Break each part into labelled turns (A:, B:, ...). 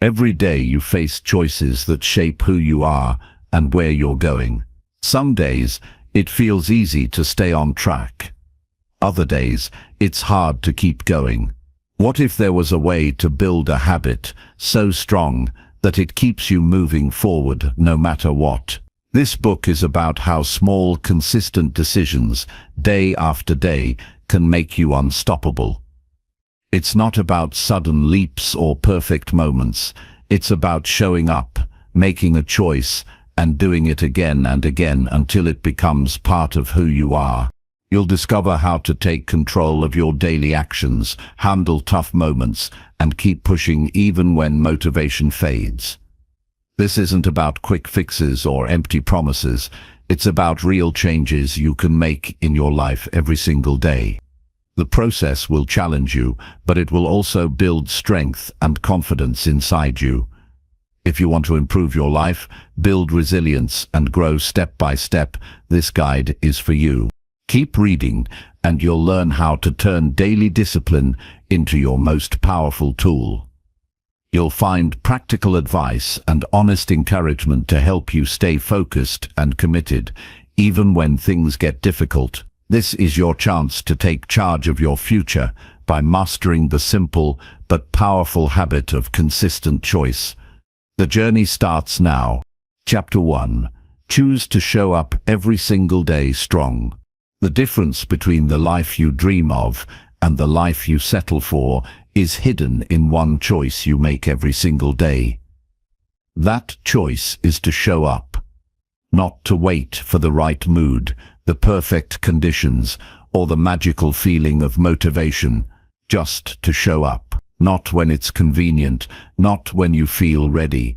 A: Every day you face choices that shape who you are and where you're going. Some days it feels easy to stay on track. Other days it's hard to keep going. What if there was a way to build a habit so strong that it keeps you moving forward no matter what? This book is about how small, consistent decisions, day after day, can make you unstoppable. It's not about sudden leaps or perfect moments. It's about showing up, making a choice, and doing it again and again until it becomes part of who you are. You'll discover how to take control of your daily actions, handle tough moments, and keep pushing even when motivation fades. This isn't about quick fixes or empty promises. It's about real changes you can make in your life every single day. The process will challenge you, but it will also build strength and confidence inside you. If you want to improve your life, build resilience, and grow step by step, this guide is for you. Keep reading, and you'll learn how to turn daily discipline into your most powerful tool. You'll find practical advice and honest encouragement to help you stay focused and committed, even when things get difficult. This is your chance to take charge of your future by mastering the simple but powerful habit of consistent choice. The journey starts now. Chapter 1. Choose to show up every single day strong. The difference between the life you dream of and the life you settle for is hidden in one choice you make every single day. That choice is to show up, not to wait for the right mood, the perfect conditions, or the magical feeling of motivation, just to show up. Not when it's convenient, not when you feel ready,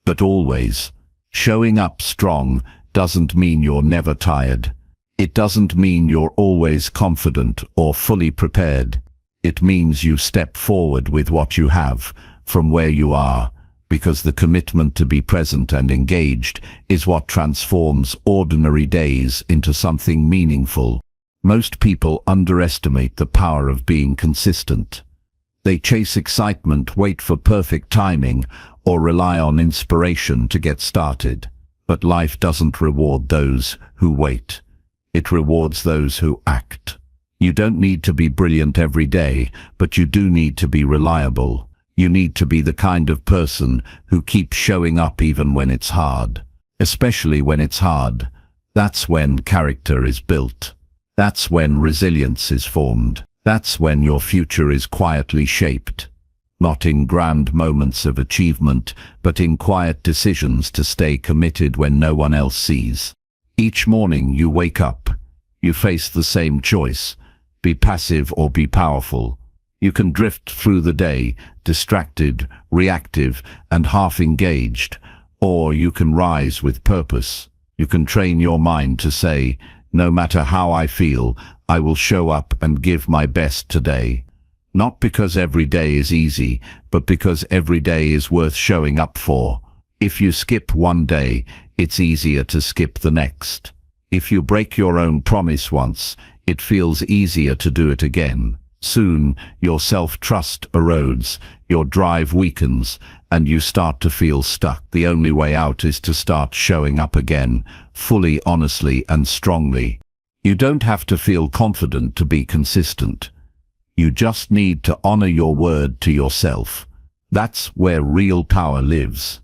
A: but always. Showing up strong doesn't mean you're never tired. It doesn't mean you're always confident or fully prepared. It means you step forward with what you have, from where you are, because the commitment to be present and engaged is what transforms ordinary days into something meaningful. Most people underestimate the power of being consistent. They chase excitement, wait for perfect timing, or rely on inspiration to get started. But life doesn't reward those who wait. It rewards those who act. You don't need to be brilliant every day, but you do need to be reliable. You need to be the kind of person who keeps showing up even when it's hard. Especially when it's hard. That's when character is built. That's when resilience is formed. That's when your future is quietly shaped. Not in grand moments of achievement, but in quiet decisions to stay committed when no one else sees. Each morning you wake up. You face the same choice. Be passive or be powerful. You can drift through the day, distracted, reactive, and half-engaged, or you can rise with purpose. You can train your mind to say, no matter how I feel, I will show up and give my best today. Not because every day is easy, but because every day is worth showing up for. If you skip one day, it's easier to skip the next. If you break your own promise once, it feels easier to do it again. Soon, your self-trust erodes, your drive weakens, and you start to feel stuck. The only way out is to start showing up again, fully, honestly, and strongly. You don't have to feel confident to be consistent. You just need to honor your word to yourself. That's where real power lives.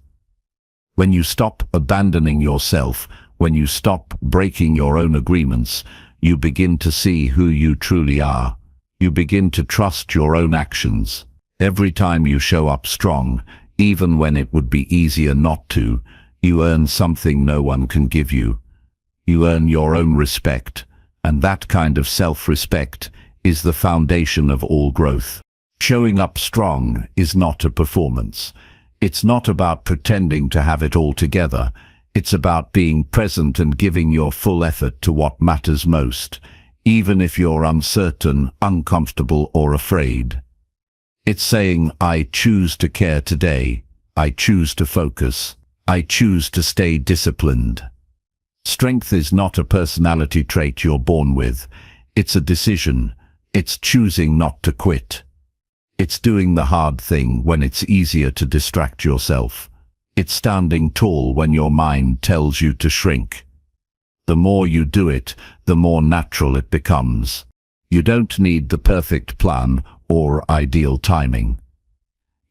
A: When you stop abandoning yourself, when you stop breaking your own agreements, you begin to see who you truly are. You begin to trust your own actions. Every time you show up strong, even when it would be easier not to, you earn something no one can give you. You earn your own respect, and that kind of self-respect is the foundation of all growth. Showing up strong is not a performance. It's not about pretending to have it all together. It's about being present and giving your full effort to what matters most, even if you're uncertain, uncomfortable, or afraid. It's saying, I choose to care today. I choose to focus. I choose to stay disciplined. Strength is not a personality trait you're born with. It's a decision. It's choosing not to quit. It's doing the hard thing when it's easier to distract yourself. It's standing tall when your mind tells you to shrink. The more you do it, the more natural it becomes. You don't need the perfect plan or ideal timing.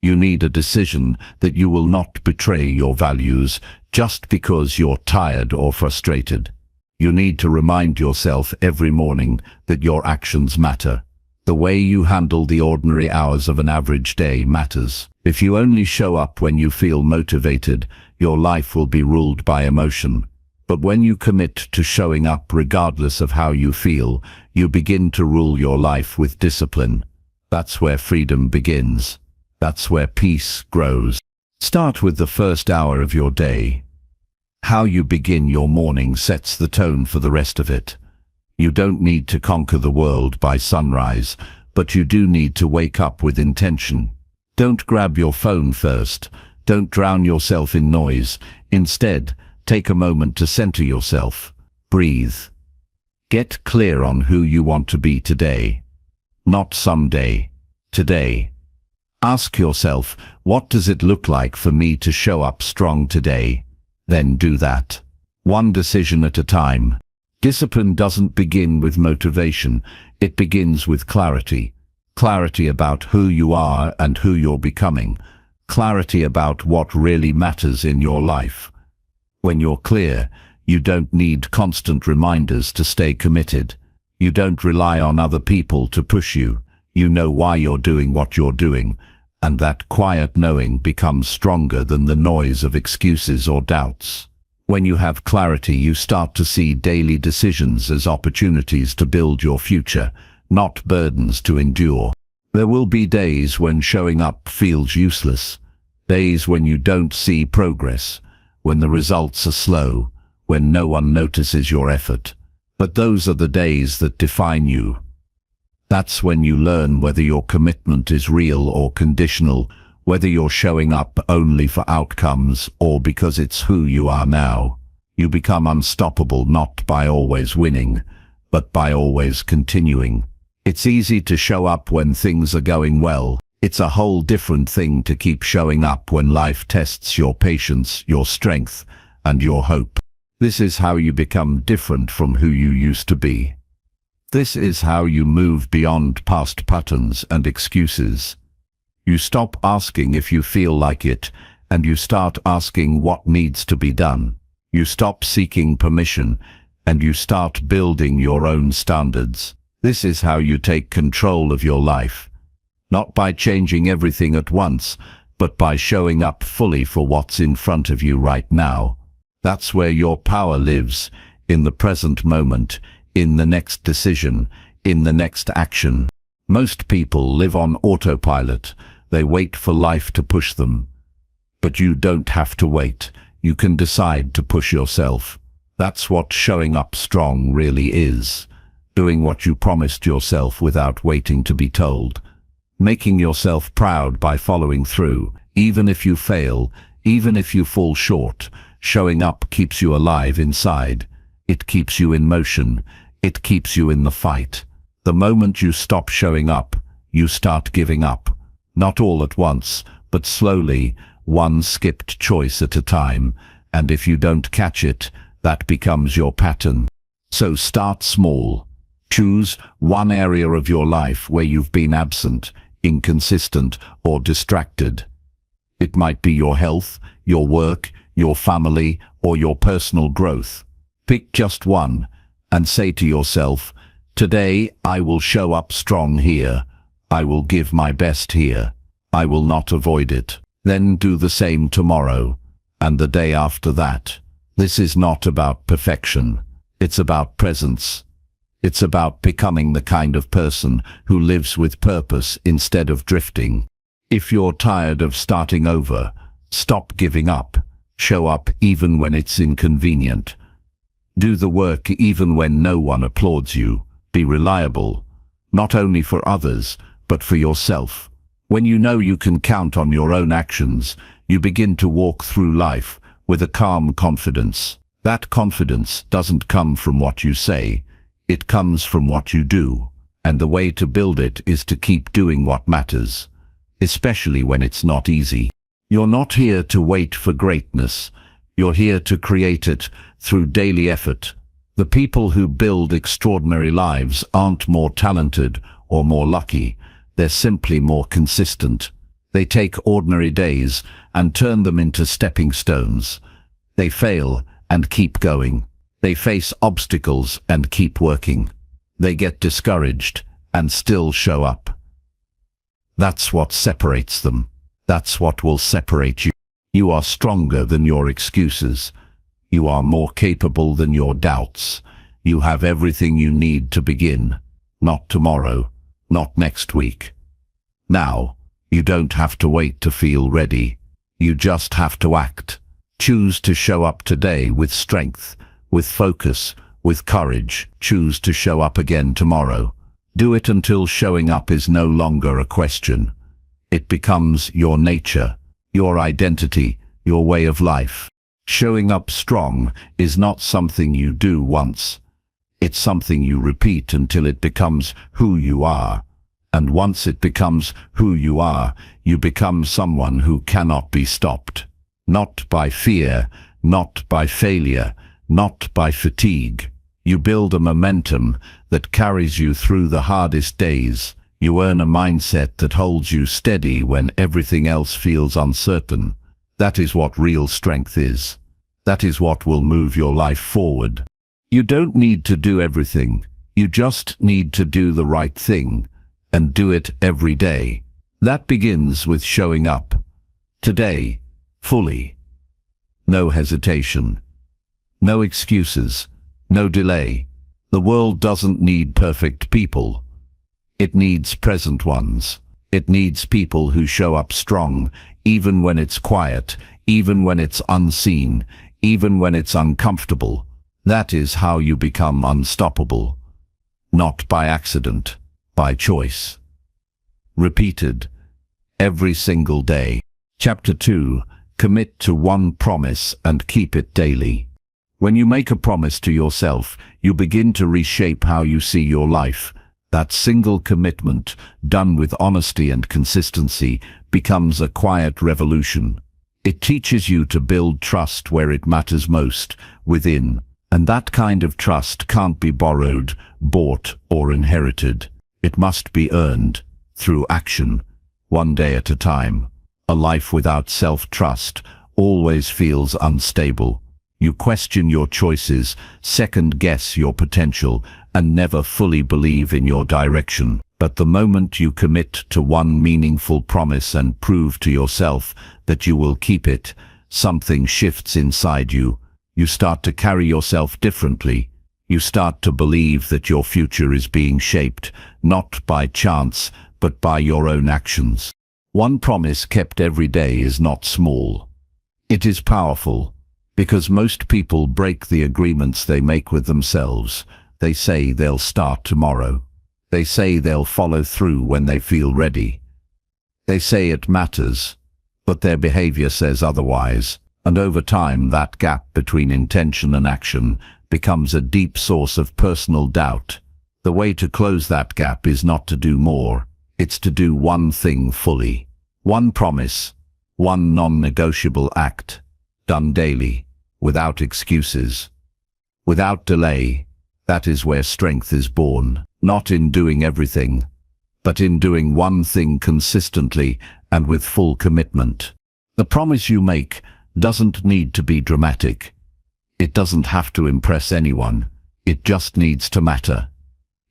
A: You need a decision that you will not betray your values just because you're tired or frustrated. You need to remind yourself every morning that your actions matter. The way you handle the ordinary hours of an average day matters. If you only show up when you feel motivated, your life will be ruled by emotion. But when you commit to showing up regardless of how you feel, you begin to rule your life with discipline. That's where freedom begins. That's where peace grows. Start with the first hour of your day. How you begin your morning sets the tone for the rest of it. You don't need to conquer the world by sunrise, but you do need to wake up with intention. Don't grab your phone first. Don't drown yourself in noise. Instead, take a moment to center yourself. Breathe. Get clear on who you want to be today. Not someday. Today. Ask yourself, what does it look like for me to show up strong today? Then do that. One decision at a time. Discipline doesn't begin with motivation. It begins with clarity. Clarity about who you are and who you're becoming. Clarity about what really matters in your life. When you're clear, you don't need constant reminders to stay committed. You don't rely on other people to push you. You know why you're doing what you're doing, and that quiet knowing becomes stronger than the noise of excuses or doubts. When you have clarity, you start to see daily decisions as opportunities to build your future, not burdens to endure. There will be days when showing up feels useless, days when you don't see progress, when the results are slow, when no one notices your effort. But those are the days that define you. That's when you learn whether your commitment is real or conditional, whether you're showing up only for outcomes or because it's who you are now. You become unstoppable not by always winning, but by always continuing. It's easy to show up when things are going well. It's a whole different thing to keep showing up when life tests your patience, your strength, and your hope. This is how you become different from who you used to be. This is how you move beyond past patterns and excuses. You stop asking if you feel like it, and you start asking what needs to be done. You stop seeking permission, and you start building your own standards. This is how you take control of your life. Not by changing everything at once, but by showing up fully for what's in front of you right now. That's where your power lives, in the present moment, in the next decision, in the next action. Most people live on autopilot. They wait for life to push them. But you don't have to wait. You can decide to push yourself. That's what showing up strong really is. Doing what you promised yourself without waiting to be told. Making yourself proud by following through, even if you fail, even if you fall short. Showing up keeps you alive inside. It keeps you in motion. It keeps you in the fight. The moment you stop showing up, you start giving up. Not all at once, but slowly, one skipped choice at a time. And if you don't catch it, that becomes your pattern. So start small. Choose one area of your life where you've been absent, inconsistent, or distracted. It might be your health, your work, your family, or your personal growth. Pick just one and say to yourself, today I will show up strong here. I will give my best here. I will not avoid it. Then do the same tomorrow and the day after that. This is not about perfection. It's about presence. It's about becoming the kind of person who lives with purpose instead of drifting. If you're tired of starting over, stop giving up. Show up even when it's inconvenient. Do the work even when no one applauds you. Be reliable, not only for others, but for yourself. When you know you can count on your own actions, you begin to walk through life with a calm confidence. That confidence doesn't come from what you say, it comes from what you do. And the way to build it is to keep doing what matters. especially when it's not easy. You're not here to wait for greatness. You're here to create it through daily effort. The people who build extraordinary lives aren't more talented or more lucky. They're simply more consistent. They take ordinary days and turn them into stepping stones. They fail and keep going. They face obstacles and keep working. They get discouraged and still show up. That's what separates them. That's what will separate you. You are stronger than your excuses. You are more capable than your doubts. You have everything you need to begin. Not tomorrow, not next week. Now, you don't have to wait to feel ready. You just have to act. Choose to show up today with strength, with focus, with courage. Choose to show up again tomorrow. Do it until showing up is no longer a question. It becomes your nature, your identity, your way of life. Showing up strong is not something you do once. It's something you repeat until it becomes who you are. And once it becomes who you are, you become someone who cannot be stopped. Not by fear, not by failure, not by fatigue. You build a momentum that carries you through the hardest days. You earn a mindset that holds you steady when everything else feels uncertain. That is what real strength is. That is what will move your life forward. You don't need to do everything. You just need to do the right thing, and do it every day. That begins with showing up. Today, fully. No hesitation. No excuses. No delay. The world doesn't need perfect people. It needs present ones. It needs people who show up strong, even when it's quiet, even when it's unseen, even when it's uncomfortable. That is how you become unstoppable. Not by accident, by choice. Repeated. Every single day. Chapter 2. Commit to one promise and keep it daily. When you make a promise to yourself, you begin to reshape how you see your life. That single commitment, done with honesty and consistency, becomes a quiet revolution. It teaches you to build trust where it matters most, within. And that kind of trust can't be borrowed, bought, or inherited. It must be earned, through action, one day at a time. A life without self-trust always feels unstable. You question your choices, second-guess your potential, and never fully believe in your direction. But the moment you commit to one meaningful promise and prove to yourself that you will keep it, something shifts inside you. You start to carry yourself differently. You start to believe that your future is being shaped, not by chance, but by your own actions. One promise kept every day is not small. It is powerful. Because most people break the agreements they make with themselves. They say they'll start tomorrow. They say they'll follow through when they feel ready. They say it matters, but their behavior says otherwise. And over time, that gap between intention and action becomes a deep source of personal doubt. The way to close that gap is not to do more. It's to do one thing fully. One promise, one non-negotiable act, done daily. Without excuses, without delay. That is where strength is born, not in doing everything, but in doing one thing consistently and with full commitment. The promise you make doesn't need to be dramatic. It doesn't have to impress anyone. It just needs to matter.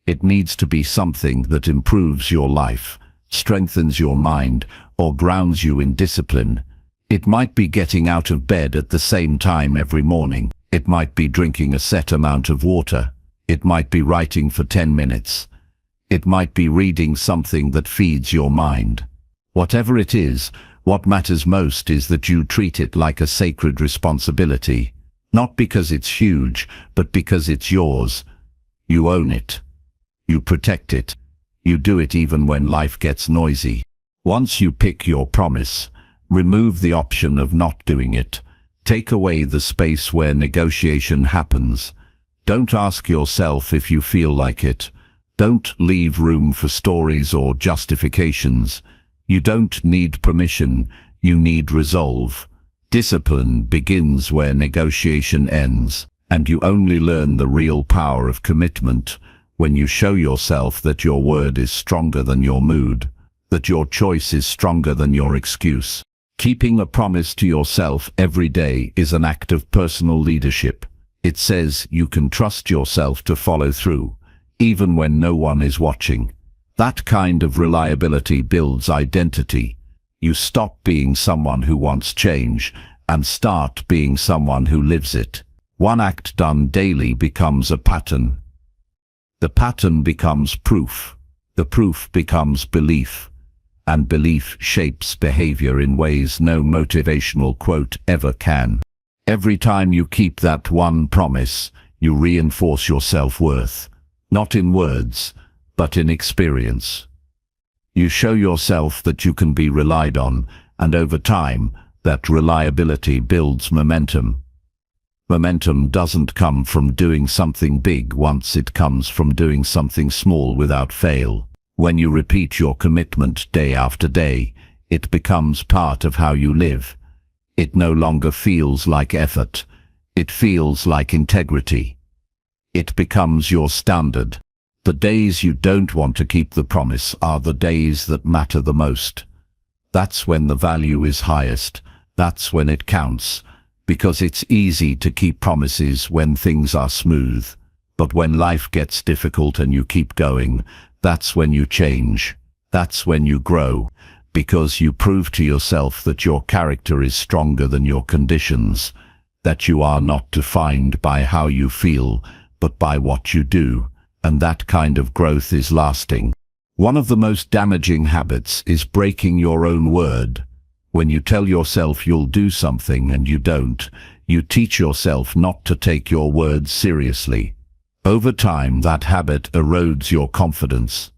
A: It needs to be something that improves your life, strengthens your mind, or grounds you in discipline. It might be getting out of bed at the same time every morning. It might be drinking a set amount of water. It might be writing for 10 minutes. It might be reading something that feeds your mind. Whatever it is, what matters most is that you treat it like a sacred responsibility. Not because it's huge, but because it's yours. You own it. You protect it. You do it even when life gets noisy. Once you pick your promise, remove the option of not doing it. Take away the space where negotiation happens. Don't ask yourself if you feel like it. Don't leave room for stories or justifications. You don't need permission, you need resolve. Discipline begins where negotiation ends, and you only learn the real power of commitment when you show yourself that your word is stronger than your mood, that your choice is stronger than your excuse. Keeping a promise to yourself every day is an act of personal leadership. It says you can trust yourself to follow through, even when no one is watching. That kind of reliability builds identity. You stop being someone who wants change and start being someone who lives it. One act done daily becomes a pattern. The pattern becomes proof. The proof becomes belief. And belief shapes behavior in ways no motivational quote ever can. Every time you keep that one promise, you reinforce your self-worth. Not in words, but in experience. You show yourself that you can be relied on, and over time, that reliability builds momentum. Momentum doesn't come from doing something big once, it comes from doing something small without fail. When you repeat your commitment day after day, it becomes part of how you live. It no longer feels like effort. It feels like integrity. It becomes your standard. The days you don't want to keep the promise are the days that matter the most. That's when the value is highest. That's when it counts. Because it's easy to keep promises when things are smooth. But when life gets difficult and you keep going, that's when you change. That's when you grow. Because you prove to yourself that your character is stronger than your conditions. That you are not defined by how you feel, but by what you do. And that kind of growth is lasting. One of the most damaging habits is breaking your own word. When you tell yourself you'll do something and you don't, you teach yourself not to take your words seriously. Over time, that habit erodes your confidence.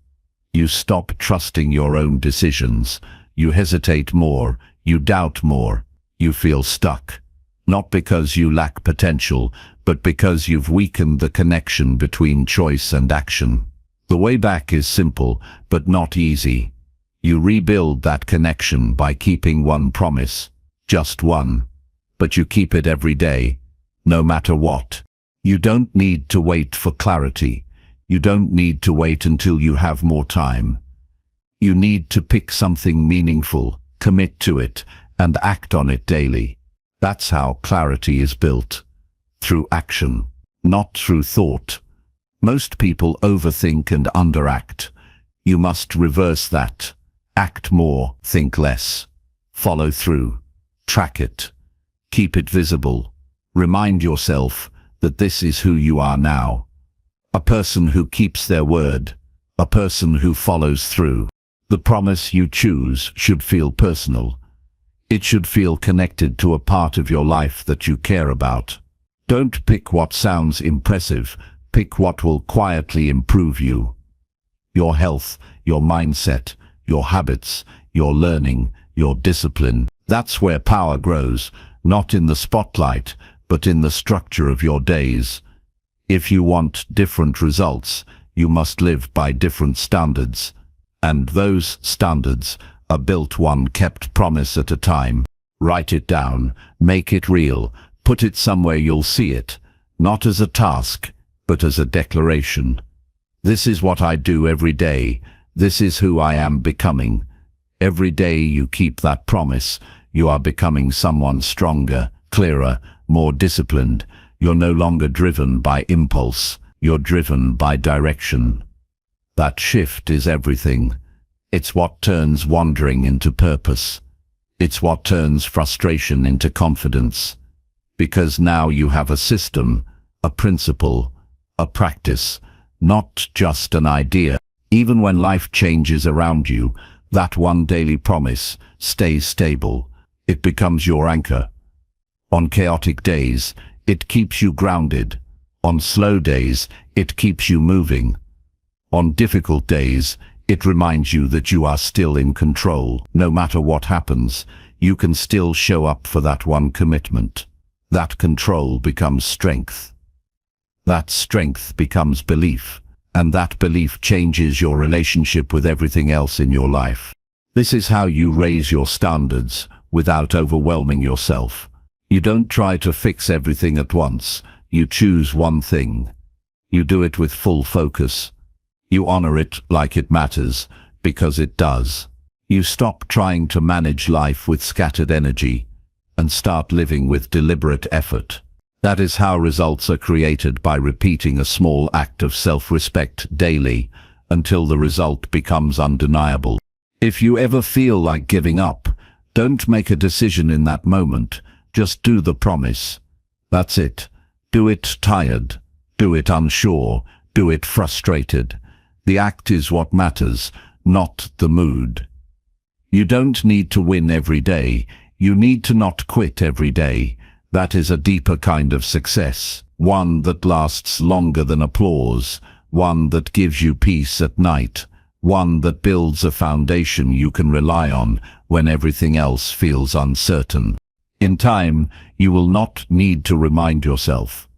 A: You stop trusting your own decisions. You hesitate more. You doubt more. You feel stuck. Not because you lack potential, but because you've weakened the connection between choice and action. The way back is simple, but not easy. You rebuild that connection by keeping one promise, just one. But you keep it every day, no matter what. You don't need to wait for clarity. You don't need to wait until you have more time. You need to pick something meaningful, commit to it, and act on it daily. That's how clarity is built. Through action, not through thought. Most people overthink and underact. You must reverse that. Act more, think less. Follow through. Track it. Keep it visible. Remind yourself that this is who you are now. A person who keeps their word. A person who follows through. The promise you choose should feel personal. It should feel connected to a part of your life that you care about. Don't pick what sounds impressive. Pick what will quietly improve you. Your health, your mindset, your habits, your learning, your discipline. That's where power grows, not in the spotlight, but in the structure of your days. If you want different results, you must live by different standards. And those standards are built one kept promise at a time. Write it down, make it real, put it somewhere you'll see it, not as a task, but as a declaration. This is what I do every day. This is who I am becoming. Every day you keep that promise, you are becoming someone stronger, clearer, more disciplined. You're no longer driven by impulse, you're driven by direction. That shift is everything. It's what turns wandering into purpose. It's what turns frustration into confidence. Because now you have a system, a principle, a practice, not just an idea. Even when life changes around you, that one daily promise stays stable. It becomes your anchor. On chaotic days, it keeps you grounded. On slow days, it keeps you moving. On difficult days, it reminds you that you are still in control. No matter what happens, you can still show up for that one commitment. That control becomes strength. That strength becomes belief. And that belief changes your relationship with everything else in your life. This is how you raise your standards without overwhelming yourself. You don't try to fix everything at once. You choose one thing. You do it with full focus. You honor it like it matters, because it does. You stop trying to manage life with scattered energy and start living with deliberate effort. That is how results are created, by repeating a small act of self-respect daily until the result becomes undeniable. If you ever feel like giving up, don't make a decision in that moment. Just do the promise. That's it. Do it tired. Do it unsure. Do it frustrated. The act is what matters, not the mood. You don't need to win every day. You need to not quit every day. That is a deeper kind of success. One that lasts longer than applause. One that gives you peace at night. One that builds a foundation you can rely on when everything else feels uncertain. In time, you will not need to remind yourself.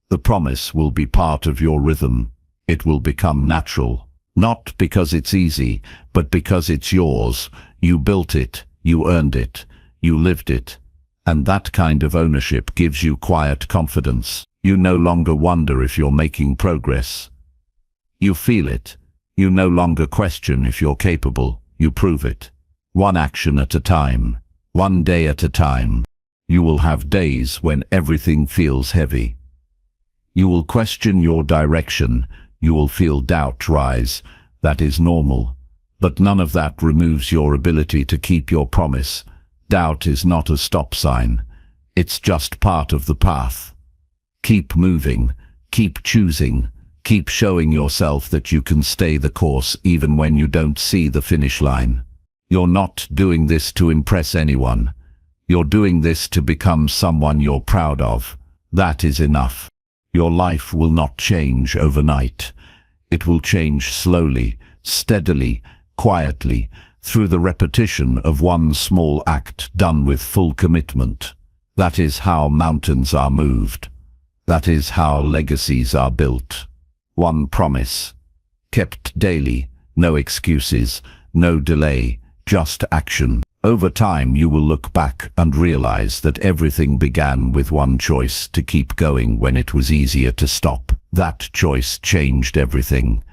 A: The promise will be part of your rhythm. It will become natural. Not because it's easy, but because it's yours. You built it, you earned it, you lived it. And that kind of ownership gives you quiet confidence. You no longer wonder if you're making progress. You feel it. You no longer question if you're capable. You prove it. One action at a time. One day at a time. You will have days when everything feels heavy. You will question your direction. You will feel doubt rise. That is normal. But none of that removes your ability to keep your promise. Doubt is not a stop sign. It's just part of the path. Keep moving. Keep choosing. Keep showing yourself that you can stay the course even when you don't see the finish line. You're not doing this to impress anyone. You're doing this to become someone you're proud of. That is enough. Your life will not change overnight. It will change slowly, steadily, quietly, through the repetition of one small act done with full commitment. That is how mountains are moved. That is how legacies are built. One promise, kept daily, no excuses, no delay, just action. Over time you will look back and realize that everything began with one choice: to keep going when it was easier to stop. That choice changed everything.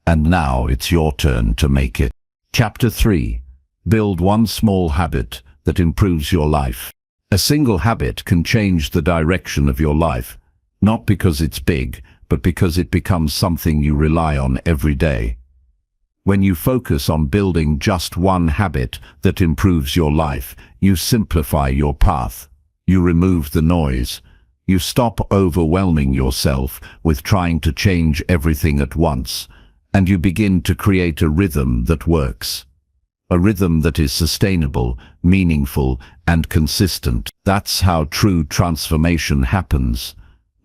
A: And now it's your turn to make it. Chapter 3. Build one small habit that improves your life. A single habit can change the direction of your life, not because it's big, but because it becomes something you rely on every day. When you focus on building just one habit that improves your life, you simplify your path. You remove the noise. You stop overwhelming yourself with trying to change everything at once, and you begin to create a rhythm that works. A rhythm that is sustainable, meaningful, and consistent. That's how true transformation happens.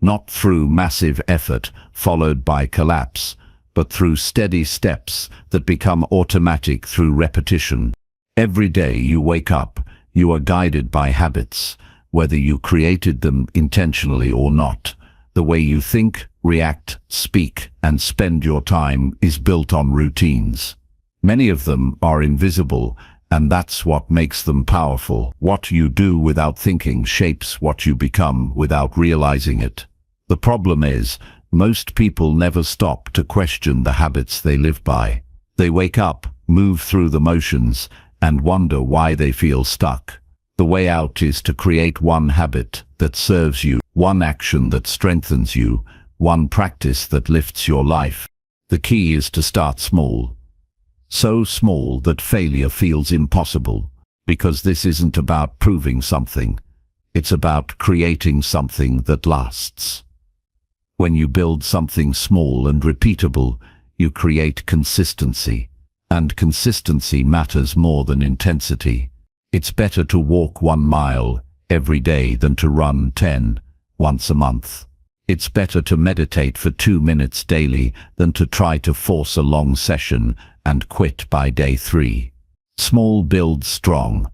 A: Not through massive effort followed by collapse, but through steady steps that become automatic through repetition. Every day you wake up, you are guided by habits, whether you created them intentionally or not. The way you think, react, speak, and spend your time is built on routines. Many of them are invisible, and that's what makes them powerful. What you do without thinking shapes what you become without realizing it. The problem is, most people never stop to question the habits they live by. They wake up, move through the motions, and wonder why they feel stuck. The way out is to create one habit that serves you, one action that strengthens you, one practice that lifts your life. The key is to start small. So small that failure feels impossible, because this isn't about proving something. It's about creating something that lasts. When you build something small and repeatable, you create consistency. And consistency matters more than intensity. It's better to walk 1 mile every day than to run 10 once a month. It's better to meditate for 2 minutes daily than to try to force a long session and quit by day 3. Small builds strong.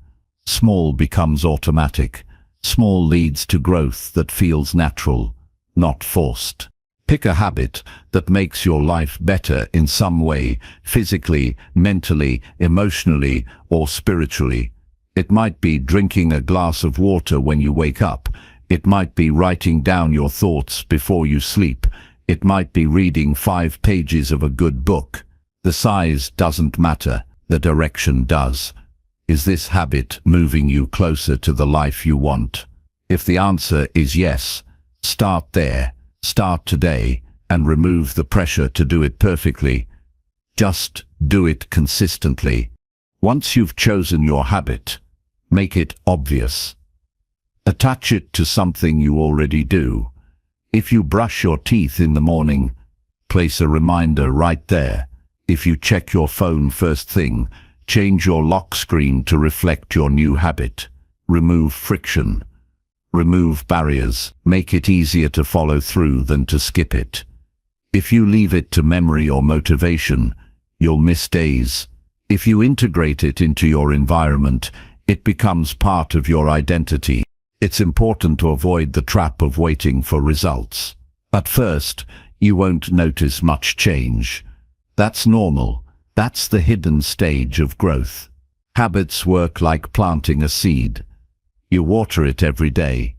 A: Small becomes automatic. Small leads to growth that feels natural, not forced. Pick a habit that makes your life better in some way, physically, mentally, emotionally, or spiritually. It might be drinking a glass of water when you wake up. It might be writing down your thoughts before you sleep. It might be reading 5 pages of a good book. The size doesn't matter, the direction does. Is this habit moving you closer to the life you want? If the answer is yes, start there. Start today and remove the pressure to do it perfectly. Just do it consistently. Once you've chosen your habit, make it obvious. Attach it to something you already do. If you brush your teeth in the morning, place a reminder right there. If you check your phone first thing, change your lock screen to reflect your new habit. Remove friction. Remove barriers. Make it easier to follow through than to skip it. If you leave it to memory or motivation, you'll miss days. If you integrate it into your environment, it becomes part of your identity. It's important to avoid the trap of waiting for results. At first, you won't notice much change. That's normal. That's the hidden stage of growth. Habits work like planting a seed. You water it every day,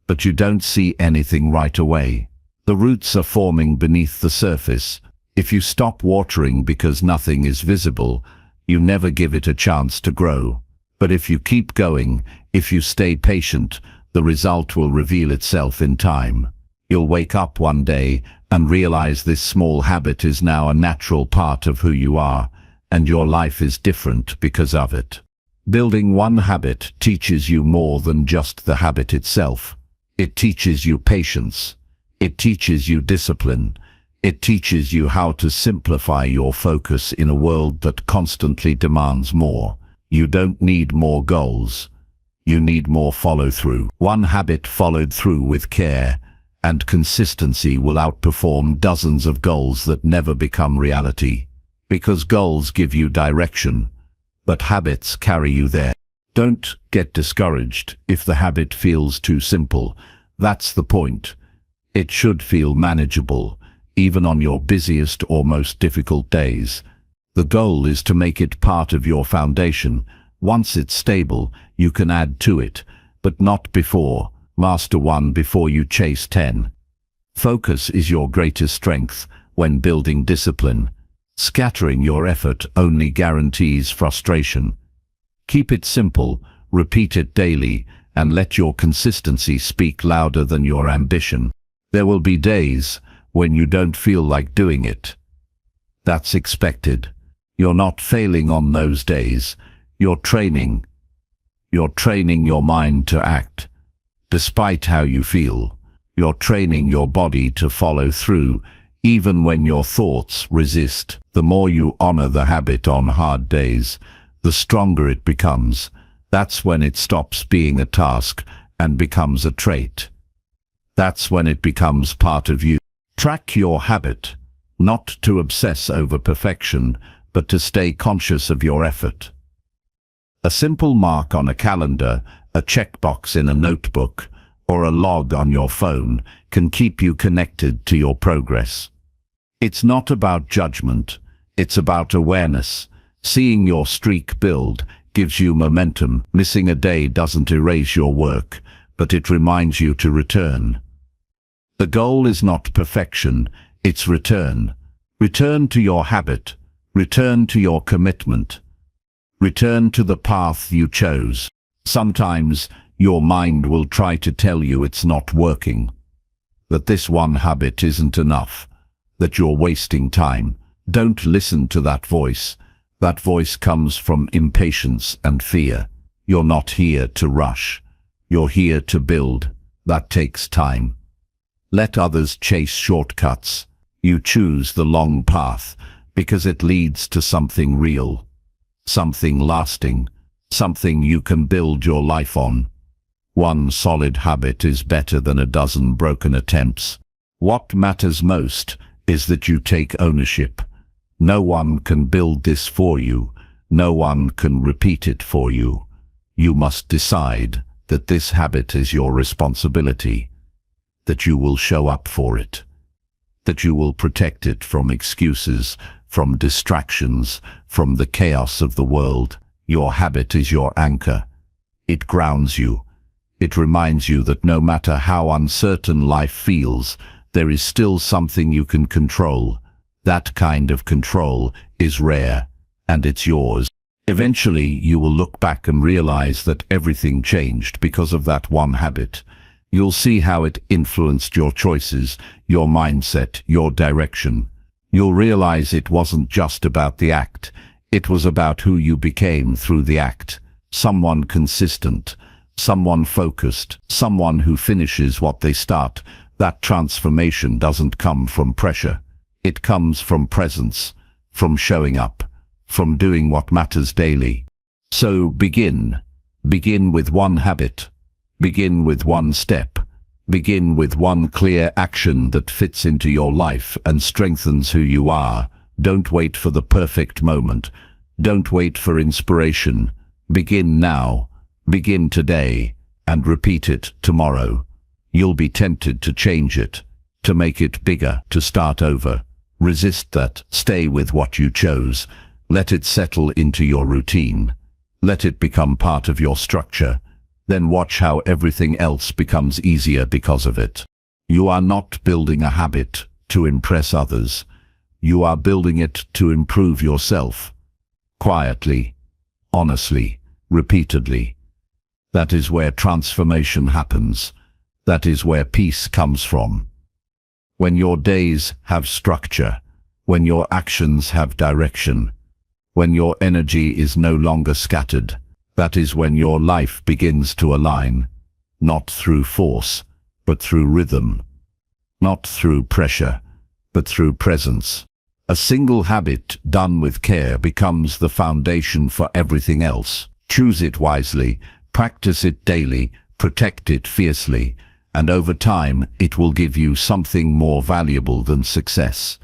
A: but you don't see anything right away. The roots are forming beneath the surface. If you stop watering because nothing is visible, you never give it a chance to grow. But if you keep going, if you stay patient, the result will reveal itself in time. You'll wake up one day and realize this small habit is now a natural part of who you are, and your life is different because of it. Building one habit teaches you more than just the habit itself. It teaches you patience. It teaches you discipline. It teaches you how to simplify your focus in a world that constantly demands more. You don't need more goals. You need more follow-through. One habit followed through with care and consistency will outperform dozens of goals that never become reality. Because goals give you direction, but habits carry you there. Don't get discouraged if the habit feels too simple. That's the point. It should feel manageable, even on your busiest or most difficult days. The goal is to make it part of your foundation. Once it's stable, you can add to it, but not before. Master one before you chase 10. Focus is your greatest strength when building discipline. Scattering your effort only guarantees frustration. Keep it simple, repeat it daily, and let your consistency speak louder than your ambition. There will be days when you don't feel like doing it. That's expected. You're not failing on those days. You're training. You're training your mind to act. Despite how you feel, you're training your body to follow through, even when your thoughts resist. The more you honor the habit on hard days, the stronger it becomes. That's when it stops being a task and becomes a trait. That's when it becomes part of you. Track your habit, not to obsess over perfection, but to stay conscious of your effort. A simple mark on a calendar, a checkbox in a notebook, or a log on your phone can keep you connected to your progress. It's not about judgment, it's about awareness. Seeing your streak build gives you momentum. Missing a day doesn't erase your work, but it reminds you to return. The goal is not perfection, it's return. Return to your habit. Return to your commitment. Return to the path you chose. Sometimes your mind will try to tell you it's not working, that this one habit isn't enough, that you're wasting time. Don't listen to that voice. That voice comes from impatience and fear. You're not here to rush. You're here to build. That takes time. Let others chase shortcuts. You choose the long path because it leads to something real, something lasting, something you can build your life on. One solid habit is better than a dozen broken attempts. What matters most is that you take ownership. No one can build this for you. No one can repeat it for you. You must decide that this habit is your responsibility, that you will show up for it, that you will protect it from excuses, from distractions, from the chaos of the world. Your habit is your anchor. It grounds you. It reminds you that no matter how uncertain life feels, there is still something you can control. That kind of control is rare, and it's yours. Eventually, you will look back and realize that everything changed because of that one habit. You'll see how it influenced your choices, your mindset, your direction. You'll realize it wasn't just about the act. It was about who you became through the act. Someone consistent, someone focused, someone who finishes what they start. That transformation doesn't come from pressure. It comes from presence, from showing up, from doing what matters daily. So begin. Begin with one habit. Begin with one step. Begin with one clear action that fits into your life and strengthens who you are. Don't wait for the perfect moment. Don't wait for inspiration. Begin now. Begin today, and repeat it tomorrow. You'll be tempted to change it, to make it bigger, to start over. Resist that. Stay with what you chose. Let it settle into your routine. Let it become part of your structure. Then watch how everything else becomes easier because of it. You are not building a habit to impress others. You are building it to improve yourself. Quietly, honestly, repeatedly. That is where transformation happens. That is where peace comes from. When your days have structure, when your actions have direction, when your energy is no longer scattered, that is when your life begins to align, not through force, but through rhythm, not through pressure, but through presence. A single habit done with care becomes the foundation for everything else. Choose it wisely, practice it daily, protect it fiercely, and over time it will give you something more valuable than success.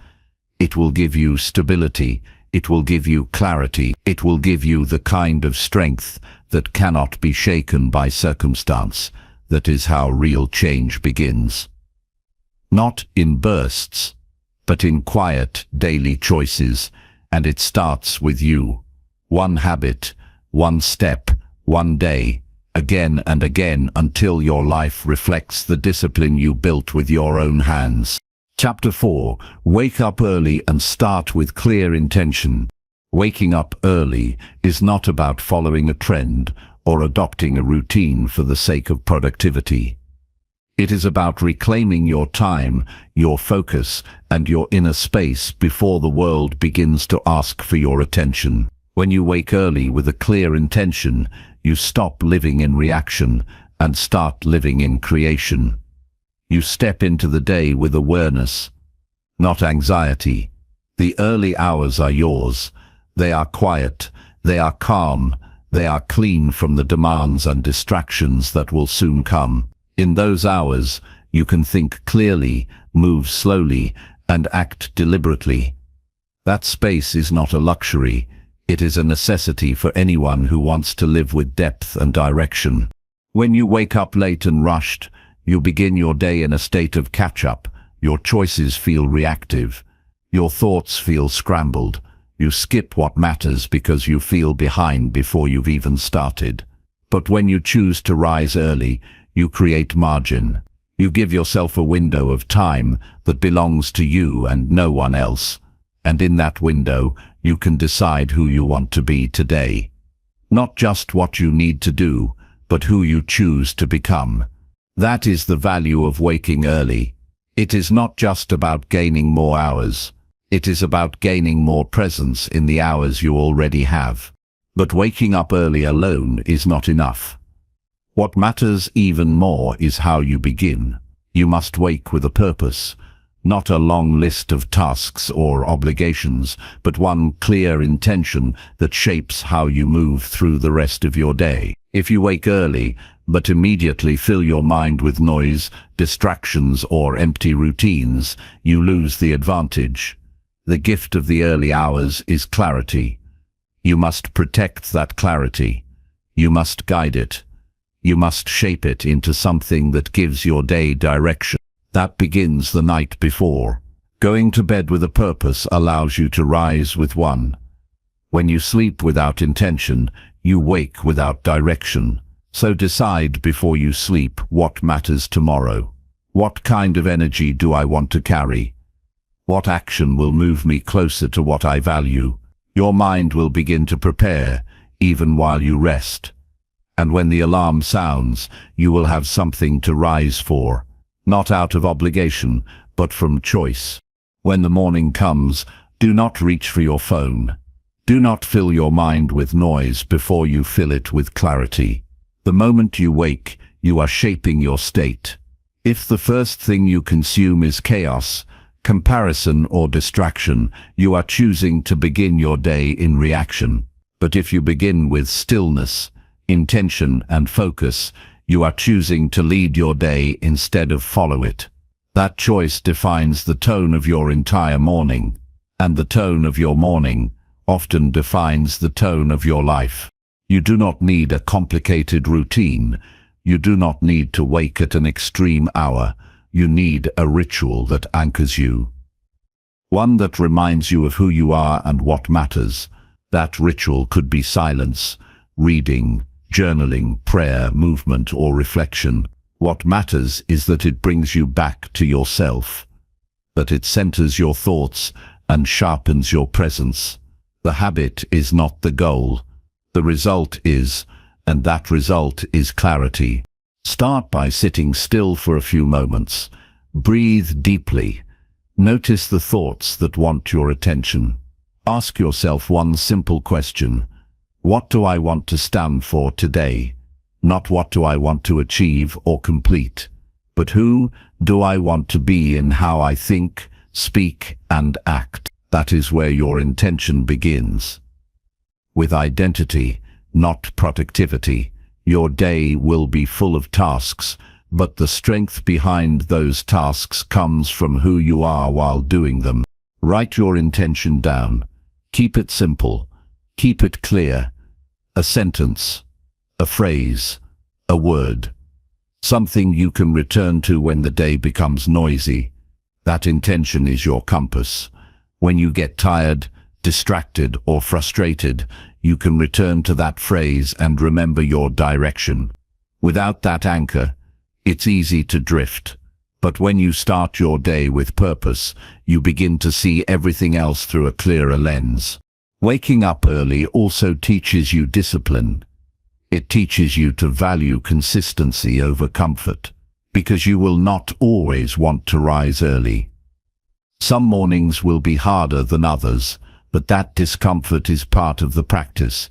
A: It will give you stability. It will give you clarity. It will give you the kind of strength that cannot be shaken by circumstance. That is how real change begins. Not in bursts, but in quiet, daily choices, and it starts with you. One habit, one step, one day, again and again until your life reflects the discipline you built with your own hands. Chapter 4. Wake up early and start with clear intention. Waking up early is not about following a trend or adopting a routine for the sake of productivity. It is about reclaiming your time, your focus, and your inner space before the world begins to ask for your attention. When you wake early with a clear intention, you stop living in reaction and start living in creation. You step into the day with awareness, not anxiety. The early hours are yours. They are quiet, they are calm, they are clean from the demands and distractions that will soon come. In those hours, you can think clearly, move slowly, and act deliberately. That space is not a luxury. It is a necessity for anyone who wants to live with depth and direction. When you wake up late and rushed, you begin your day in a state of catch-up. Your choices feel reactive. Your thoughts feel scrambled. You skip what matters because you feel behind before you've even started. But when you choose to rise early, you create margin. You give yourself a window of time that belongs to you and no one else. And in that window, you can decide who you want to be today. Not just what you need to do, but who you choose to become. That is the value of waking early. It is not just about gaining more hours. It is about gaining more presence in the hours you already have. But waking up early alone is not enough. What matters even more is how you begin. You must wake with a purpose, not a long list of tasks or obligations, but one clear intention that shapes how you move through the rest of your day. If you wake early, but immediately fill your mind with noise, distractions, or empty routines, you lose the advantage. The gift of the early hours is clarity. You must protect that clarity. You must guide it. You must shape it into something that gives your day direction. That begins the night before. Going to bed with a purpose allows you to rise with one. When you sleep without intention, you wake without direction. So decide before you sleep what matters tomorrow. What kind of energy do I want to carry? What action will move me closer to what I value? Your mind will begin to prepare, even while you rest. And when the alarm sounds, you will have something to rise for, not out of obligation, but from choice. When the morning comes, do not reach for your phone. Do not fill your mind with noise before you fill it with clarity. The moment you wake, you are shaping your state. If the first thing you consume is chaos, comparison or distraction, you are choosing to begin your day in reaction. But if you begin with stillness, intention and focus, you are choosing to lead your day instead of follow it. That choice defines the tone of your entire morning, and the tone of your morning often defines the tone of your life. You do not need a complicated routine. You do not need to wake at an extreme hour. You need a ritual that anchors you. One that reminds you of who you are and what matters. That ritual could be silence, reading, journaling, prayer, movement, or reflection. What matters is that it brings you back to yourself, that it centers your thoughts and sharpens your presence. The habit is not the goal. The result is, and that result is clarity. Start by sitting still for a few moments. Breathe deeply. Notice the thoughts that want your attention. Ask yourself one simple question. What do I want to stand for today? Not what do I want to achieve or complete, but who do I want to be in how I think, speak, and act. That is where your intention begins. With identity, not productivity, your day will be full of tasks, but the strength behind those tasks comes from who you are while doing them. Write your intention down. Keep it simple. Keep it clear. A sentence, a phrase, a word. Something you can return to when the day becomes noisy. That intention is your compass. When you get tired, distracted, or frustrated, you can return to that phrase and remember your direction. Without that anchor, it's easy to drift. But when you start your day with purpose, you begin to see everything else through a clearer lens. Waking up early also teaches you discipline. It teaches you to value consistency over comfort, because you will not always want to rise early. Some mornings will be harder than others, but that discomfort is part of the practice.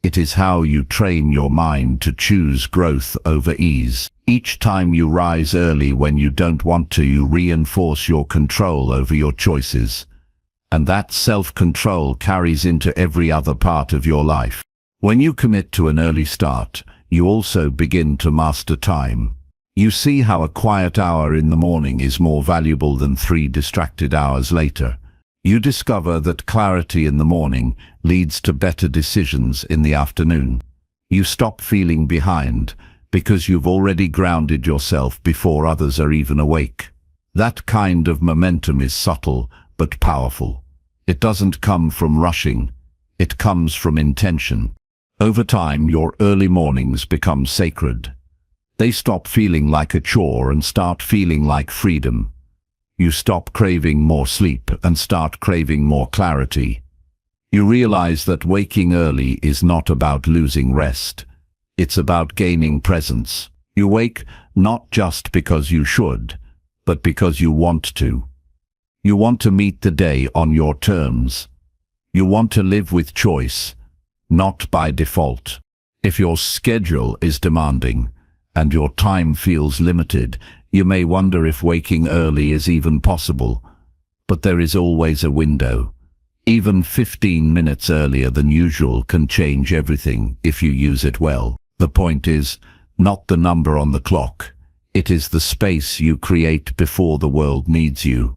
A: It is how you train your mind to choose growth over ease. Each time you rise early when you don't want to, you reinforce your control over your choices. And that self-control carries into every other part of your life. When you commit to an early start, you also begin to master time. You see how a quiet hour in the morning is more valuable than 3 distracted hours later. You discover that clarity in the morning leads to better decisions in the afternoon. You stop feeling behind because you've already grounded yourself before others are even awake. That kind of momentum is subtle but powerful. It doesn't come from rushing. It comes from intention. Over time, your early mornings become sacred. They stop feeling like a chore and start feeling like freedom. You stop craving more sleep and start craving more clarity. You realize that waking early is not about losing rest. It's about gaining presence. You wake not just because you should, but because you want to. You want to meet the day on your terms. You want to live with choice, not by default. If your schedule is demanding and your time feels limited, you may wonder if waking early is even possible. But there is always a window. Even 15 minutes earlier than usual can change everything if you use it well. The point is not the number on the clock. It is the space you create before the world needs you.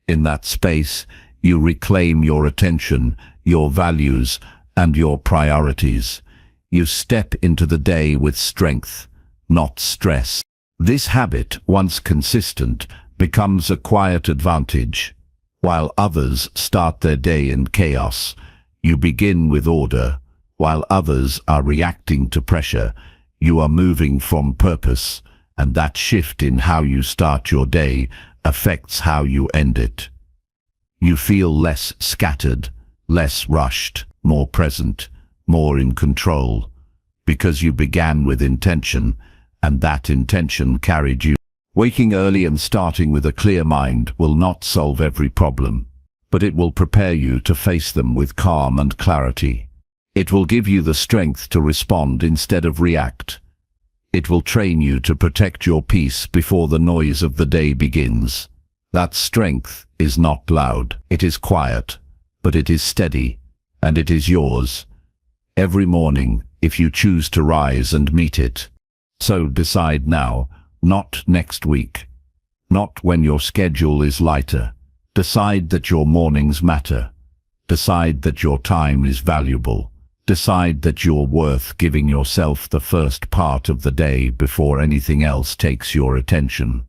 A: In that space, you reclaim your attention, your values, and your priorities. You step into the day with strength, not stress. This habit, once consistent, becomes a quiet advantage. While others start their day in chaos, you begin with order. While others are reacting to pressure, you are moving from purpose, and that shift in how you start your day affects how you end it. You feel less scattered, less rushed, more present, more in control, because you began with intention, and that intention carried you. Waking early and starting with a clear mind will not solve every problem, but it will prepare you to face them with calm and clarity. It will give you the strength to respond instead of react. It will train you to protect your peace before the noise of the day begins. That strength is not loud, it is quiet, but it is steady, and it is yours. Every morning, if you choose to rise and meet it. So decide now, not next week. Not when your schedule is lighter. Decide that your mornings matter. Decide that your time is valuable. Decide that you're worth giving yourself the first part of the day before anything else takes your attention.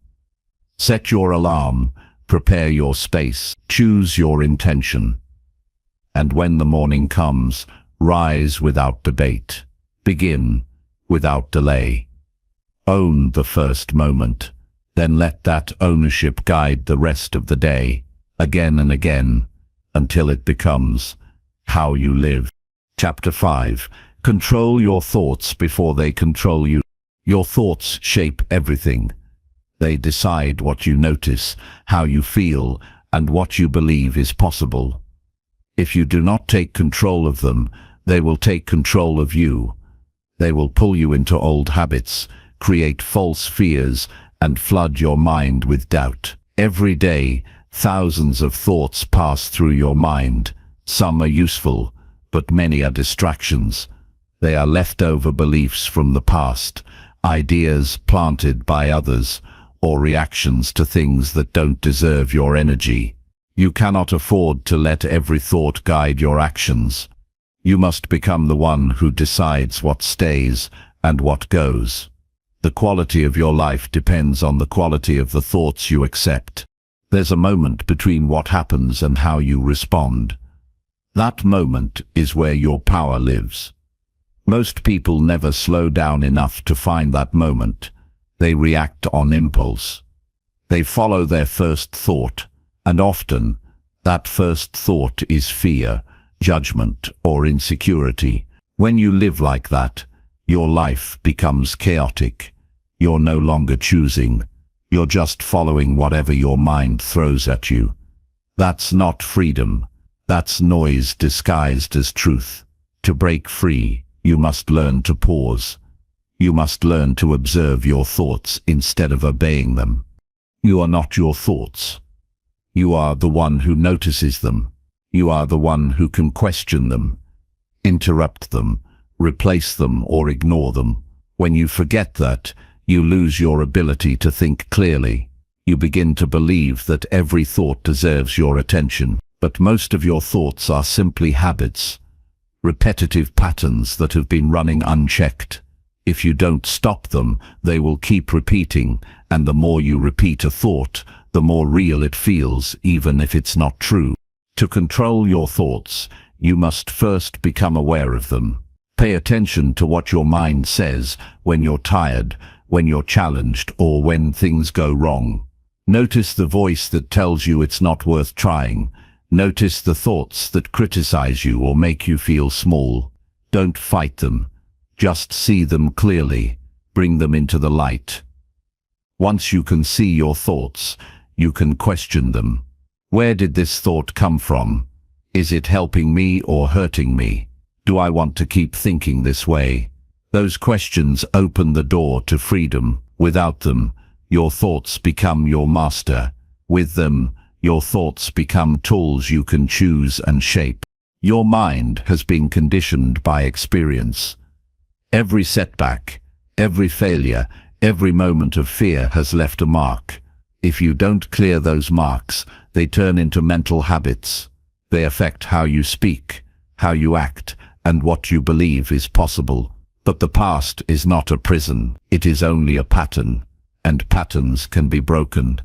A: Set your alarm, prepare your space, choose your intention. And when the morning comes, rise without debate. Begin without delay. Own the first moment, then let that ownership guide the rest of the day, again and again, until it becomes how you live. Chapter 5. Control your thoughts before they control you. Your thoughts shape everything. They decide what you notice, how you feel, and what you believe is possible. If you do not take control of them, they will take control of you. They will pull you into old habits, create false fears, and flood your mind with doubt. Every day, thousands of thoughts pass through your mind. Some are useful, but many are distractions. They are leftover beliefs from the past, ideas planted by others, or reactions to things that don't deserve your energy. You cannot afford to let every thought guide your actions. You must become the one who decides what stays and what goes. The quality of your life depends on the quality of the thoughts you accept. There's a moment between what happens and how you respond. That moment is where your power lives. Most people never slow down enough to find that moment. They react on impulse. They follow their first thought, and often that first thought is fear, judgment, or insecurity. When you live like that, your life becomes chaotic. You're no longer choosing. You're just following whatever your mind throws at you. That's not freedom. That's noise disguised as truth. To break free, you must learn to pause. You must learn to observe your thoughts instead of obeying them. You are not your thoughts. You are the one who notices them. You are the one who can question them, interrupt them, replace them, or ignore them. When you forget that, you lose your ability to think clearly. You begin to believe that every thought deserves your attention. But most of your thoughts are simply habits, repetitive patterns that have been running unchecked. If you don't stop them, they will keep repeating, and the more you repeat a thought, the more real it feels, even if it's not true. To control your thoughts, you must first become aware of them. Pay attention to what your mind says when you're tired, when you're challenged, or when things go wrong. Notice the voice that tells you it's not worth trying. Notice the thoughts that criticize you or make you feel small. Don't fight them. Just see them clearly. Bring them into the light. Once you can see your thoughts, you can question them. Where did this thought come from? Is it helping me or hurting me? Do I want to keep thinking this way? Those questions open the door to freedom. Without them, your thoughts become your master. With them, your thoughts become tools you can choose and shape. Your mind has been conditioned by experience. Every setback, every failure, every moment of fear has left a mark. If you don't clear those marks, they turn into mental habits. They affect how you speak, how you act, and what you believe is possible. But the past is not a prison, it is only a pattern, and patterns can be broken.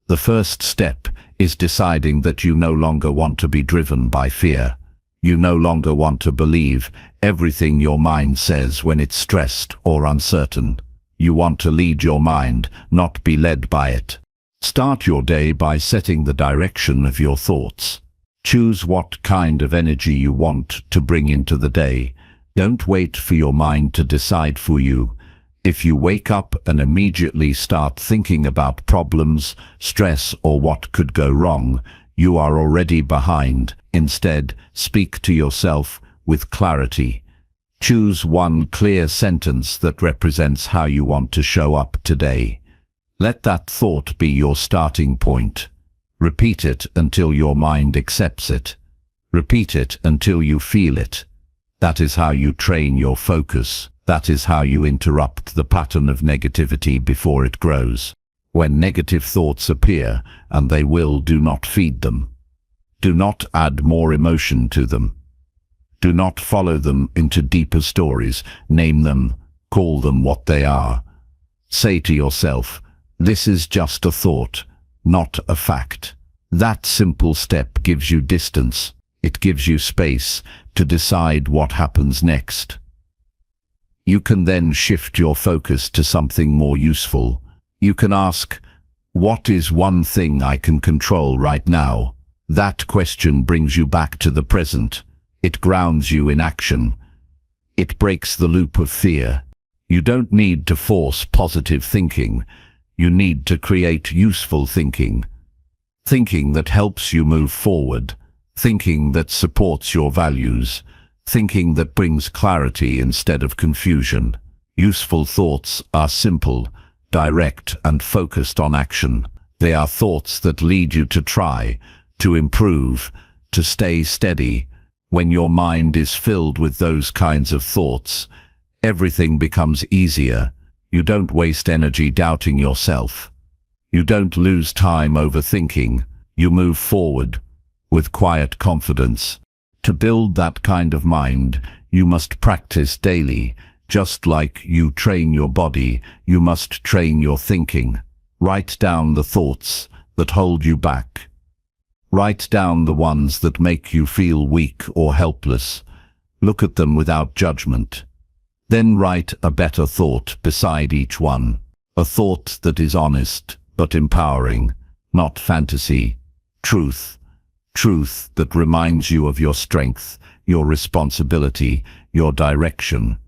A: The first step is deciding that you no longer want to be driven by fear. You no longer want to believe everything your mind says when it's stressed or uncertain. You want to lead your mind, not be led by it. Start your day by setting the direction of your thoughts. Choose what kind of energy you want to bring into the day. Don't wait for your mind to decide for you. If you wake up and immediately start thinking about problems, stress, or what could go wrong, you are already behind. Instead, speak to yourself with clarity. Choose one clear sentence that represents how you want to show up today. Let that thought be your starting point. Repeat it until your mind accepts it. Repeat it until you feel it. That is how you train your focus. That is how you interrupt the pattern of negativity before it grows. When negative thoughts appear, and they will, do not feed them. Do not add more emotion to them. Do not follow them into deeper stories. Name them, call them what they are. Say to yourself, this is just a thought, not a fact. That simple step gives you distance. It gives you space to decide what happens next. You can then shift your focus to something more useful. You can ask, what is one thing I can control right now? That question brings you back to the present. It grounds you in action. It breaks the loop of fear. You don't need to force positive thinking. You need to create useful thinking. Thinking that helps you move forward. Thinking that supports your values. Thinking that brings clarity instead of confusion. Useful thoughts are simple, direct, and focused on action. They are thoughts that lead you to try, to improve, to stay steady. When your mind is filled with those kinds of thoughts, everything becomes easier. You don't waste energy doubting yourself. You don't lose time overthinking. You move forward with quiet confidence. To build that kind of mind, you must practice daily. Just like you train your body, you must train your thinking. Write down the thoughts that hold you back. Write down the ones that make you feel weak or helpless. Look at them without judgment. Then write a better thought beside each one. A thought that is honest but empowering, not fantasy. Truth. Truth that reminds you of your strength, your responsibility, your direction.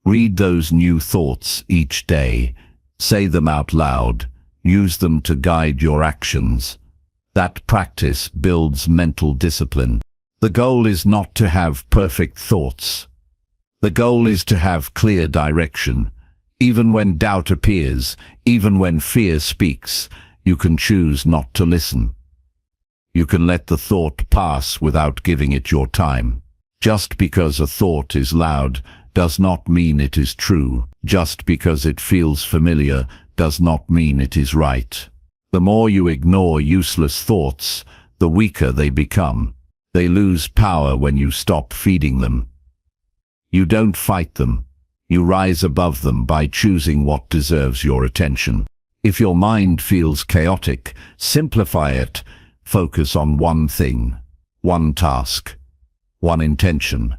A: Read those new thoughts each day. Say them out loud. Use them to guide your actions. That practice builds mental discipline. The goal is not to have perfect thoughts. The goal is to have clear direction. Even when doubt appears, even when fear speaks, you can choose not to listen. You can let the thought pass without giving it your time. Just because a thought is loud does not mean it is true. Just because it feels familiar does not mean it is right. The more you ignore useless thoughts, the weaker they become. They lose power when you stop feeding them. You don't fight them. You rise above them by choosing what deserves your attention. If your mind feels chaotic, simplify it. Focus on one thing, one task, one intention,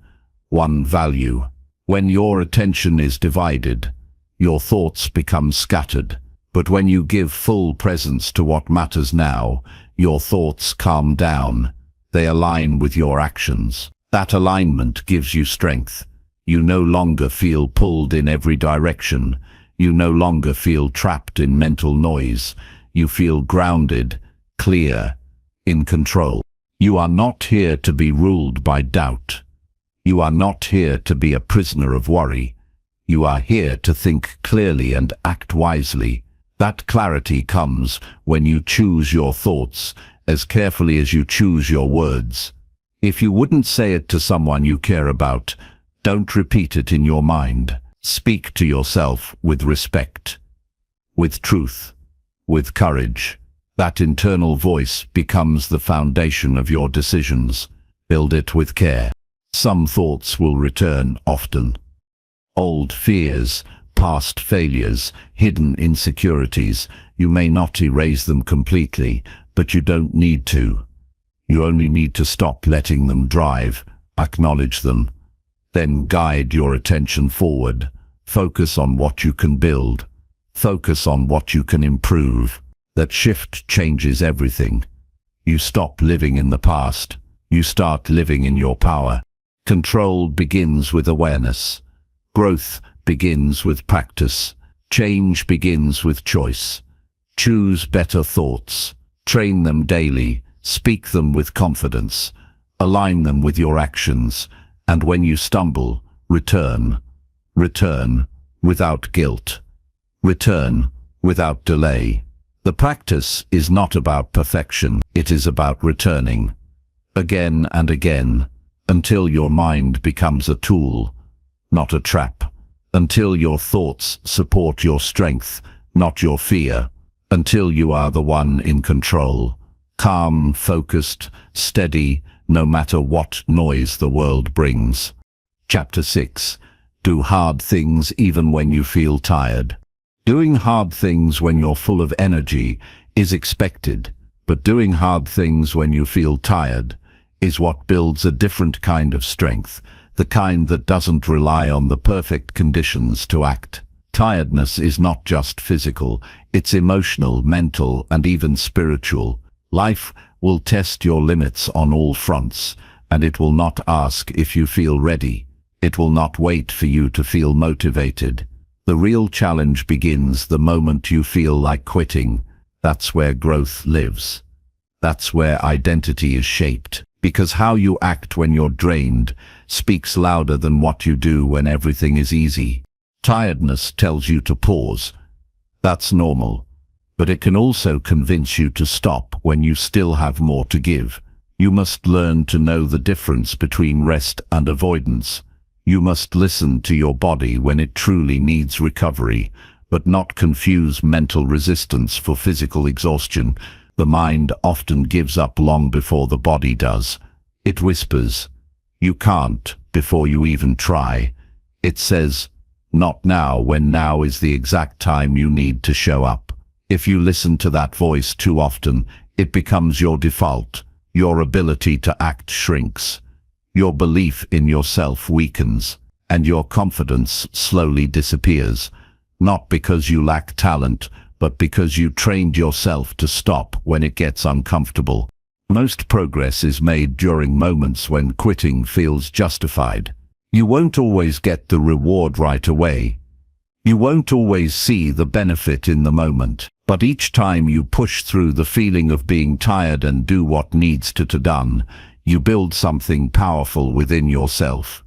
A: one value. When your attention is divided, your thoughts become scattered. But when you give full presence to what matters now, your thoughts calm down. They align with your actions. That alignment gives you strength. You no longer feel pulled in every direction. You no longer feel trapped in mental noise. You feel grounded, clear, in control. You are not here to be ruled by doubt. You are not here to be a prisoner of worry. You are here to think clearly and act wisely. That clarity comes when you choose your thoughts as carefully as you choose your words. If you wouldn't say it to someone you care about, don't repeat it in your mind. Speak to yourself with respect, with truth, with courage. That internal voice becomes the foundation of your decisions. Build it with care. Some thoughts will return often. Old fears, past failures, hidden insecurities. You may not erase them completely, but you don't need to. You only need to stop letting them drive, acknowledge them, then guide your attention forward. Focus on what you can build. Focus on what you can improve. That shift changes everything. You stop living in the past. You start living in your power. Control begins with awareness. Growth begins with practice. Change begins with choice. Choose better thoughts. Train them daily. Speak them with confidence. Align them with your actions. And when you stumble, return. Return without guilt. Return without delay. The practice is not about perfection. It is about returning. Again and again, until your mind becomes a tool, not a trap. Until your thoughts support your strength, not your fear. Until you are the one in control. Calm, focused, steady, no matter what noise the world brings. Chapter 6. Do hard things even when you feel tired. Doing hard things when you're full of energy is expected, but doing hard things when you feel tired is what builds a different kind of strength, the kind that doesn't rely on the perfect conditions to act. Tiredness is not just physical, it's emotional, mental, and even spiritual. Life will test your limits on all fronts, and it will not ask if you feel ready. It will not wait for you to feel motivated. The real challenge begins the moment you feel like quitting. That's where growth lives. That's where identity is shaped. Because how you act when you're drained speaks louder than what you do when everything is easy. Tiredness tells you to pause. That's normal. But it can also convince you to stop when you still have more to give. You must learn to know the difference between rest and avoidance. You must listen to your body when it truly needs recovery, but not confuse mental resistance for physical exhaustion. The mind often gives up long before the body does. It whispers, "You can't," before you even try. It says, "Not now," when now is the exact time you need to show up. If you listen to that voice too often, it becomes your default. Your ability to act shrinks. Your belief in yourself weakens, and your confidence slowly disappears. Not because you lack talent, but because you trained yourself to stop when it gets uncomfortable. Most progress is made during moments when quitting feels justified. You won't always get the reward right away. You won't always see the benefit in the moment. But each time you push through the feeling of being tired and do what needs to be done, you build something powerful within yourself.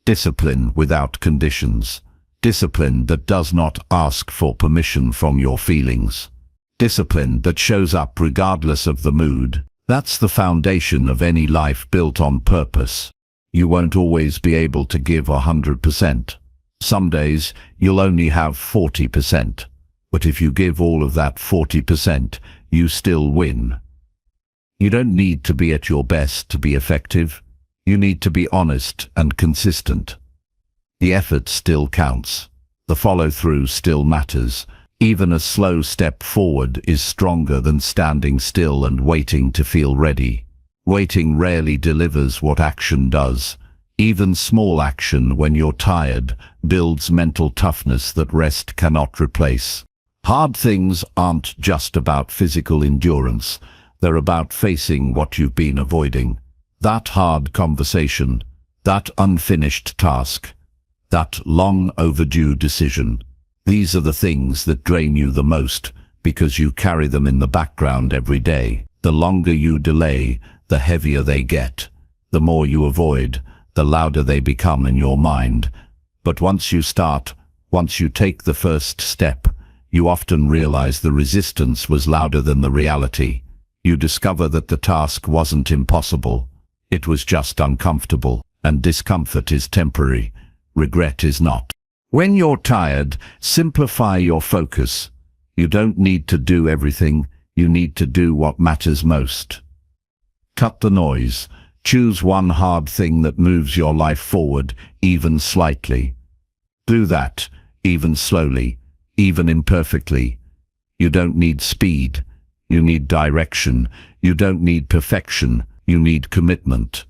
A: Discipline without conditions. Discipline that does not ask for permission from your feelings. Discipline that shows up regardless of the mood. That's the foundation of any life built on purpose. You won't always be able to give 100%. Some days you'll only have 40%. But if you give all of that 40%, you still win. You don't need to be at your best to be effective. You need to be honest and consistent. The effort still counts. The follow-through still matters. Even a slow step forward is stronger than standing still and waiting to feel ready. Waiting rarely delivers what action does. Even small action when you're tired builds mental toughness that rest cannot replace. Hard things aren't just about physical endurance. They're about facing what you've been avoiding. That hard conversation, that unfinished task, that long overdue decision. These are the things that drain you the most because you carry them in the background every day. The longer you delay, the heavier they get. The more you avoid, the louder they become in your mind. But once you start, once you take the first step, you often realize the resistance was louder than the reality. You discover that the task wasn't impossible. It was just uncomfortable, and discomfort is temporary. Regret is not. When you're tired, simplify your focus. You don't need to do everything. You need to do what matters most. Cut the noise. Choose one hard thing that moves your life forward, even slightly. Do that. even slowly, even imperfectly. You don't need speed. You need direction. You don't need perfection. You need commitment.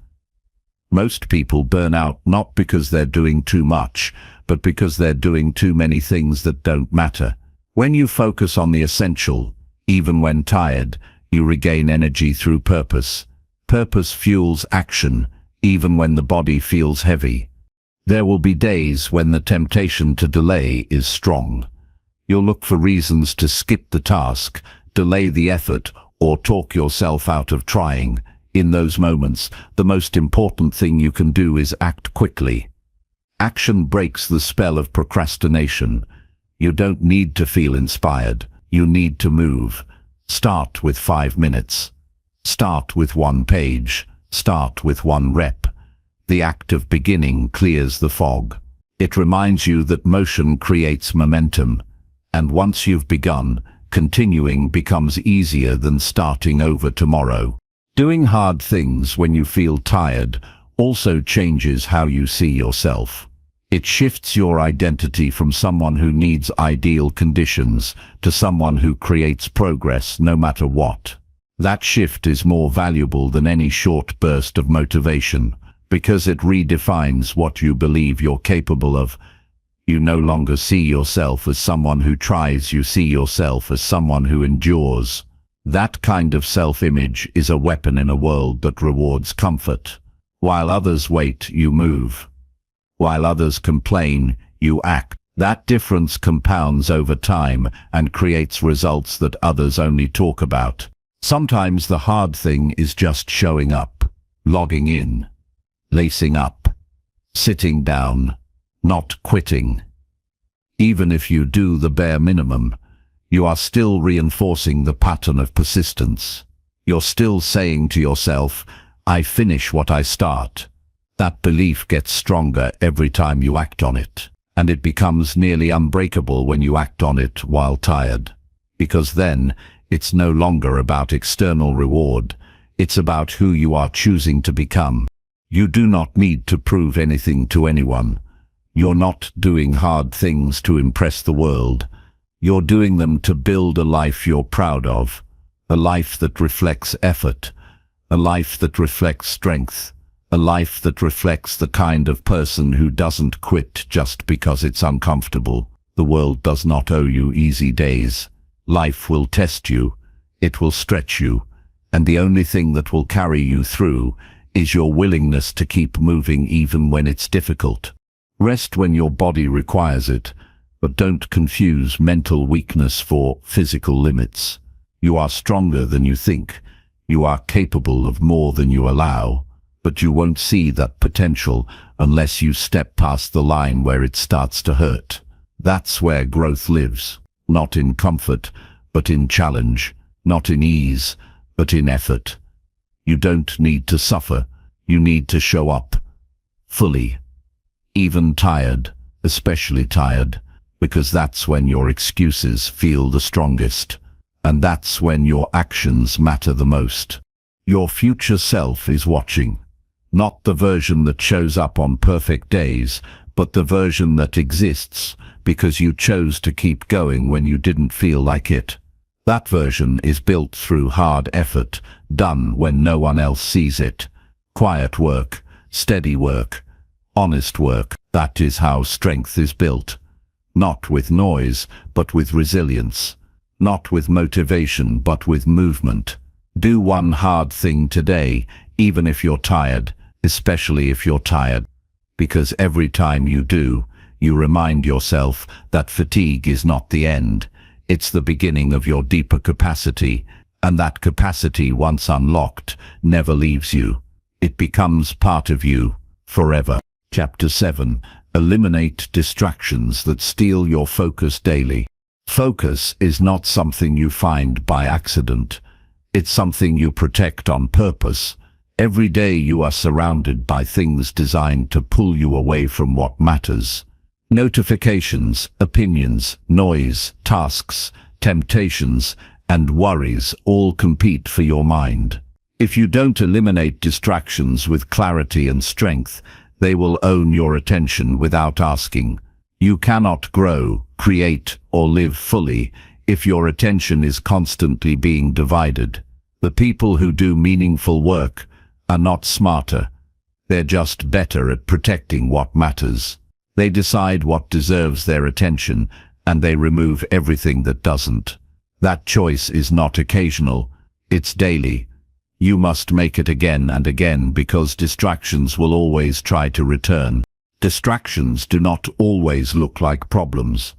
A: Most people burn out not because they're doing too much, but because they're doing too many things that don't matter. When you focus on the essential, even when tired, you regain energy through purpose. Purpose fuels action, even when the body feels heavy. There will be days when the temptation to delay is strong. You'll look for reasons to skip the task, delay the effort, or talk yourself out of trying. In those moments, the most important thing you can do is act quickly. Action breaks the spell of procrastination. You don't need to feel inspired. You need to move. Start with 5 minutes. Start with 1 page. Start with 1 rep. The act of beginning clears the fog. It reminds you that motion creates momentum, and once you've begun, continuing becomes easier than starting over tomorrow. Doing hard things when you feel tired also changes how you see yourself. It shifts your identity from someone who needs ideal conditions to someone who creates progress no matter what. That shift is more valuable than any short burst of motivation, because it redefines what you believe you're capable of. You no longer see yourself as someone who tries, you see yourself as someone who endures. That kind of self-image is a weapon in a world that rewards comfort. While others wait, you move. While others complain, you act. That difference compounds over time and creates results that others only talk about. Sometimes the hard thing is just showing up, logging in, lacing up, sitting down, not quitting. Even if you do the bare minimum, you are still reinforcing the pattern of persistence. You're still saying to yourself, I finish what I start. That belief gets stronger every time you act on it, and it becomes nearly unbreakable when you act on it while tired. Because then, it's no longer about external reward, it's about who you are choosing to become. You do not need to prove anything to anyone. You're not doing hard things to impress the world. You're doing them to build a life you're proud of, a life that reflects effort, a life that reflects strength, a life that reflects the kind of person who doesn't quit just because it's uncomfortable. The world does not owe you easy days. Life will test you, it will stretch you, and the only thing that will carry you through is your willingness to keep moving even when it's difficult. Rest when your body requires it, but don't confuse mental weakness for physical limits. You are stronger than you think. You are capable of more than you allow, but you won't see that potential unless you step past the line where it starts to hurt. That's where growth lives, not in comfort, but in challenge, not in ease, but in effort. You don't need to suffer, you need to show up, fully. Even tired, especially tired, because that's when your excuses feel the strongest, and that's when your actions matter the most. Your future self is watching, not the version that shows up on perfect days, but the version that exists because you chose to keep going when you didn't feel like it. That version is built through hard effort, done when no one else sees it. Quiet work, steady work, honest work. That is how strength is built. Not with noise, but with resilience. Not with motivation, but with movement. Do one hard thing today, even if you're tired, especially if you're tired. Because every time you do, you remind yourself that fatigue is not the end. It's the beginning of your deeper capacity, and that capacity, once unlocked, never leaves you. It becomes part of you, forever. Chapter 7. Eliminate distractions that steal your focus daily. Focus is not something you find by accident. It's something you protect on purpose. Every day you are surrounded by things designed to pull you away from what matters. Notifications, opinions, noise, tasks, temptations, and worries all compete for your mind. If you don't eliminate distractions with clarity and strength, they will own your attention without asking. You cannot grow, create, or live fully if your attention is constantly being divided. The people who do meaningful work are not smarter. They're just better at protecting what matters. They decide what deserves their attention, and they remove everything that doesn't. That choice is not occasional, it's daily. You must make it again and again because distractions will always try to return. Distractions do not always look like problems.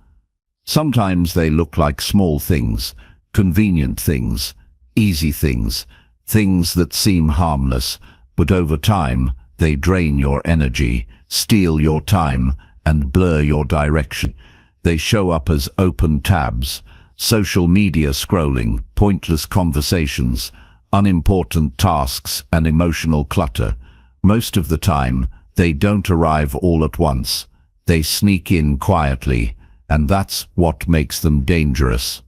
A: Sometimes they look like small things, convenient things, easy things, things that seem harmless, but over time they drain your energy, steal your time, and blur your direction. They show up as open tabs, social media scrolling, pointless conversations, unimportant tasks, and emotional clutter. Most of the time, they don't arrive all at once. They sneak in quietly, and that's what makes them dangerous.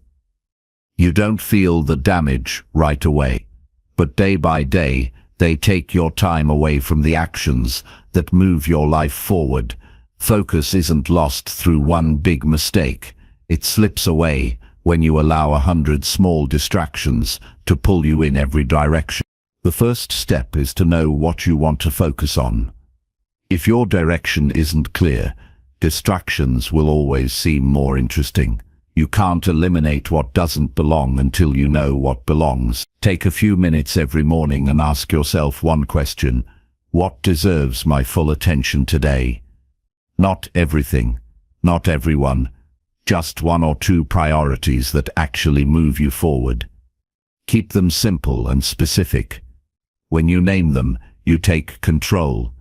A: You don't feel the damage right away, but day by day, they take your time away from the actions that move your life forward. Focus isn't lost through one big mistake. It slips away when you allow 100 small distractions to pull you in every direction. The first step is to know what you want to focus on. If your direction isn't clear, distractions will always seem more interesting. You can't eliminate what doesn't belong until you know what belongs. Take a few minutes every morning and ask yourself one question: what deserves my full attention today? Not everything, not everyone, just one or two priorities that actually move you forward. Keep them simple and specific. When you name them, you take control.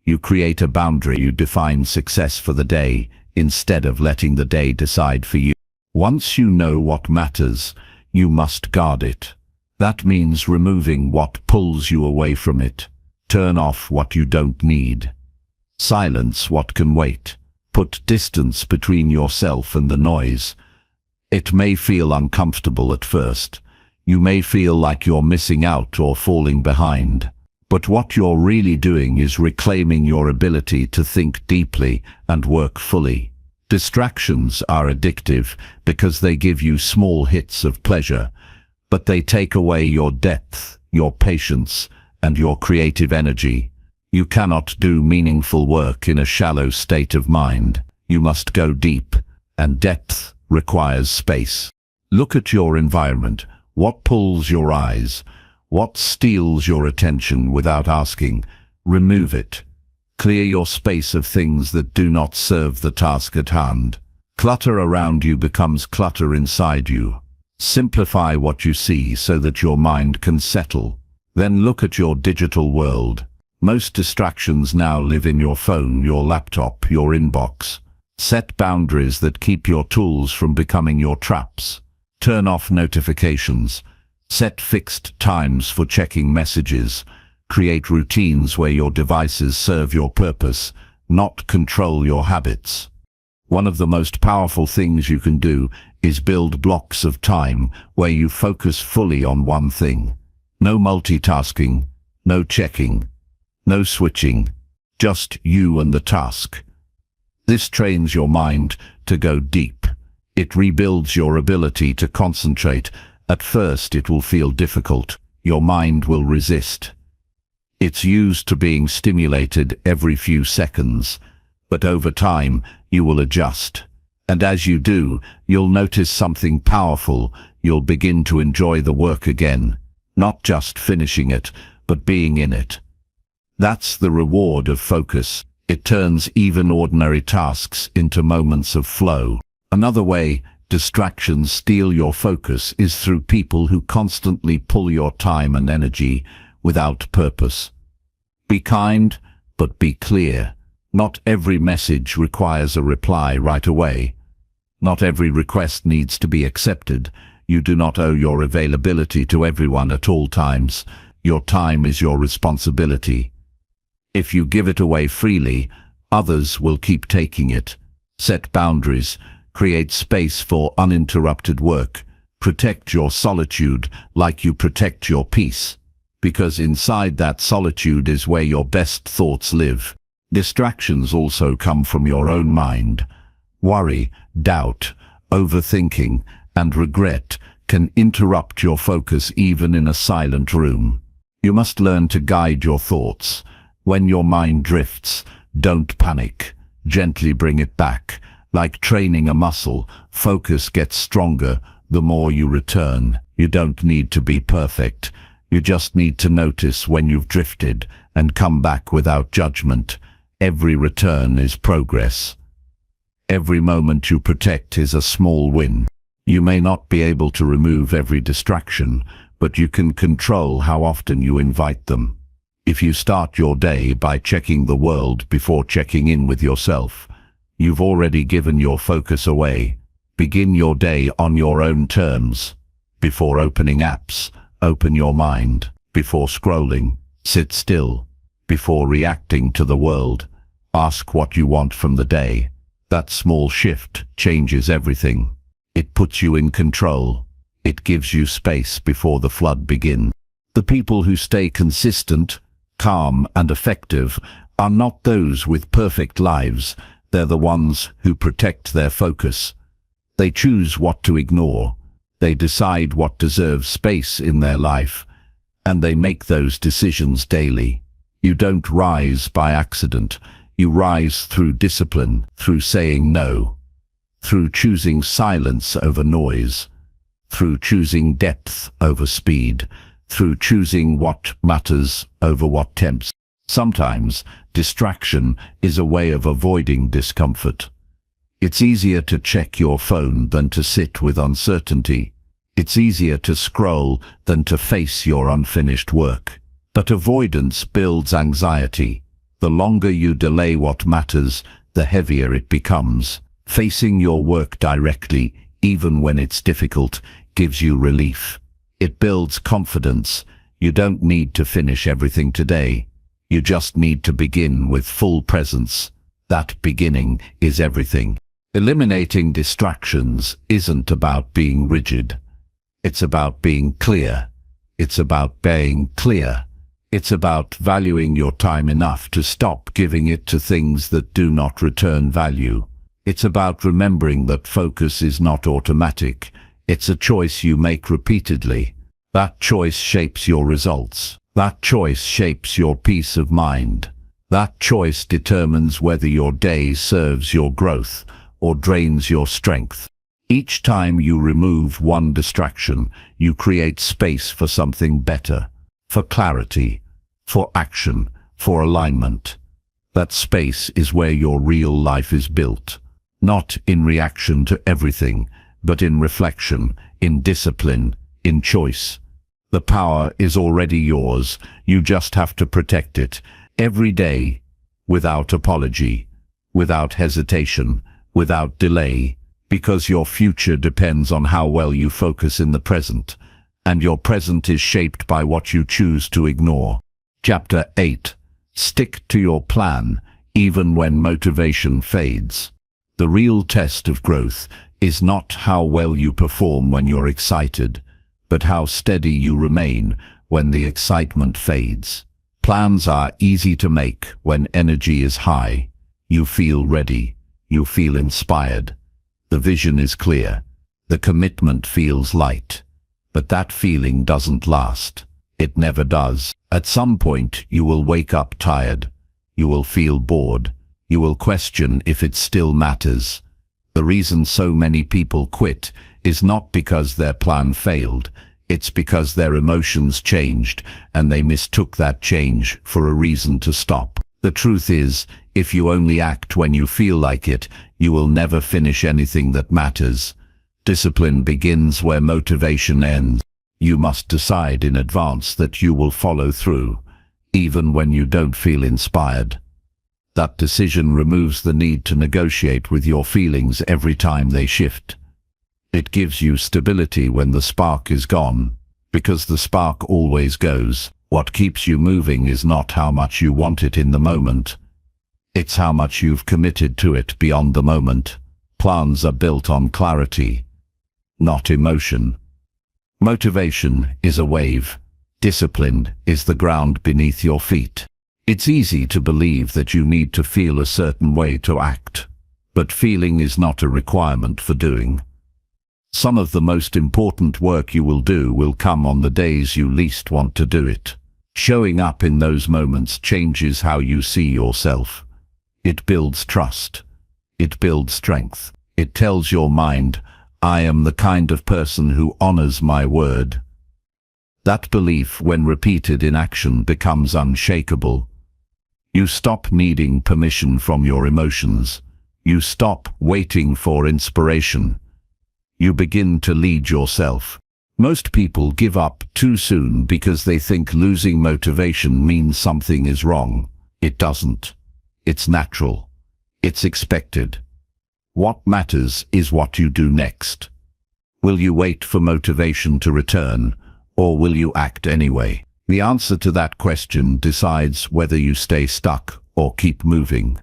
A: You create a boundary. You define success for the day instead of letting the day decide for you. Once you know what matters, you must guard it. That means removing what pulls you away from it. Turn off what you don't need. Silence what can wait. Put distance between yourself and the noise. It may feel uncomfortable at first. You may feel like you're missing out or falling behind. But what you're really doing is reclaiming your ability to think deeply and work fully. Distractions are addictive because they give you small hits of pleasure, but they take away your depth, your patience, and your creative energy. You cannot do meaningful work in a shallow state of mind. You must go deep, and depth requires space. Look at your environment. What pulls your eyes? What steals your attention without asking? Remove it. Clear your space of things that do not serve the task at hand. Clutter around you becomes clutter inside you. Simplify what you see so that your mind can settle. Then look at your digital world. Most distractions now live in your phone, your laptop, your inbox. Set boundaries that keep your tools from becoming your traps. Turn off notifications. Set fixed times for checking messages. Create routines where your devices serve your purpose, not control your habits. One of the most powerful things you can do is build blocks of time where you focus fully on one thing. No multitasking, no checking, no switching, just you and the task. This trains your mind to go deep. It rebuilds your ability to concentrate. At first it will feel difficult. Your mind will resist. It's used to being stimulated every few seconds, but over time you will adjust. And as you do, you'll notice something powerful. You'll begin to enjoy the work again, not just finishing it, but being in it. That's the reward of focus. It turns even ordinary tasks into moments of flow. Another way distractions steal your focus is through people who constantly pull your time and energy without purpose. Be kind, but be clear. Not every message requires a reply right away. Not every request needs to be accepted. You do not owe your availability to everyone at all times. Your time is your responsibility. If you give it away freely, others will keep taking it. Set boundaries. Create space for uninterrupted work. Protect your solitude like you protect your peace, because inside that solitude is where your best thoughts live. Distractions also come from your own mind. Worry, doubt, overthinking, and regret can interrupt your focus even in a silent room. You must learn to guide your thoughts. When your mind drifts, don't panic. Gently bring it back. Like training a muscle, focus gets stronger the more you return. You don't need to be perfect. You just need to notice when you've drifted and come back without judgment. Every return is progress. Every moment you protect is a small win. You may not be able to remove every distraction, but you can control how often you invite them. If you start your day by checking the world before checking in with yourself, you've already given your focus away. Begin your day on your own terms. Before opening apps, open your mind. Before scrolling, sit still. Before reacting to the world, ask what you want from the day. That small shift changes everything. It puts you in control. It gives you space before the flood begins. The people who stay consistent, calm, and effective are not those with perfect lives. They're the ones who protect their focus. They choose what to ignore. They decide what deserves space in their life, and they make those decisions daily. You don't rise by accident. You rise through discipline, through saying no, through choosing silence over noise, through choosing depth over speed, through choosing what matters over what tempts. Sometimes distraction is a way of avoiding discomfort. It's easier to check your phone than to sit with uncertainty. It's easier to scroll than to face your unfinished work. But avoidance builds anxiety. The longer you delay what matters, the heavier it becomes. Facing your work directly, even when it's difficult, gives you relief. It builds confidence. You don't need to finish everything today. You just need to begin with full presence. That beginning is everything. Eliminating distractions isn't about being rigid. It's about being clear. It's about being clear. It's about valuing your time enough to stop giving it to things that do not return value. It's about remembering that focus is not automatic. It's a choice you make repeatedly. That choice shapes your results. That choice shapes your peace of mind. That choice determines whether your day serves your growth or drains your strength. Each time you remove one distraction, you create space for something better, for clarity, for action, for alignment. That space is where your real life is built, not in reaction to everything, but in reflection, in discipline, in choice. The power is already yours. You just have to protect it every day, without apology, without hesitation, without delay, because your future depends on how well you focus in the present, and your present is shaped by what you choose to ignore. Chapter 8. Stick to your plan, even when motivation fades. The real test of growth is not how well you perform when you're excited, but how steady you remain when the excitement fades. Plans are easy to make when energy is high. You feel ready. You feel inspired. The vision is clear. The commitment feels light. But that feeling doesn't last. It never does. At some point, you will wake up tired. You will feel bored. You will question if it still matters. The reason so many people quit is not because their plan failed. It's because their emotions changed, and they mistook that change for a reason to stop. The truth is, if you only act when you feel like it, you will never finish anything that matters. Discipline begins where motivation ends. You must decide in advance that you will follow through, even when you don't feel inspired. That decision removes the need to negotiate with your feelings every time they shift. It gives you stability when the spark is gone, because the spark always goes. What keeps you moving is not how much you want it in the moment. It's how much you've committed to it beyond the moment. Plans are built on clarity, not emotion. Motivation is a wave. Discipline is the ground beneath your feet. It's easy to believe that you need to feel a certain way to act. But feeling is not a requirement for doing. Some of the most important work you will do will come on the days you least want to do it. Showing up in those moments changes how you see yourself. It builds trust. It builds strength. It tells your mind, I am the kind of person who honors my word. That belief, when repeated in action, becomes unshakable. You stop needing permission from your emotions. You stop waiting for inspiration. You begin to lead yourself. Most people give up too soon because they think losing motivation means something is wrong. It doesn't. It's natural. It's expected. What matters is what you do next. Will you wait for motivation to return, or will you act anyway? The answer to that question decides whether you stay stuck or keep moving.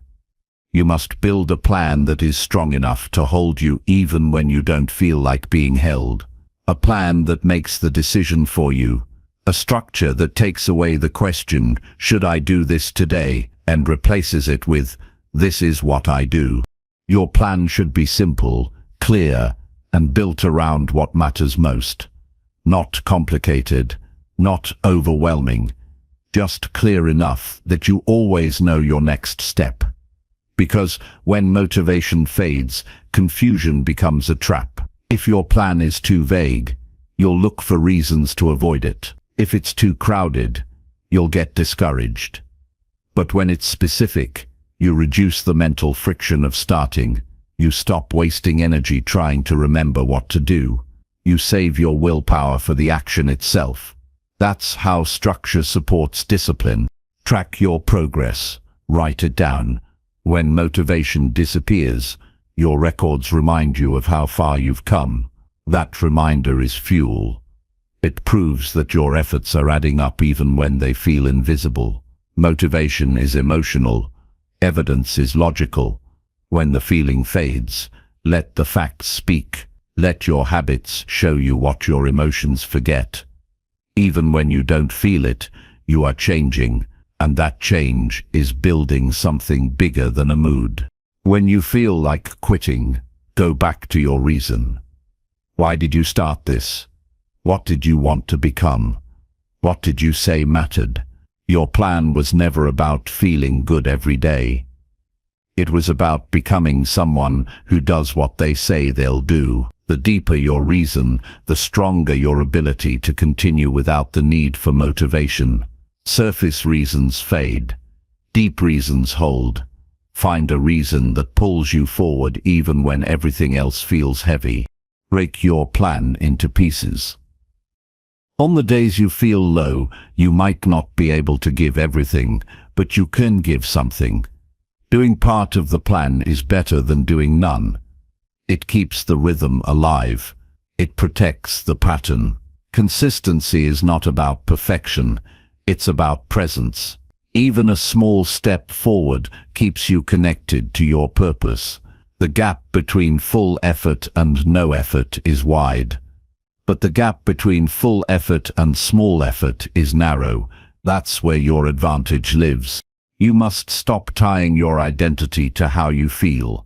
A: You must build a plan that is strong enough to hold you even when you don't feel like being held. A plan that makes the decision for you. A structure that takes away the question, should I do this today, and replaces it with, this is what I do. Your plan should be simple, clear, and built around what matters most. Not complicated, not overwhelming, just clear enough that you always know your next step. Because when motivation fades, confusion becomes a trap. If your plan is too vague, you'll look for reasons to avoid it. If it's too crowded, you'll get discouraged. But when it's specific, you reduce the mental friction of starting. You stop wasting energy trying to remember what to do. You save your willpower for the action itself. That's how structure supports discipline. Track your progress. Write it down. When motivation disappears, your records remind you of how far you've come. That reminder is fuel. It proves that your efforts are adding up even when they feel invisible. Motivation is emotional. Evidence is logical. When the feeling fades, let the facts speak. Let your habits show you what your emotions forget. Even when you don't feel it, you are changing. And that change is building something bigger than a mood. When you feel like quitting, go back to your reason. Why did you start this? What did you want to become? What did you say mattered? Your plan was never about feeling good every day. It was about becoming someone who does what they say they'll do. The deeper your reason, the stronger your ability to continue without the need for motivation. Surface reasons fade. Deep reasons hold. Find a reason that pulls you forward even when everything else feels heavy. Break your plan into pieces. On the days you feel low, you might not be able to give everything, but you can give something. Doing part of the plan is better than doing none. It keeps the rhythm alive. It protects the pattern. Consistency is not about perfection. It's about presence. Even a small step forward keeps you connected to your purpose. The gap between full effort and no effort is wide. But the gap between full effort and small effort is narrow. That's where your advantage lives. You must stop tying your identity to how you feel.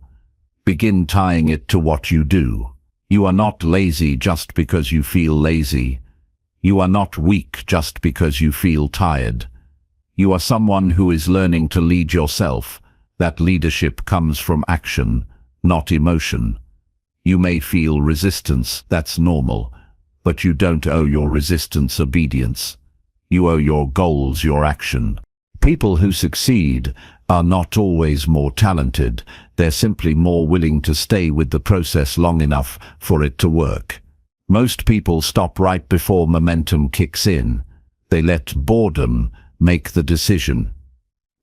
A: Begin tying it to what you do. You are not lazy just because you feel lazy. You are not weak just because you feel tired. You are someone who is learning to lead yourself. That leadership comes from action, not emotion. You may feel resistance, that's normal, but you don't owe your resistance obedience. You owe your goals your action. People who succeed are not always more talented. They're simply more willing to stay with the process long enough for it to work. Most people stop right before momentum kicks in. They let boredom make the decision.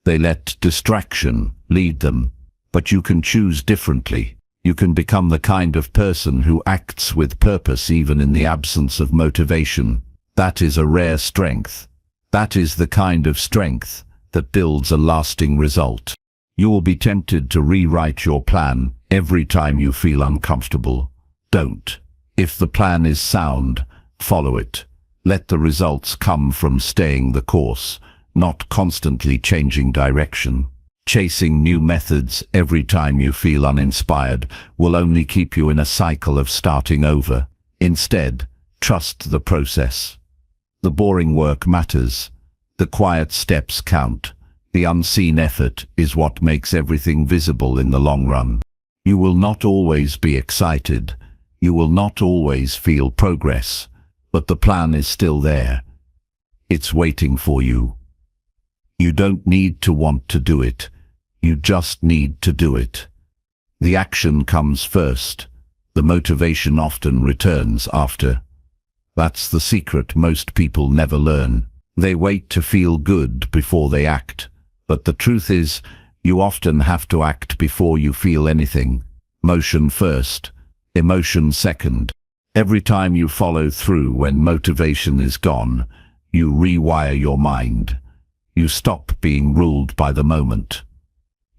A: They let distraction lead them. But you can choose differently. You can become the kind of person who acts with purpose even in the absence of motivation. That is a rare strength. That is the kind of strength that builds a lasting result. You will be tempted to rewrite your plan every time you feel uncomfortable. Don't. If the plan is sound, follow it. Let the results come from staying the course, not constantly changing direction. Chasing new methods every time you feel uninspired will only keep you in a cycle of starting over. Instead, trust the process. The boring work matters. The quiet steps count. The unseen effort is what makes everything visible in the long run. You will not always be excited. You will not always feel progress. But the plan is still there. It's waiting for you. You don't need to want to do it. You just need to do it. The action comes first. The motivation often returns after. That's the secret most people never learn. They wait to feel good before they act. But the truth is, you often have to act before you feel anything. Motion first, emotion second. Every time you follow through when motivation is gone, you rewire your mind. You stop being ruled by the moment.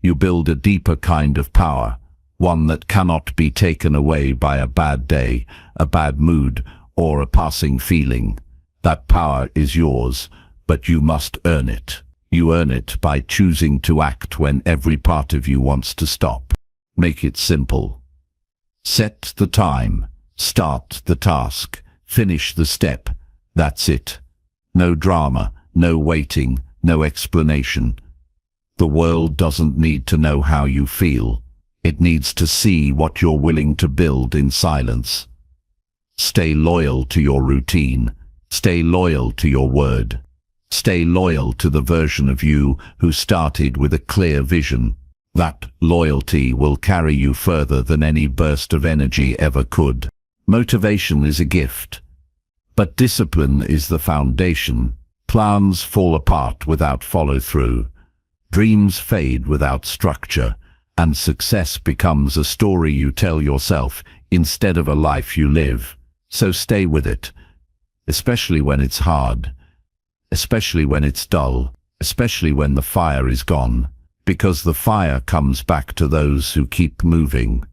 A: You build a deeper kind of power, one that cannot be taken away by a bad day, a bad mood, or a passing feeling. That power is yours, but you must earn it. You earn it by choosing to act when every part of you wants to stop. Make it simple. Set the time, start the task, finish the step. That's it. No drama, no waiting, no explanation. The world doesn't need to know how you feel. It needs to see what you're willing to build in silence. Stay loyal to your routine. Stay loyal to your word. Stay loyal to the version of you who started with a clear vision. That loyalty will carry you further than any burst of energy ever could. Motivation is a gift, but discipline is the foundation. Plans fall apart without follow-through. Dreams fade without structure, and success becomes a story you tell yourself instead of a life you live. So stay with it, especially when it's hard, especially when it's dull, especially when the fire is gone, because the fire comes back to those who keep moving.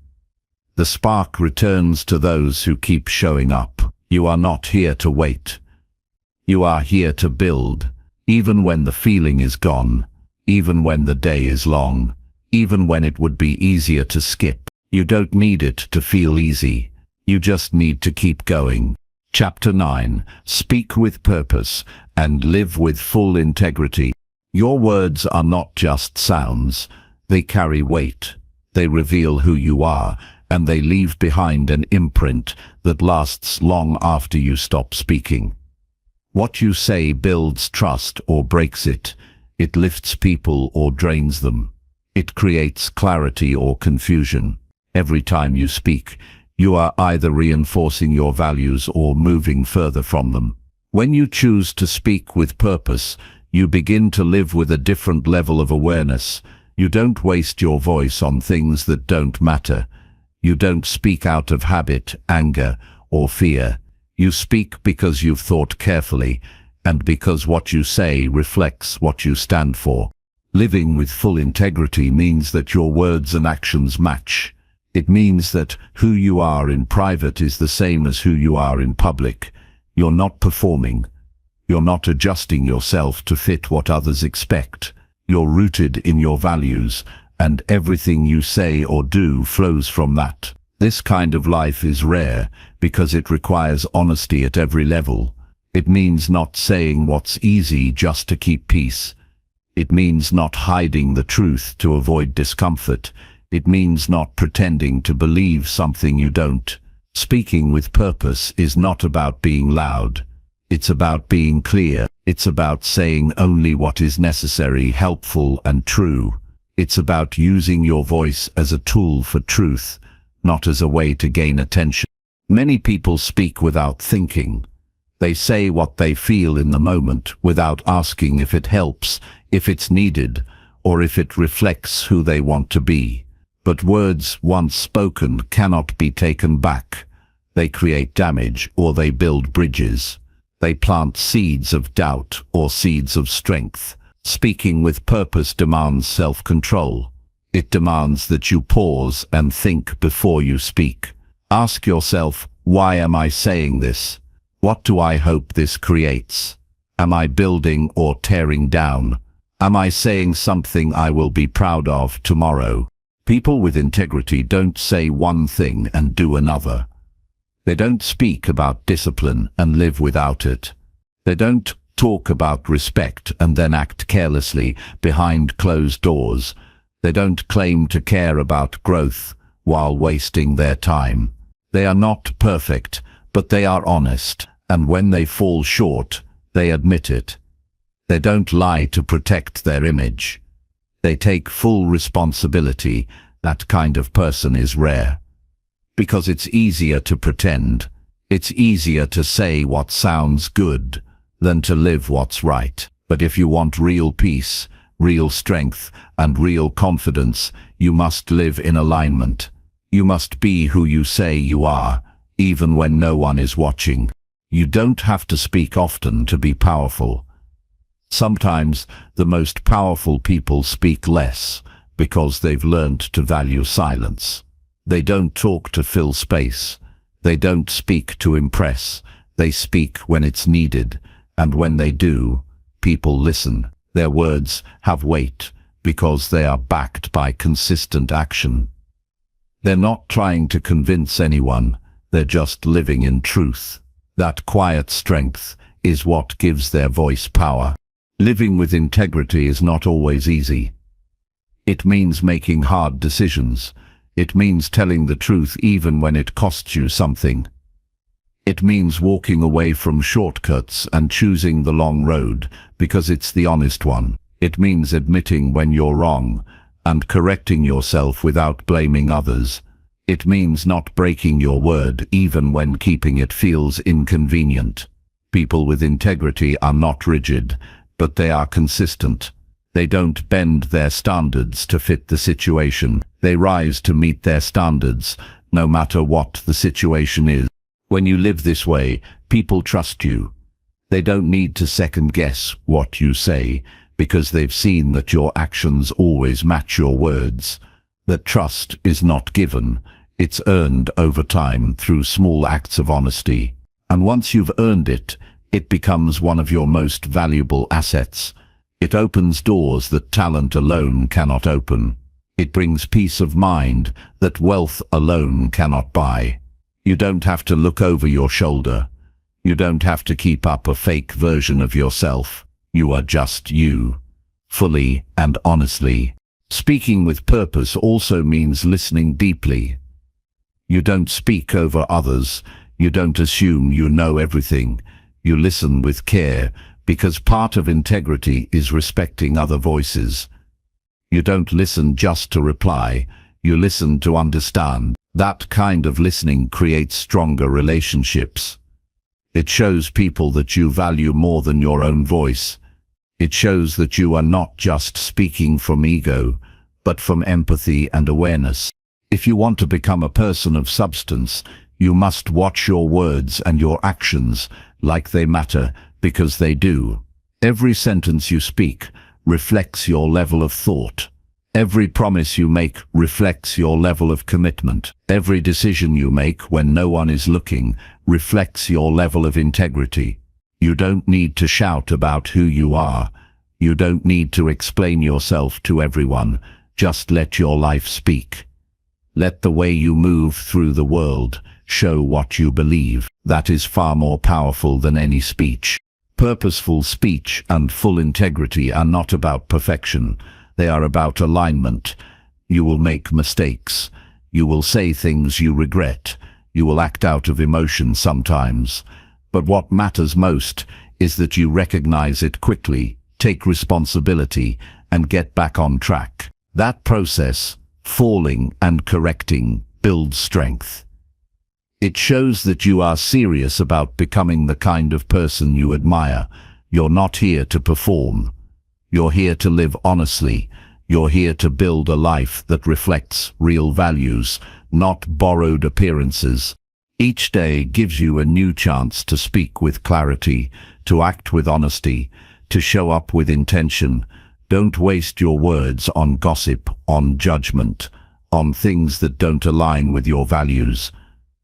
A: The spark returns to those who keep showing up. You are not here to wait. You are here to build, even when the feeling is gone, even when the day is long, even when it would be easier to skip. You don't need it to feel easy. You just need to keep going. Chapter 9. Speak with purpose and live with full integrity. Your words are not just sounds. They carry weight. They reveal who you are, and they leave behind an imprint that lasts long after you stop speaking. What you say builds trust or breaks it. It lifts people or drains them. It creates clarity or confusion. Every time you speak, you are either reinforcing your values or moving further from them. When you choose to speak with purpose, you begin to live with a different level of awareness. You don't waste your voice on things that don't matter. You don't speak out of habit, anger, or fear. You speak because you've thought carefully, and because what you say reflects what you stand for. Living with full integrity means that your words and actions match. It means that who you are in private is the same as who you are in public. You're not performing. You're not adjusting yourself to fit what others expect. You're rooted in your values, and everything you say or do flows from that. This kind of life is rare because it requires honesty at every level. It means not saying what's easy just to keep peace. It means not hiding the truth to avoid discomfort. It means not pretending to believe something you don't. Speaking with purpose is not about being loud. It's about being clear. It's about saying only what is necessary, helpful, and true. It's about using your voice as a tool for truth, not as a way to gain attention. Many people speak without thinking. They say what they feel in the moment without asking if it helps, if it's needed, or if it reflects who they want to be. But words once spoken cannot be taken back. They create damage or they build bridges. They plant seeds of doubt or seeds of strength. Speaking with purpose demands self-control. It demands that you pause and think before you speak. Ask yourself, why am I saying this? What do I hope this creates? Am I building or tearing down? Am I saying something I will be proud of tomorrow? People with integrity don't say one thing and do another. They don't speak about discipline and live without it. They don't talk about respect and then act carelessly behind closed doors. They don't claim to care about growth while wasting their time. They are not perfect, but they are honest, and when they fall short, they admit it. They don't lie to protect their image. They take full responsibility. That kind of person is rare. Because it's easier to pretend. It's easier to say what sounds good than to live what's right. But if you want real peace, real strength, and real confidence, you must live in alignment. You must be who you say you are, even when no one is watching. You don't have to speak often to be powerful. Sometimes the most powerful people speak less because they've learned to value silence. They don't talk to fill space. They don't speak to impress. They speak when it's needed, and when they do, people listen. Their words have weight because they are backed by consistent action. They're not trying to convince anyone, they're just living in truth. That quiet strength is what gives their voice power. Living with integrity is not always easy. It means making hard decisions. It means telling the truth even when it costs you something. It means walking away from shortcuts and choosing the long road because it's the honest one. It means admitting when you're wrong and correcting yourself without blaming others. It means not breaking your word even when keeping it feels inconvenient. People with integrity are not rigid, but they are consistent. They don't bend their standards to fit the situation. They rise to meet their standards, no matter what the situation is. When you live this way, people trust you. They don't need to second-guess what you say, because they've seen that your actions always match your words. That trust is not given. It's earned over time through small acts of honesty. And once you've earned it, it becomes one of your most valuable assets. It opens doors that talent alone cannot open. It brings peace of mind that wealth alone cannot buy. You don't have to look over your shoulder. You don't have to keep up a fake version of yourself. You are just you, fully and honestly. Speaking with purpose also means listening deeply. You don't speak over others. You don't assume you know everything. You listen with care, because part of integrity is respecting other voices. You don't listen just to reply. You listen to understand. That kind of listening creates stronger relationships. It shows people that you value more than your own voice. It shows that you are not just speaking from ego, but from empathy and awareness. If you want to become a person of substance, you must watch your words and your actions like they matter, because they do. Every sentence you speak reflects your level of thought. Every promise you make reflects your level of commitment. Every decision you make when no one is looking reflects your level of integrity. You don't need to shout about who you are. You don't need to explain yourself to everyone. Just let your life speak. Let the way you move through the world show what you believe. That is far more powerful than any speech. Purposeful speech and full integrity are not about perfection. They are about alignment. You will make mistakes. You will say things you regret. You will act out of emotion sometimes. But what matters most is that you recognize it quickly, take responsibility, and get back on track. That process, falling and correcting, builds strength. It shows that you are serious about becoming the kind of person you admire. You're not here to perform. You're here to live honestly. You're here to build a life that reflects real values, not borrowed appearances. Each day gives you a new chance to speak with clarity, to act with honesty, to show up with intention. Don't waste your words on gossip, on judgment, on things that don't align with your values.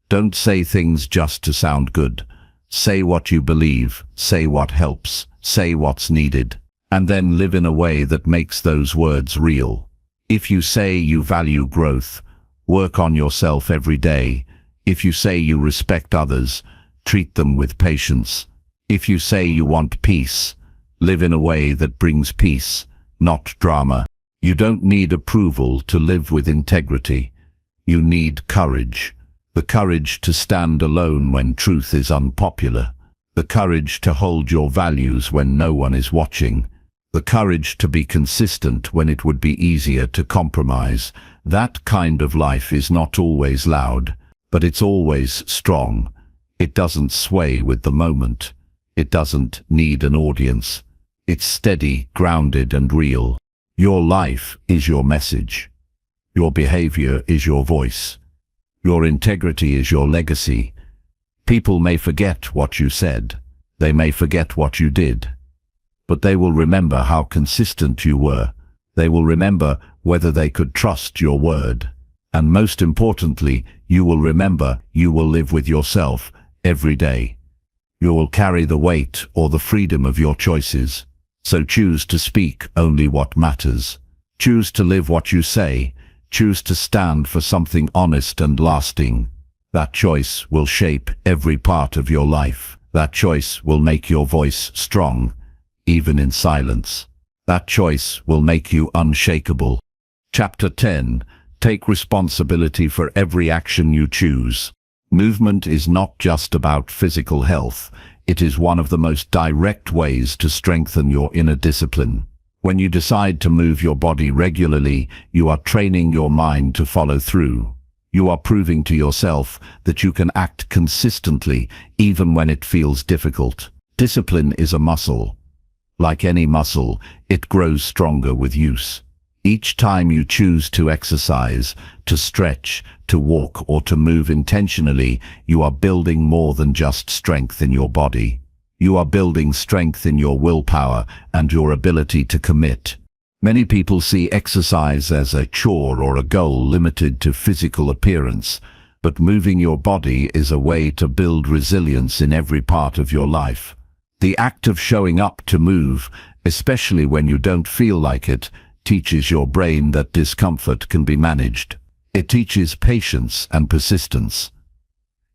A: Don't say things just to sound good. Say what you believe, say what helps, say what's needed. And then live in a way that makes those words real. If you say you value growth, work on yourself every day. If you say you respect others, treat them with patience. If you say you want peace, live in a way that brings peace, not drama. You don't need approval to live with integrity. You need courage. The courage to stand alone when truth is unpopular. The courage to hold your values when no one is watching. The courage to be consistent when it would be easier to compromise. That kind of life is not always loud, but it's always strong. It doesn't sway with the moment. It doesn't need an audience. It's steady, grounded, and real. Your life is your message. Your behavior is your voice. Your integrity is your legacy. People may forget what you said. They may forget what you did. But they will remember how consistent you were. They will remember whether they could trust your word. And most importantly, you will remember you will live with yourself every day. You will carry the weight or the freedom of your choices. So choose to speak only what matters. Choose to live what you say. Choose to stand for something honest and lasting. That choice will shape every part of your life. That choice will make your voice strong, even in silence. That choice will make you unshakable. Chapter 10. Take responsibility for every action you choose. Movement is not just about physical health. It is one of the most direct ways to strengthen your inner discipline. When you decide to move your body regularly, you are training your mind to follow through. You are proving to yourself that you can act consistently even when it feels difficult. Discipline is a muscle. Like any muscle, it grows stronger with use. Each time you choose to exercise, to stretch, to walk, or to move intentionally, you are building more than just strength in your body. You are building strength in your willpower and your ability to commit. Many people see exercise as a chore or a goal limited to physical appearance, but moving your body is a way to build resilience in every part of your life. The act of showing up to move, especially when you don't feel like it, teaches your brain that discomfort can be managed. It teaches patience and persistence.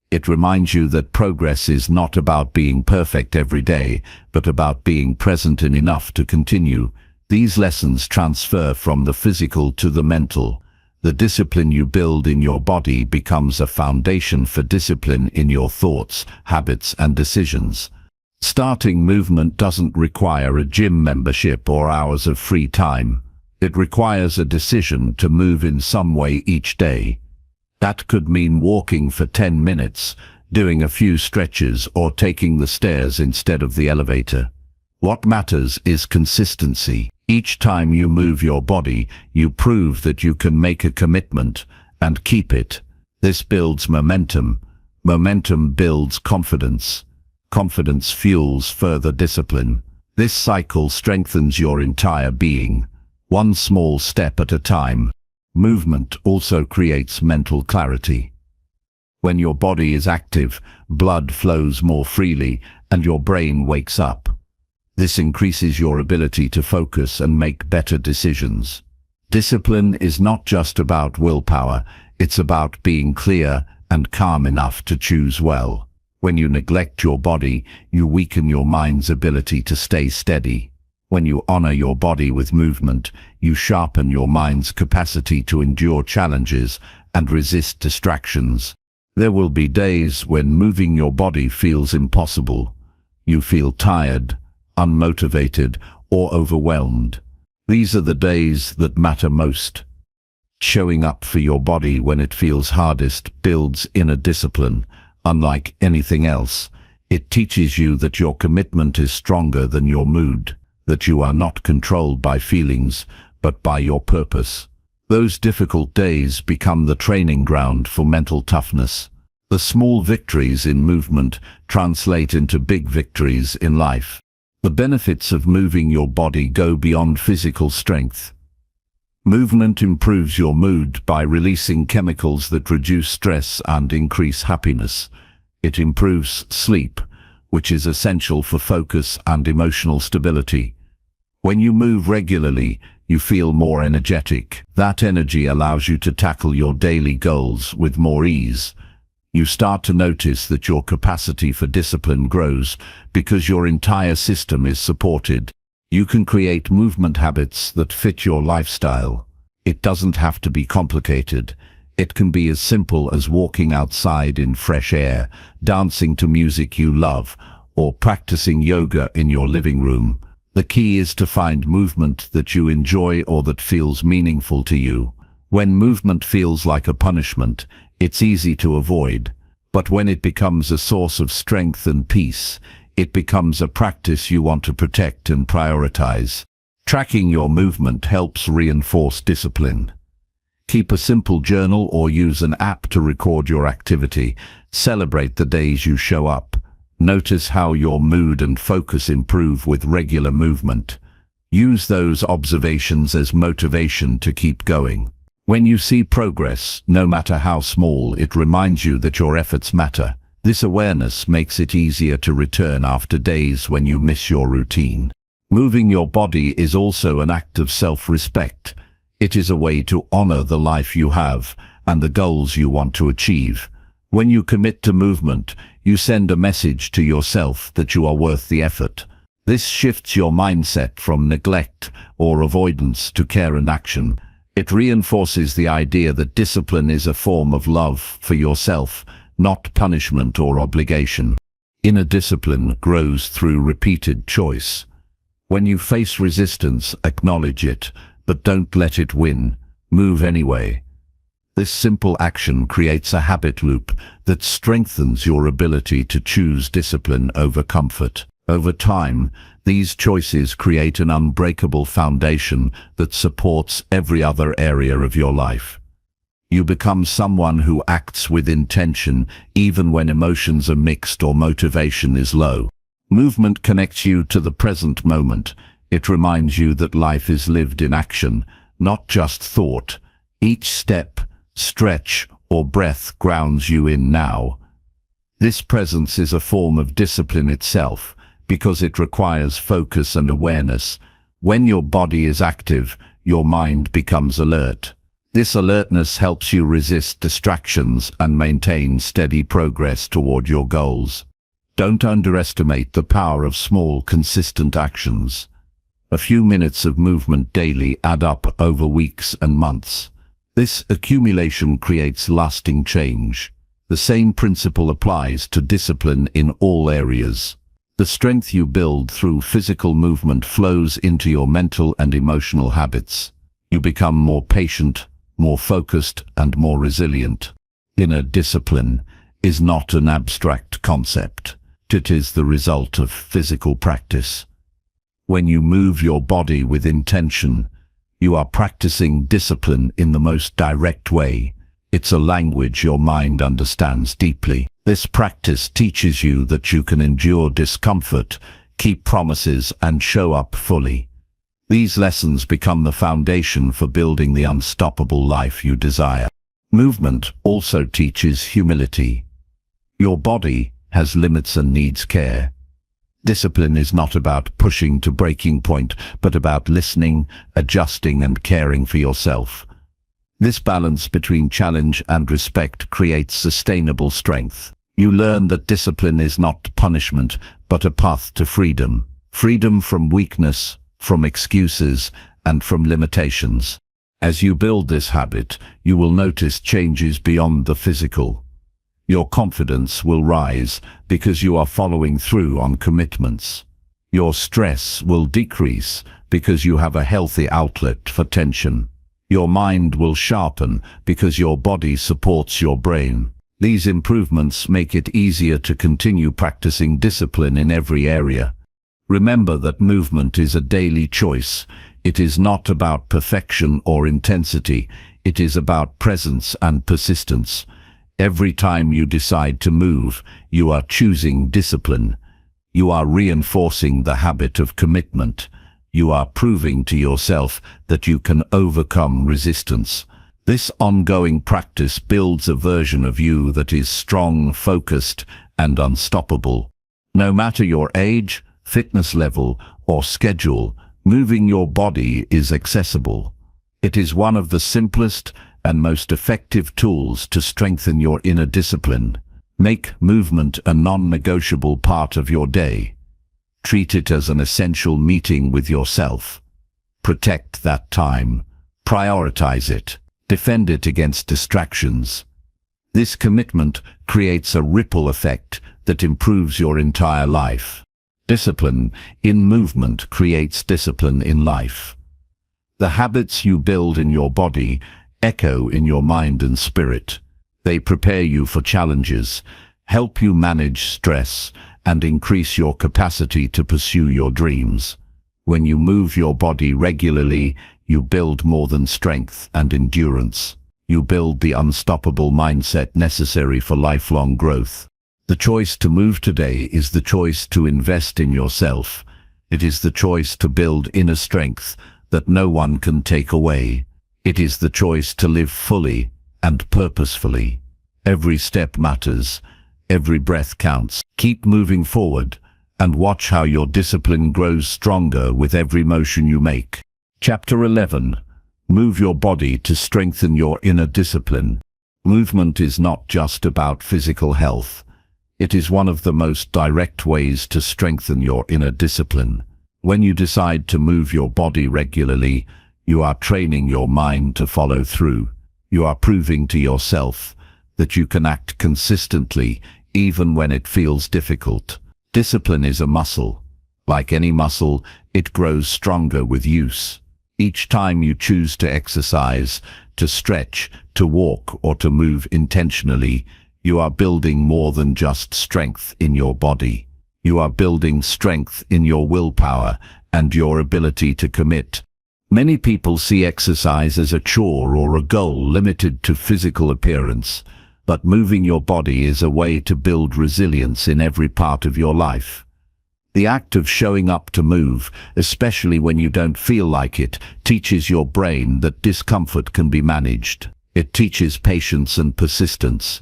A: It reminds you that progress is not about being perfect every day, but about being present enough to continue. These lessons transfer from the physical to the mental. The discipline you build in your body becomes a foundation for discipline in your thoughts, habits, and decisions. Starting movement doesn't require a gym membership or hours of free time. It requires a decision to move in some way each day. That could mean walking for 10 minutes, doing a few stretches, or taking the stairs instead of the elevator. What matters is consistency. Each time you move your body, you prove that you can make a commitment and keep it. This builds momentum. Momentum builds confidence. Confidence fuels further discipline. This cycle strengthens your entire being, one small step at a time. Movement also creates mental clarity. When your body is active, blood flows more freely and your brain wakes up. This increases your ability to focus and make better decisions. Discipline is not just about willpower, it's about being clear and calm enough to choose well. When you neglect your body, you weaken your mind's ability to stay steady. When you honor your body with movement, you sharpen your mind's capacity to endure challenges and resist distractions. There will be days when moving your body feels impossible. You feel tired, unmotivated, or overwhelmed. These are the days that matter most. Showing up for your body when it feels hardest builds inner discipline. Unlike anything else, it teaches you that your commitment is stronger than your mood, that you are not controlled by feelings, but by your purpose. Those difficult days become the training ground for mental toughness. The small victories in movement translate into big victories in life. The benefits of moving your body go beyond physical strength. Movement improves your mood by releasing chemicals that reduce stress and increase happiness. It improves sleep, which is essential for focus and emotional stability. When you move regularly, you feel more energetic. That energy allows you to tackle your daily goals with more ease. You start to notice that your capacity for discipline grows because your entire system is supported. You can create movement habits that fit your lifestyle. It doesn't have to be complicated. It can be as simple as walking outside in fresh air, dancing to music you love, or practicing yoga in your living room. The key is to find movement that you enjoy or that feels meaningful to you. When movement feels like a punishment, it's easy to avoid. But when it becomes a source of strength and peace, it becomes a practice you want to protect and prioritize. Tracking your movement helps reinforce discipline. Keep a simple journal or use an app to record your activity. Celebrate the days you show up. Notice how your mood and focus improve with regular movement. Use those observations as motivation to keep going. When you see progress, no matter how small, it reminds you that your efforts matter. This awareness makes it easier to return after days when you miss your routine. Moving your body is also an act of self-respect. It is a way to honor the life you have and the goals you want to achieve. When you commit to movement, you send a message to yourself that you are worth the effort. This shifts your mindset from neglect or avoidance to care and action. It reinforces the idea that discipline is a form of love for yourself, not punishment or obligation. Inner discipline grows through repeated choice. When you face resistance, acknowledge it, but don't let it win. Move anyway. This simple action creates a habit loop that strengthens your ability to choose discipline over comfort. Over time, these choices create an unbreakable foundation that supports every other area of your life. You become someone who acts with intention even when emotions are mixed or motivation is low. Movement connects you to the present moment. It reminds you that life is lived in action, not just thought. Each step, stretch, or breath grounds you in now. This presence is a form of discipline itself, because it requires focus and awareness. When your body is active, your mind becomes alert. This alertness helps you resist distractions and maintain steady progress toward your goals. Don't underestimate the power of small, consistent actions. A few minutes of movement daily add up over weeks and months. This accumulation creates lasting change. The same principle applies to discipline in all areas. The strength you build through physical movement flows into your mental and emotional habits. You become more patient, more focused, and more resilient. Inner discipline is not an abstract concept. It is the result of physical practice. When you move your body with intention, you are practicing discipline in the most direct way. It's a language your mind understands deeply. This practice teaches you that you can endure discomfort, keep promises, and show up fully. These lessons become the foundation for building the unstoppable life you desire. Movement also teaches humility. Your body has limits and needs care. Discipline is not about pushing to breaking point, but about listening, adjusting, and caring for yourself. This balance between challenge and respect creates sustainable strength. You learn that discipline is not punishment, but a path to freedom. Freedom from weakness, from excuses, and from limitations. As you build this habit, you will notice changes beyond the physical. Your confidence will rise because you are following through on commitments. Your stress will decrease because you have a healthy outlet for tension. Your mind will sharpen because your body supports your brain. These improvements make it easier to continue practicing discipline in every area. Remember that movement is a daily choice. It is not about perfection or intensity. It is about presence and persistence. Every time you decide to move, you are choosing discipline. You are reinforcing the habit of commitment. You are proving to yourself that you can overcome resistance. This ongoing practice builds a version of you that is strong, focused, and unstoppable. No matter your age, fitness level, or schedule, Moving your body is accessible. It is one of the simplest and most effective tools to strengthen your inner discipline. Make movement a non-negotiable part of your day. Treat it as an essential meeting with yourself. Protect that time. Prioritize it. Defend it against distractions. This commitment creates a ripple effect that improves your entire life. Discipline in movement creates discipline in life. The habits you build in your body echo in your mind and spirit. They prepare you for challenges, help you manage stress, and increase your capacity to pursue your dreams. When you move your body regularly, you build more than strength and endurance. You build the unstoppable mindset necessary for lifelong growth. The choice to move today is the choice to invest in yourself. It is the choice to build inner strength that no one can take away. It is the choice to live fully and purposefully. Every step matters. Every breath counts. Keep moving forward and watch how your discipline grows stronger with every motion you make. Chapter 11. Move your body to strengthen your inner discipline. Movement is not just about physical health. It is one of the most direct ways to strengthen your inner discipline. When you decide to move your body regularly, you are training your mind to follow through. You are proving to yourself that you can act consistently even when it feels difficult. Discipline is a muscle. Like any muscle, it grows stronger with use. Each time you choose to exercise, to stretch, to walk, or to move intentionally, you are building more than just strength in your body. You are building strength in your willpower and your ability to commit. Many people see exercise as a chore or a goal limited to physical appearance, but moving your body is a way to build resilience in every part of your life. The act of showing up to move, especially when you don't feel like it, teaches your brain that discomfort can be managed. It teaches patience and persistence.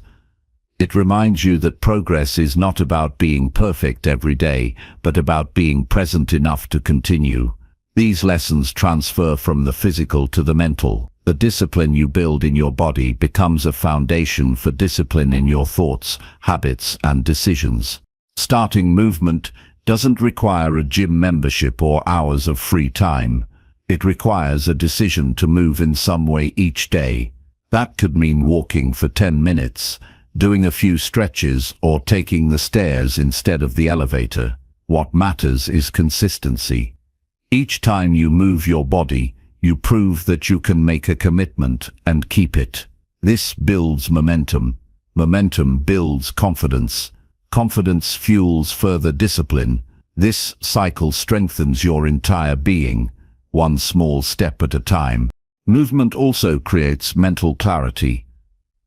A: It reminds you that progress is not about being perfect every day, but about being present enough to continue. These lessons transfer from the physical to the mental. The discipline you build in your body becomes a foundation for discipline in your thoughts, habits, and decisions. Starting movement doesn't require a gym membership or hours of free time. It requires a decision to move in some way each day. That could mean walking for 10 minutes, doing a few stretches, or taking the stairs instead of the elevator. What matters is consistency. Each time you move your body, you prove that you can make a commitment and keep it. This builds momentum. Momentum builds confidence. Confidence fuels further discipline. This cycle strengthens your entire being, one small step at a time. Movement also creates mental clarity.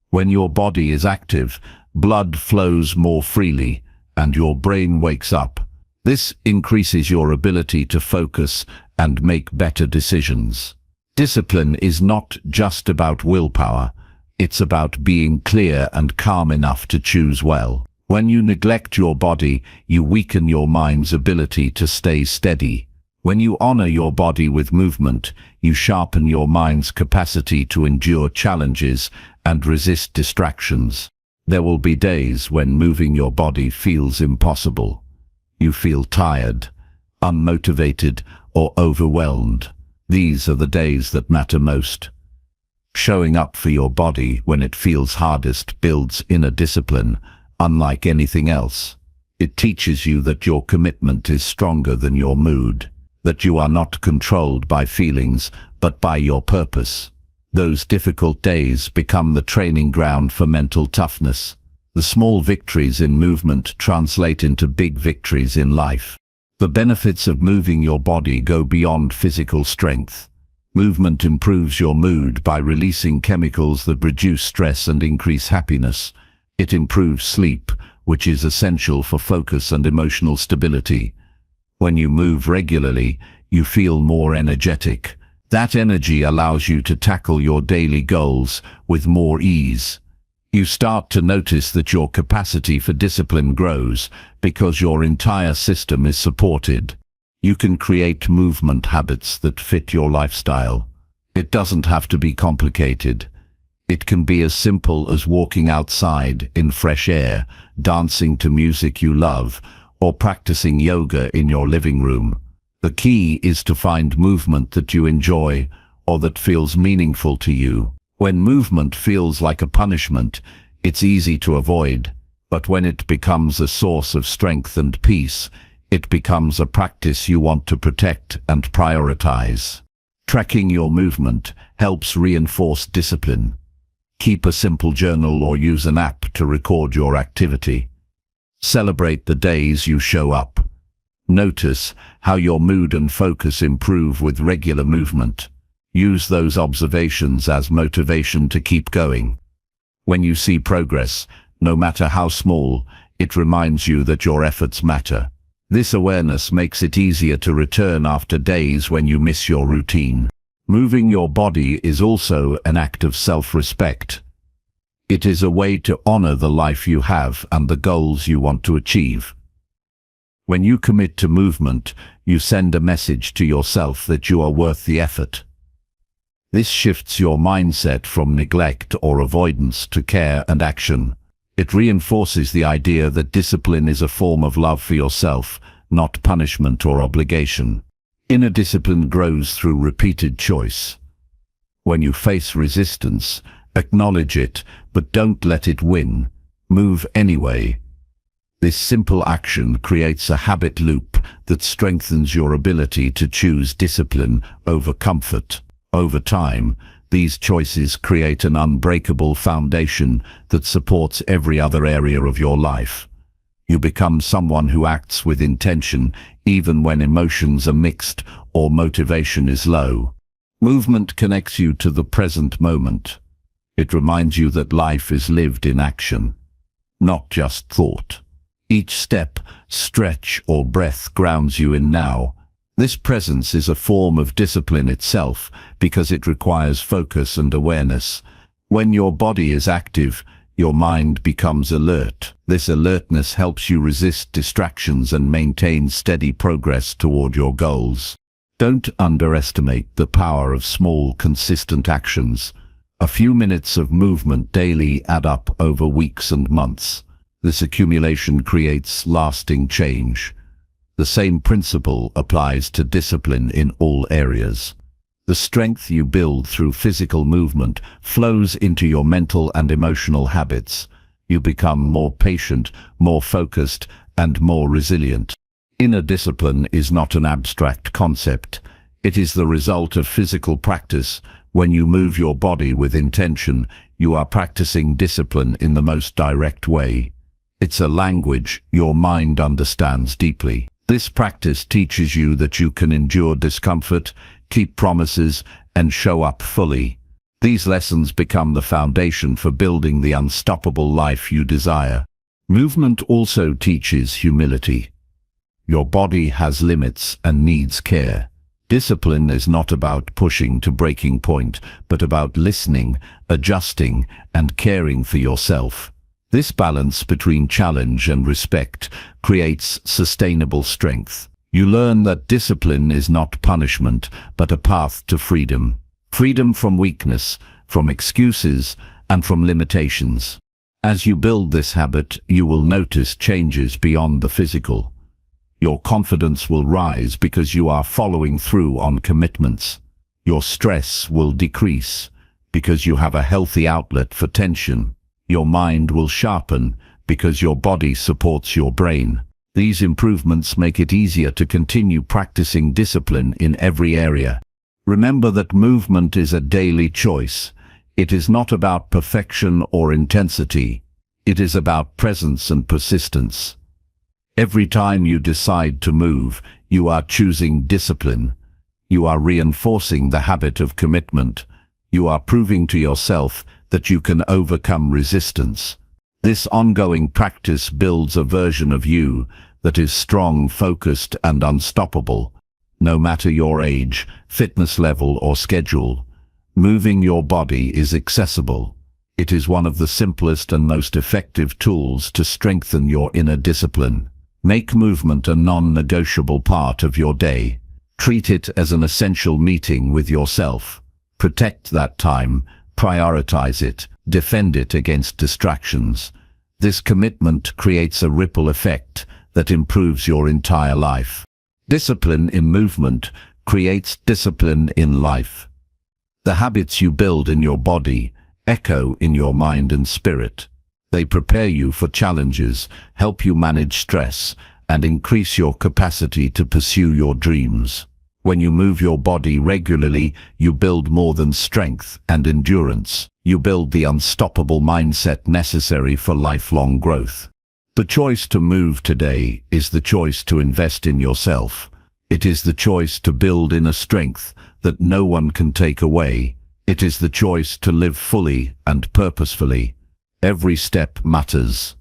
A: When your body is active, blood flows more freely, and your brain wakes up. This increases your ability to focus and make better decisions. Discipline is not just about willpower. It's about being clear and calm enough to choose well. When you neglect your body, you weaken your mind's ability to stay steady. When you honor your body with movement, you sharpen your mind's capacity to endure challenges and resist distractions. There will be days when moving your body feels impossible. You feel tired, unmotivated, or overwhelmed. These are the days that matter most. Showing up for your body when it feels hardest builds inner discipline, unlike anything else. It teaches you that your commitment is stronger than your mood, that you are not controlled by feelings, but by your purpose. Those difficult days become the training ground for mental toughness. The small victories in movement translate into big victories in life. The benefits of moving your body go beyond physical strength. Movement improves your mood by releasing chemicals that reduce stress and increase happiness. It improves sleep, which is essential for focus and emotional stability. When you move regularly, you feel more energetic. That energy allows you to tackle your daily goals with more ease. You start to notice that your capacity for discipline grows because your entire system is supported. You can create movement habits that fit your lifestyle. It doesn't have to be complicated. It can be as simple as walking outside in fresh air, dancing to music you love, or practicing yoga in your living room. The key is to find movement that you enjoy or that feels meaningful to you. When movement feels like a punishment, it's easy to avoid, but when it becomes a source of strength and peace, it becomes a practice you want to protect and prioritize. Tracking your movement helps reinforce discipline. Keep a simple journal or use an app to record your activity. Celebrate the days you show up. Notice how your mood and focus improve with regular movement. Use those observations as motivation to keep going. When you see progress, no matter how small, it reminds you that your efforts matter. This awareness makes it easier to return after days when you miss your routine. Moving your body is also an act of self-respect. It is a way to honor the life you have and the goals you want to achieve. When you commit to movement, you send a message to yourself that you are worth the effort. This shifts your mindset from neglect or avoidance to care and action. It reinforces the idea that discipline is a form of love for yourself, not punishment or obligation. Inner discipline grows through repeated choice. When you face resistance, acknowledge it, but don't let it win. Move anyway. This simple action creates a habit loop that strengthens your ability to choose discipline over comfort. Over time, these choices create an unbreakable foundation that supports every other area of your life. You become someone who acts with intention even when emotions are mixed or motivation is low. Movement connects you to the present moment. It reminds you that life is lived in action, not just thought. Each step, stretch, or breath grounds you in now. This presence is a form of discipline itself because it requires focus and awareness. When your body is active, your mind becomes alert. This alertness helps you resist distractions and maintain steady progress toward your goals. Don't underestimate the power of small, consistent actions. A few minutes of movement daily add up over weeks and months. This accumulation creates lasting change. The same principle applies to discipline in all areas. The strength you build through physical movement flows into your mental and emotional habits. You become more patient, more focused, and more resilient. Inner discipline is not an abstract concept. It is the result of physical practice. When you move your body with intention, you are practicing discipline in the most direct way. It's a language your mind understands deeply. This practice teaches you that you can endure discomfort, keep promises, and show up fully. These lessons become the foundation for building the unstoppable life you desire. Movement also teaches humility. Your body has limits and needs care. Discipline is not about pushing to breaking point, but about listening, adjusting, and caring for yourself. This balance between challenge and respect creates sustainable strength. You learn that discipline is not punishment, but a path to freedom. Freedom from weakness, from excuses, and from limitations. As you build this habit, you will notice changes beyond the physical. Your confidence will rise because you are following through on commitments. Your stress will decrease because you have a healthy outlet for tension. Your mind will sharpen because your body supports your brain. These improvements make it easier to continue practicing discipline in every area. Remember that movement is a daily choice. It is not about perfection or intensity. It is about presence and persistence. Every time you decide to move, you are choosing discipline. You are reinforcing the habit of commitment. You are proving to yourself that you can overcome resistance. This ongoing practice builds a version of you that is strong, focused, and unstoppable. No matter your age, fitness level, or schedule, moving your body is accessible. It is one of the simplest and most effective tools to strengthen your inner discipline. Make movement a non-negotiable part of your day. Treat it as an essential meeting with yourself. Protect that time, prioritize it, defend it against distractions. This commitment creates a ripple effect that improves your entire life. Discipline in movement creates discipline in life. The habits you build in your body echo in your mind and spirit. They prepare you for challenges, help you manage stress, and increase your capacity to pursue your dreams. When you move your body regularly, you build more than strength and endurance. You build the unstoppable mindset necessary for lifelong growth. The choice to move today is the choice to invest in yourself. It is the choice to build inner strength that no one can take away. It is the choice to live fully and purposefully. Every step matters.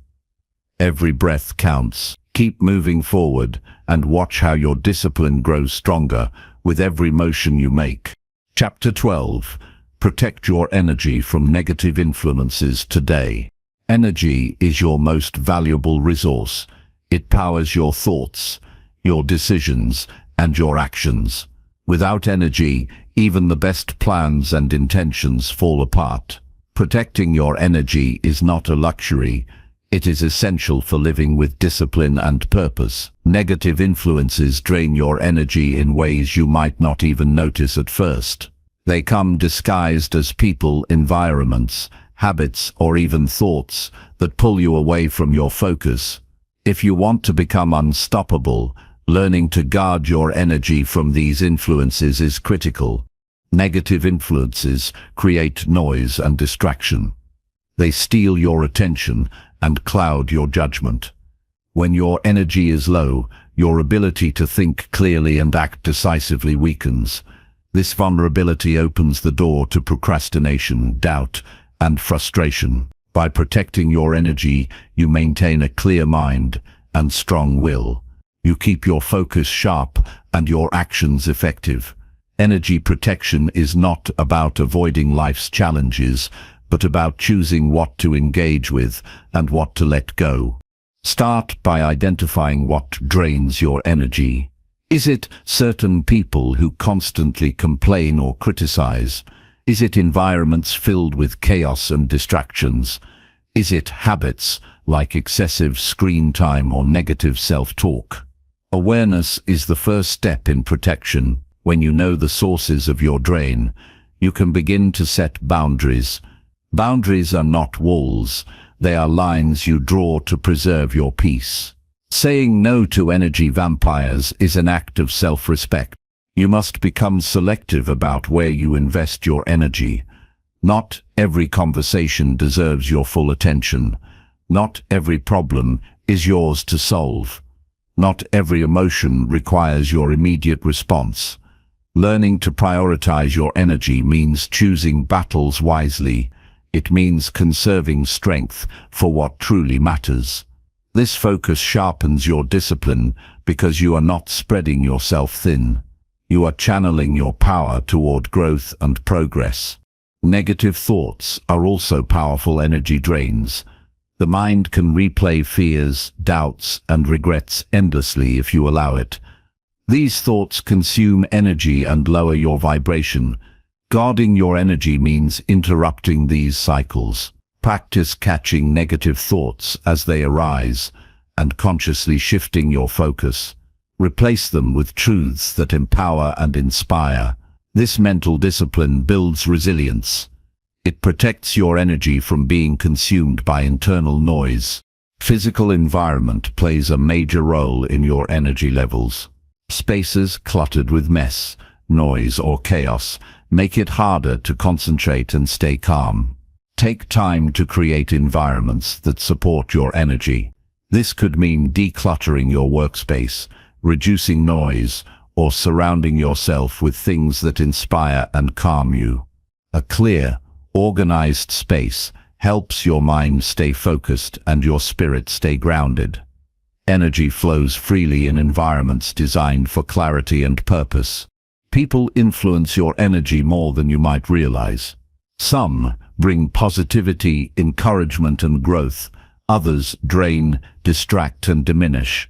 A: Every breath counts. Keep moving forward and watch how your discipline grows stronger with every motion you make. Chapter 12. Protect your energy from negative influences today. Energy is your most valuable resource. It powers your thoughts, your decisions, and your actions. Without energy, even the best plans and intentions fall apart. Protecting your energy is not a luxury. It is essential for living with discipline and purpose. Negative influences drain your energy in ways you might not even notice at first. They come disguised as people, environments, habits, or even thoughts that pull you away from your focus. If you want to become unstoppable, learning to guard your energy from these influences is critical. Negative influences create noise and distraction. They steal your attention and cloud your judgment. When your energy is low, your ability to think clearly and act decisively weakens. This vulnerability opens the door to procrastination, doubt, and frustration. By protecting your energy, you maintain a clear mind and strong will. You keep your focus sharp and your actions effective. Energy protection is not about avoiding life's challenges, but about choosing what to engage with and what to let go. Start by identifying what drains your energy. Is it certain people who constantly complain or criticize? Is it environments filled with chaos and distractions? Is it habits like excessive screen time or negative self-talk? Awareness is the first step in protection. When you know the sources of your drain, you can begin to set boundaries. Boundaries are not walls, they are lines you draw to preserve your peace. Saying no to energy vampires is an act of self-respect. You must become selective about where you invest your energy. Not every conversation deserves your full attention. Not every problem is yours to solve. Not every emotion requires your immediate response. Learning to prioritize your energy means choosing battles wisely. It means conserving strength for what truly matters. This focus sharpens your discipline because you are not spreading yourself thin. You are channeling your power toward growth and progress. Negative thoughts are also powerful energy drains. The mind can replay fears, doubts, and regrets endlessly if you allow it. These thoughts consume energy and lower your vibration. Guarding your energy means interrupting these cycles. Practice catching negative thoughts as they arise and consciously shifting your focus. Replace them with truths that empower and inspire. This mental discipline builds resilience. It protects your energy from being consumed by internal noise. Physical environment plays a major role in your energy levels. Spaces cluttered with mess, noise, or chaos make it harder to concentrate and stay calm. Take time to create environments that support your energy. This could mean decluttering your workspace, reducing noise, or surrounding yourself with things that inspire and calm you. A clear, organized space helps your mind stay focused and your spirit stay grounded. Energy flows freely in environments designed for clarity and purpose. People influence your energy more than you might realize. Some bring positivity, encouragement, and growth. Others drain, distract, and diminish.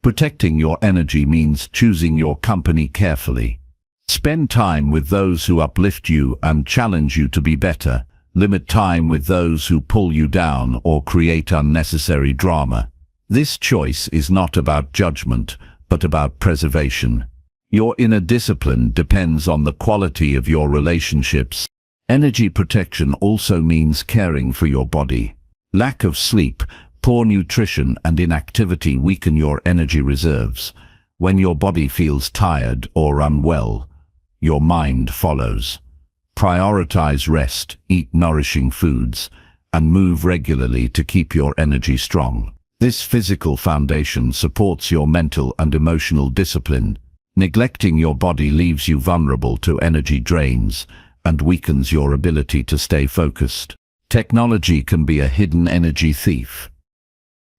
A: Protecting your energy means choosing your company carefully. Spend time with those who uplift you and challenge you to be better. Limit time with those who pull you down or create unnecessary drama. This choice is not about judgment, but about preservation. Your inner discipline depends on the quality of your relationships. Energy protection also means caring for your body. Lack of sleep, poor nutrition, and inactivity weaken your energy reserves. When your body feels tired or unwell, your mind follows. Prioritize rest, eat nourishing foods, and move regularly to keep your energy strong. This physical foundation supports your mental and emotional discipline. Neglecting your body leaves you vulnerable to energy drains and weakens your ability to stay focused. Technology can be a hidden energy thief.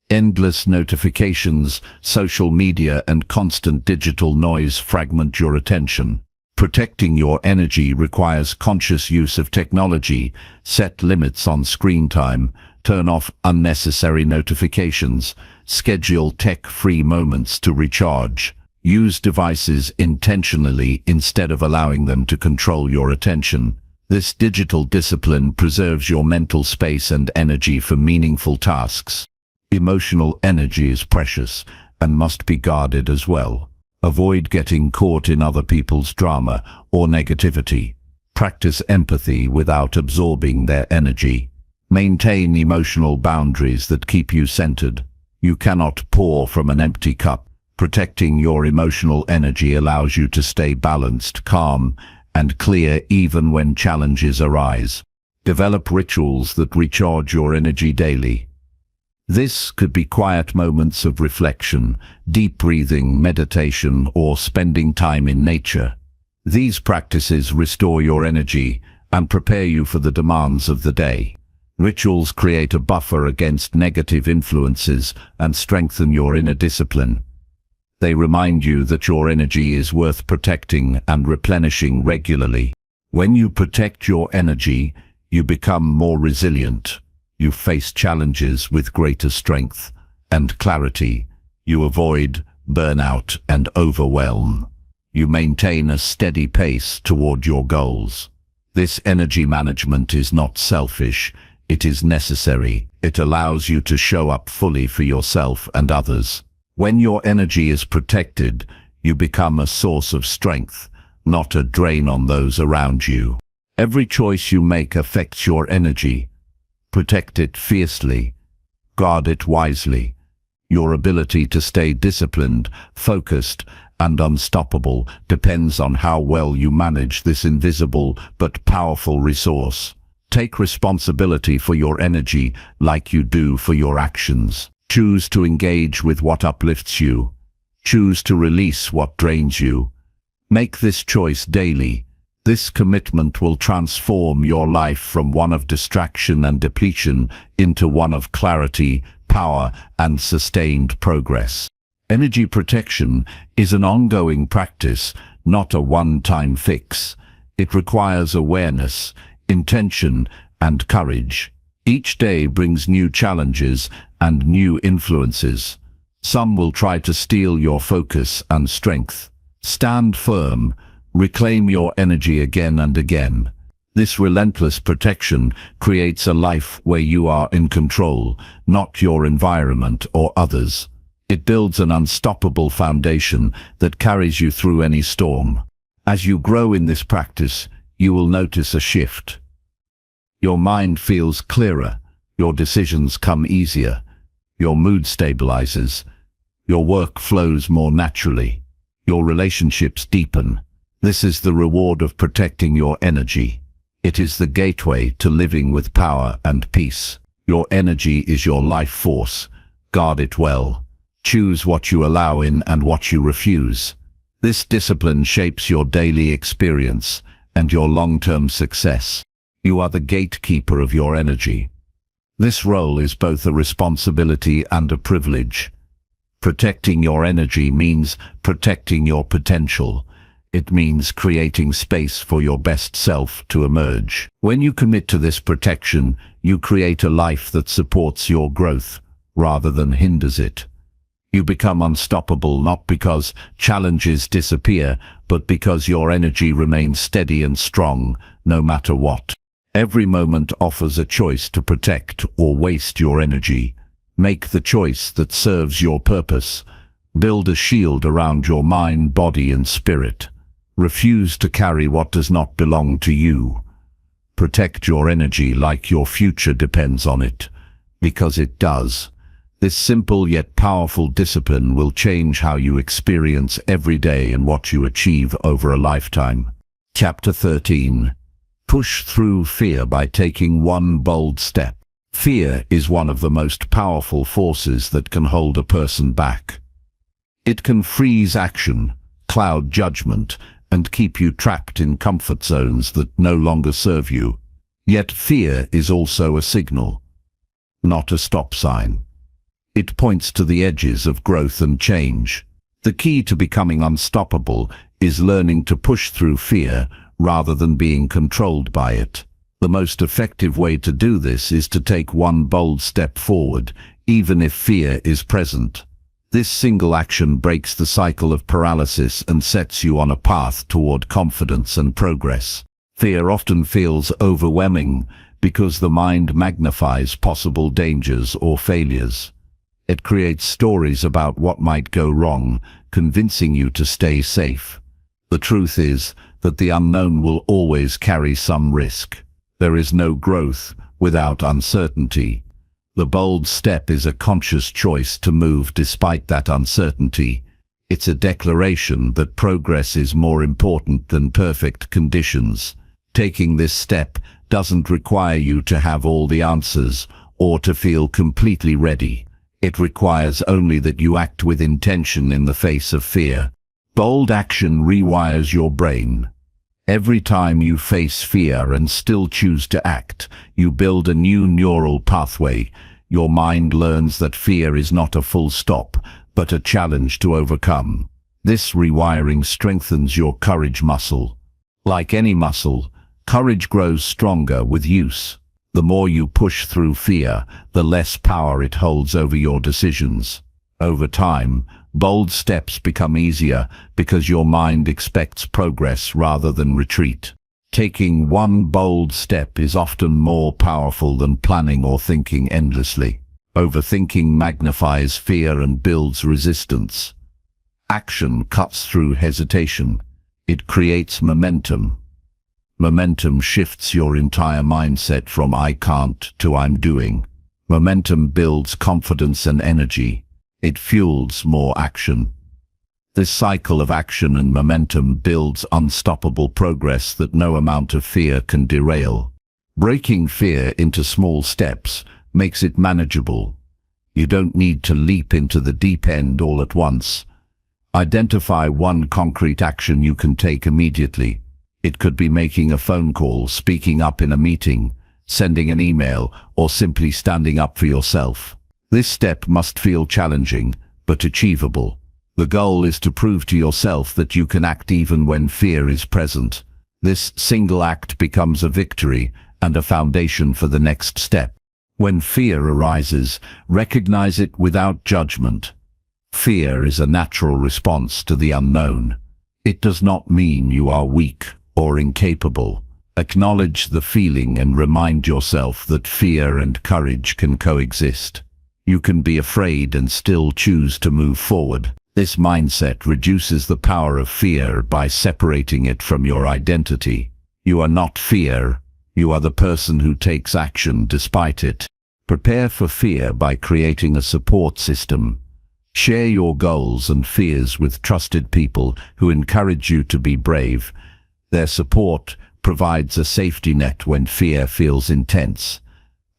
A: Endless notifications, social media, and constant digital noise fragment your attention. Protecting your energy requires conscious use of technology. Set limits on screen time, turn off unnecessary notifications, schedule tech-free moments to recharge. Use devices intentionally instead of allowing them to control your attention. This digital discipline preserves your mental space and energy for meaningful tasks. Emotional energy is precious and must be guarded as well. Avoid getting caught in other people's drama or negativity. Practice empathy without absorbing their energy. Maintain emotional boundaries that keep you centered. You cannot pour from an empty cup. Protecting your emotional energy allows you to stay balanced, calm, and clear even when challenges arise. Develop rituals that recharge your energy daily. This could be quiet moments of reflection, deep breathing, meditation, or spending time in nature. These practices restore your energy and prepare you for the demands of the day. Rituals create a buffer against negative influences and strengthen your inner discipline. They remind you that your energy is worth protecting and replenishing regularly. When you protect your energy, you become more resilient. You face challenges with greater strength and clarity. You avoid burnout and overwhelm. You maintain a steady pace toward your goals. This energy management is not selfish, it is necessary. It allows you to show up fully for yourself and others. When your energy is protected, you become a source of strength, not a drain on those around you. Every choice you make affects your energy. Protect it fiercely. Guard it wisely. Your ability to stay disciplined, focused, and unstoppable depends on how well you manage this invisible but powerful resource. Take responsibility for your energy like you do for your actions. Choose to engage with what uplifts you. Choose to release what drains you. Make this choice daily. This commitment will transform your life from one of distraction and depletion into one of clarity, power, and sustained progress. Energy protection is an ongoing practice, not a one-time fix. It requires awareness, intention, and courage. Each day brings new challenges and new influences. Some will try to steal your focus and strength. Stand firm. Reclaim your energy again and again. This relentless protection creates a life where you are in control, not your environment or others. It builds an unstoppable foundation that carries you through any storm. As you grow in this practice, you will notice a shift. Your mind feels clearer, your decisions come easier, your mood stabilizes, your work flows more naturally, your relationships deepen. This is the reward of protecting your energy. It is the gateway to living with power and peace. Your energy is your life force. Guard it well. Choose what you allow in and what you refuse. This discipline shapes your daily experience and your long-term success. You are the gatekeeper of your energy. This role is both a responsibility and a privilege. Protecting your energy means protecting your potential. It means creating space for your best self to emerge. When you commit to this protection, you create a life that supports your growth rather than hinders it. You become unstoppable not because challenges disappear, but because your energy remains steady and strong, no matter what. Every moment offers a choice to protect or waste your energy. Make the choice that serves your purpose. Build a shield around your mind, body, and spirit. Refuse to carry what does not belong to you. Protect your energy like your future depends on it, because it does. This simple yet powerful discipline will change how you experience every day and what you achieve over a lifetime. Chapter 13. Push through fear by taking one bold step. Fear is one of the most powerful forces that can hold a person back. It can freeze action, cloud judgment, and keep you trapped in comfort zones that no longer serve you. Yet fear is also a signal, not a stop sign. It points to the edges of growth and change. The key to becoming unstoppable is learning to push through fear rather than being controlled by it. The most effective way to do this is to take one bold step forward, even if fear is present. This single action breaks the cycle of paralysis and sets you on a path toward confidence and progress. Fear often feels overwhelming because the mind magnifies possible dangers or failures. It creates stories about what might go wrong, convincing you to stay safe. The truth is that the unknown will always carry some risk. There is no growth without uncertainty. The bold step is a conscious choice to move despite that uncertainty. It's a declaration that progress is more important than perfect conditions. Taking this step doesn't require you to have all the answers or to feel completely ready. It requires only that you act with intention in the face of fear. Bold action rewires your brain. Every time you face fear and still choose to act, you build a new neural pathway. Your mind learns that fear is not a full stop, but a challenge to overcome. This rewiring strengthens your courage muscle. Like any muscle, courage grows stronger with use. The more you push through fear, the less power it holds over your decisions. Over time, bold steps become easier because your mind expects progress rather than retreat. Taking one bold step is often more powerful than planning or thinking endlessly. Overthinking magnifies fear and builds resistance. Action cuts through hesitation. It creates momentum. Momentum shifts your entire mindset from "I can't" to "I'm doing." Momentum builds confidence and energy. It fuels more action. This cycle of action and momentum builds unstoppable progress that no amount of fear can derail. Breaking fear into small steps makes it manageable. You don't need to leap into the deep end all at once. Identify one concrete action you can take immediately. It could be making a phone call, speaking up in a meeting, sending an email, or simply standing up for yourself. This step must feel challenging, but achievable. The goal is to prove to yourself that you can act even when fear is present. This single act becomes a victory and a foundation for the next step. When fear arises, recognize it without judgment. Fear is a natural response to the unknown. It does not mean you are weak or incapable. Acknowledge the feeling and remind yourself that fear and courage can coexist. You can be afraid and still choose to move forward. This mindset reduces the power of fear by separating it from your identity. You are not fear. You are the person who takes action despite it. Prepare for fear by creating a support system. Share your goals and fears with trusted people who encourage you to be brave. Their support provides a safety net when fear feels intense.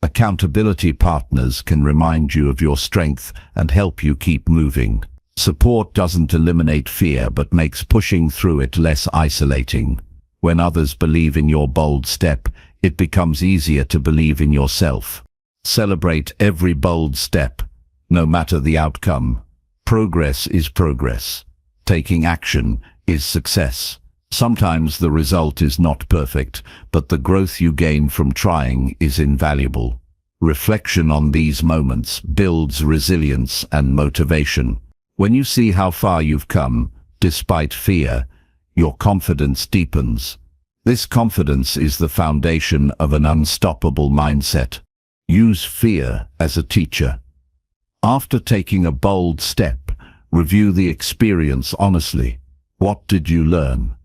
A: Accountability partners can remind you of your strength and help you keep moving. Support doesn't eliminate fear but makes pushing through it less isolating. When others believe in your bold step, it becomes easier to believe in yourself. Celebrate every bold step, no matter the outcome. Progress is progress. Taking action is success. Sometimes the result is not perfect, but the growth you gain from trying is invaluable. Reflection on these moments builds resilience and motivation. When you see how far you've come, despite fear, your confidence deepens. This confidence is the foundation of an unstoppable mindset. Use fear as a teacher. After taking a bold step, review the experience honestly. What did you learn?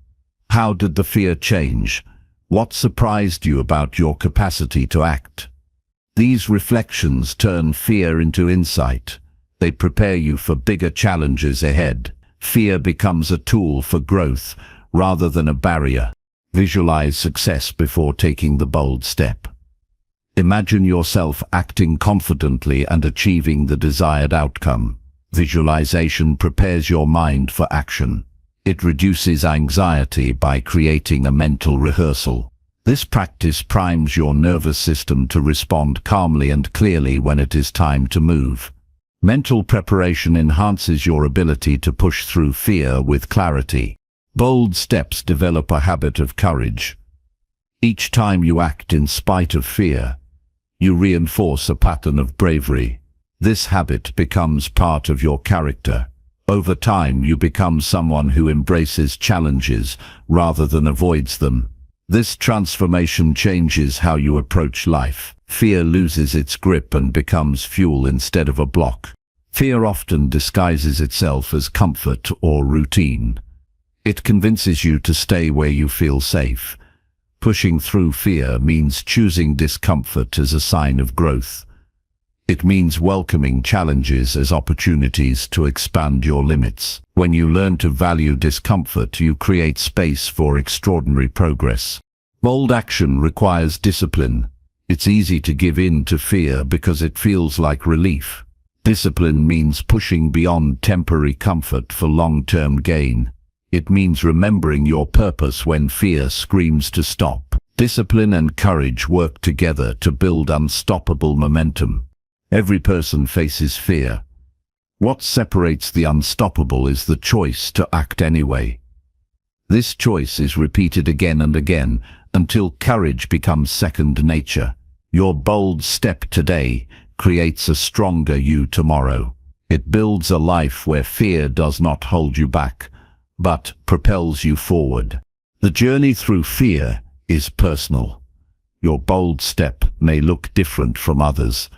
A: How did the fear change? What surprised you about your capacity to act? These reflections turn fear into insight. They prepare you for bigger challenges ahead. Fear becomes a tool for growth rather than a barrier. Visualize success before taking the bold step. Imagine yourself acting confidently and achieving the desired outcome. Visualization prepares your mind for action. It reduces anxiety by creating a mental rehearsal. This practice primes your nervous system to respond calmly and clearly when it is time to move. Mental preparation enhances your ability to push through fear with clarity. Bold steps develop a habit of courage. Each time you act in spite of fear, you reinforce a pattern of bravery. This habit becomes part of your character. Over time, you become someone who embraces challenges rather than avoids them. This transformation changes how you approach life. Fear loses its grip and becomes fuel instead of a block. Fear often disguises itself as comfort or routine. It convinces you to stay where you feel safe. Pushing through fear means choosing discomfort as a sign of growth. It means welcoming challenges as opportunities to expand your limits. When you learn to value discomfort, you create space for extraordinary progress. Bold action requires discipline. It's easy to give in to fear because it feels like relief. Discipline means pushing beyond temporary comfort for long-term gain. It means remembering your purpose when fear screams to stop. Discipline and courage work together to build unstoppable momentum. Every person faces fear. What separates the unstoppable is the choice to act anyway. This choice is repeated again and again until courage becomes second nature. Your bold step today creates a stronger you tomorrow. It builds a life where fear does not hold you back, but propels you forward. The journey through fear is personal. Your bold step may look different from others.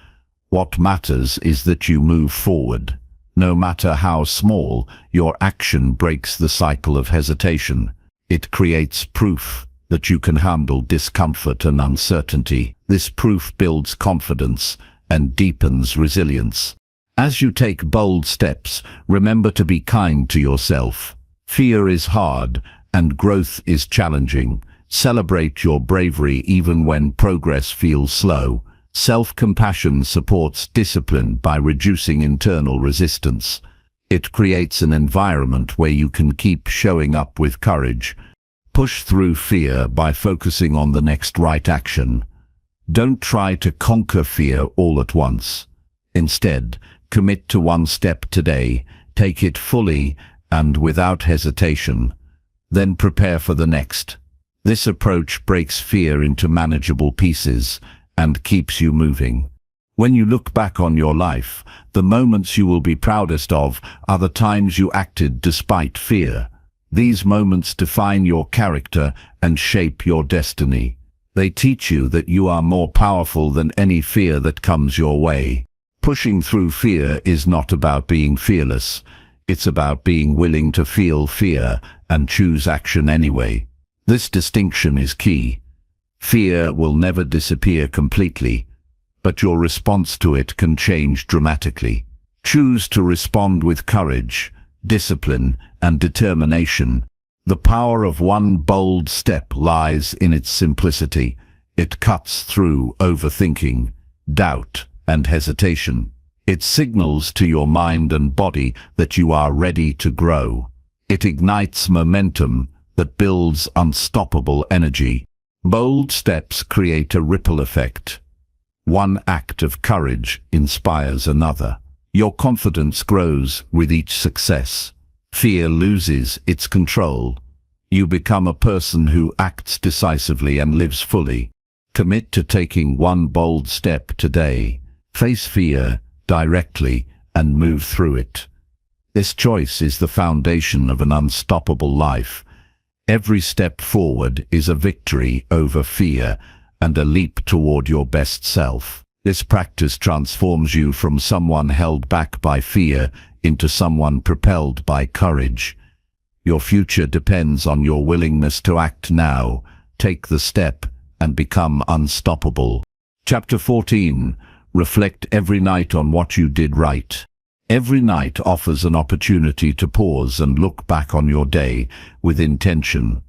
A: What matters is that you move forward. No matter how small, your action breaks the cycle of hesitation. It creates proof that you can handle discomfort and uncertainty. This proof builds confidence and deepens resilience. As you take bold steps, remember to be kind to yourself. Fear is hard and growth is challenging. Celebrate your bravery even when progress feels slow. Self-compassion supports discipline by reducing internal resistance. It creates an environment where you can keep showing up with courage. Push through fear by focusing on the next right action. Don't try to conquer fear all at once. Instead, commit to one step today, take it fully and without hesitation, then prepare for the next. This approach breaks fear into manageable pieces and keeps you moving. When you look back on your life, the moments you will be proudest of are the times you acted despite fear. These moments define your character and shape your destiny. They teach you that you are more powerful than any fear that comes your way. Pushing through fear is not about being fearless. It's about being willing to feel fear and choose action anyway. This distinction is key. Fear will never disappear completely, but your response to it can change dramatically. Choose to respond with courage, discipline, and determination. The power of one bold step lies in its simplicity. It cuts through overthinking, doubt, and hesitation. It signals to your mind and body that you are ready to grow. It ignites momentum that builds unstoppable energy. Bold steps create a ripple effect. One act of courage inspires another. Your confidence grows with each success. Fear loses its control. You become a person who acts decisively and lives fully. Commit to taking one bold step today. Face fear directly and move through it. This choice is the foundation of an unstoppable life. Every step forward is a victory over fear and a leap toward your best self. This practice transforms you from someone held back by fear into someone propelled by courage. Your future depends on your willingness to act now, take the step, and become unstoppable. Chapter 14. Reflect every night on what you did right. Every night offers an opportunity to pause and look back on your day with intention.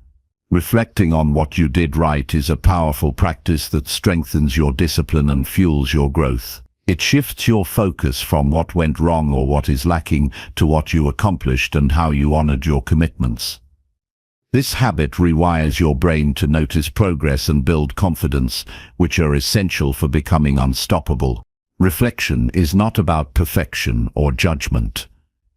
A: Reflecting on what you did right is a powerful practice that strengthens your discipline and fuels your growth. It shifts your focus from what went wrong or what is lacking to what you accomplished and how you honored your commitments. This habit rewires your brain to notice progress and build confidence, which are essential for becoming unstoppable. Reflection is not about perfection or judgment.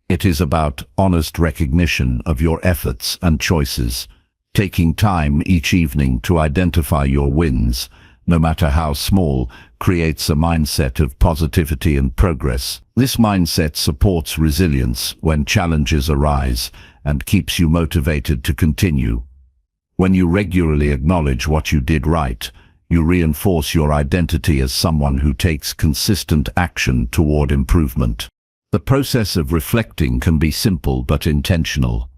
A: It is about honest recognition of your efforts and choices. Taking time each evening to identify your wins, no matter how small, creates a mindset of positivity and progress. This mindset supports resilience when challenges arise and keeps you motivated to continue. When you regularly acknowledge what you did right, you reinforce your identity as someone who takes consistent action toward improvement. The process of reflecting can be simple but intentional.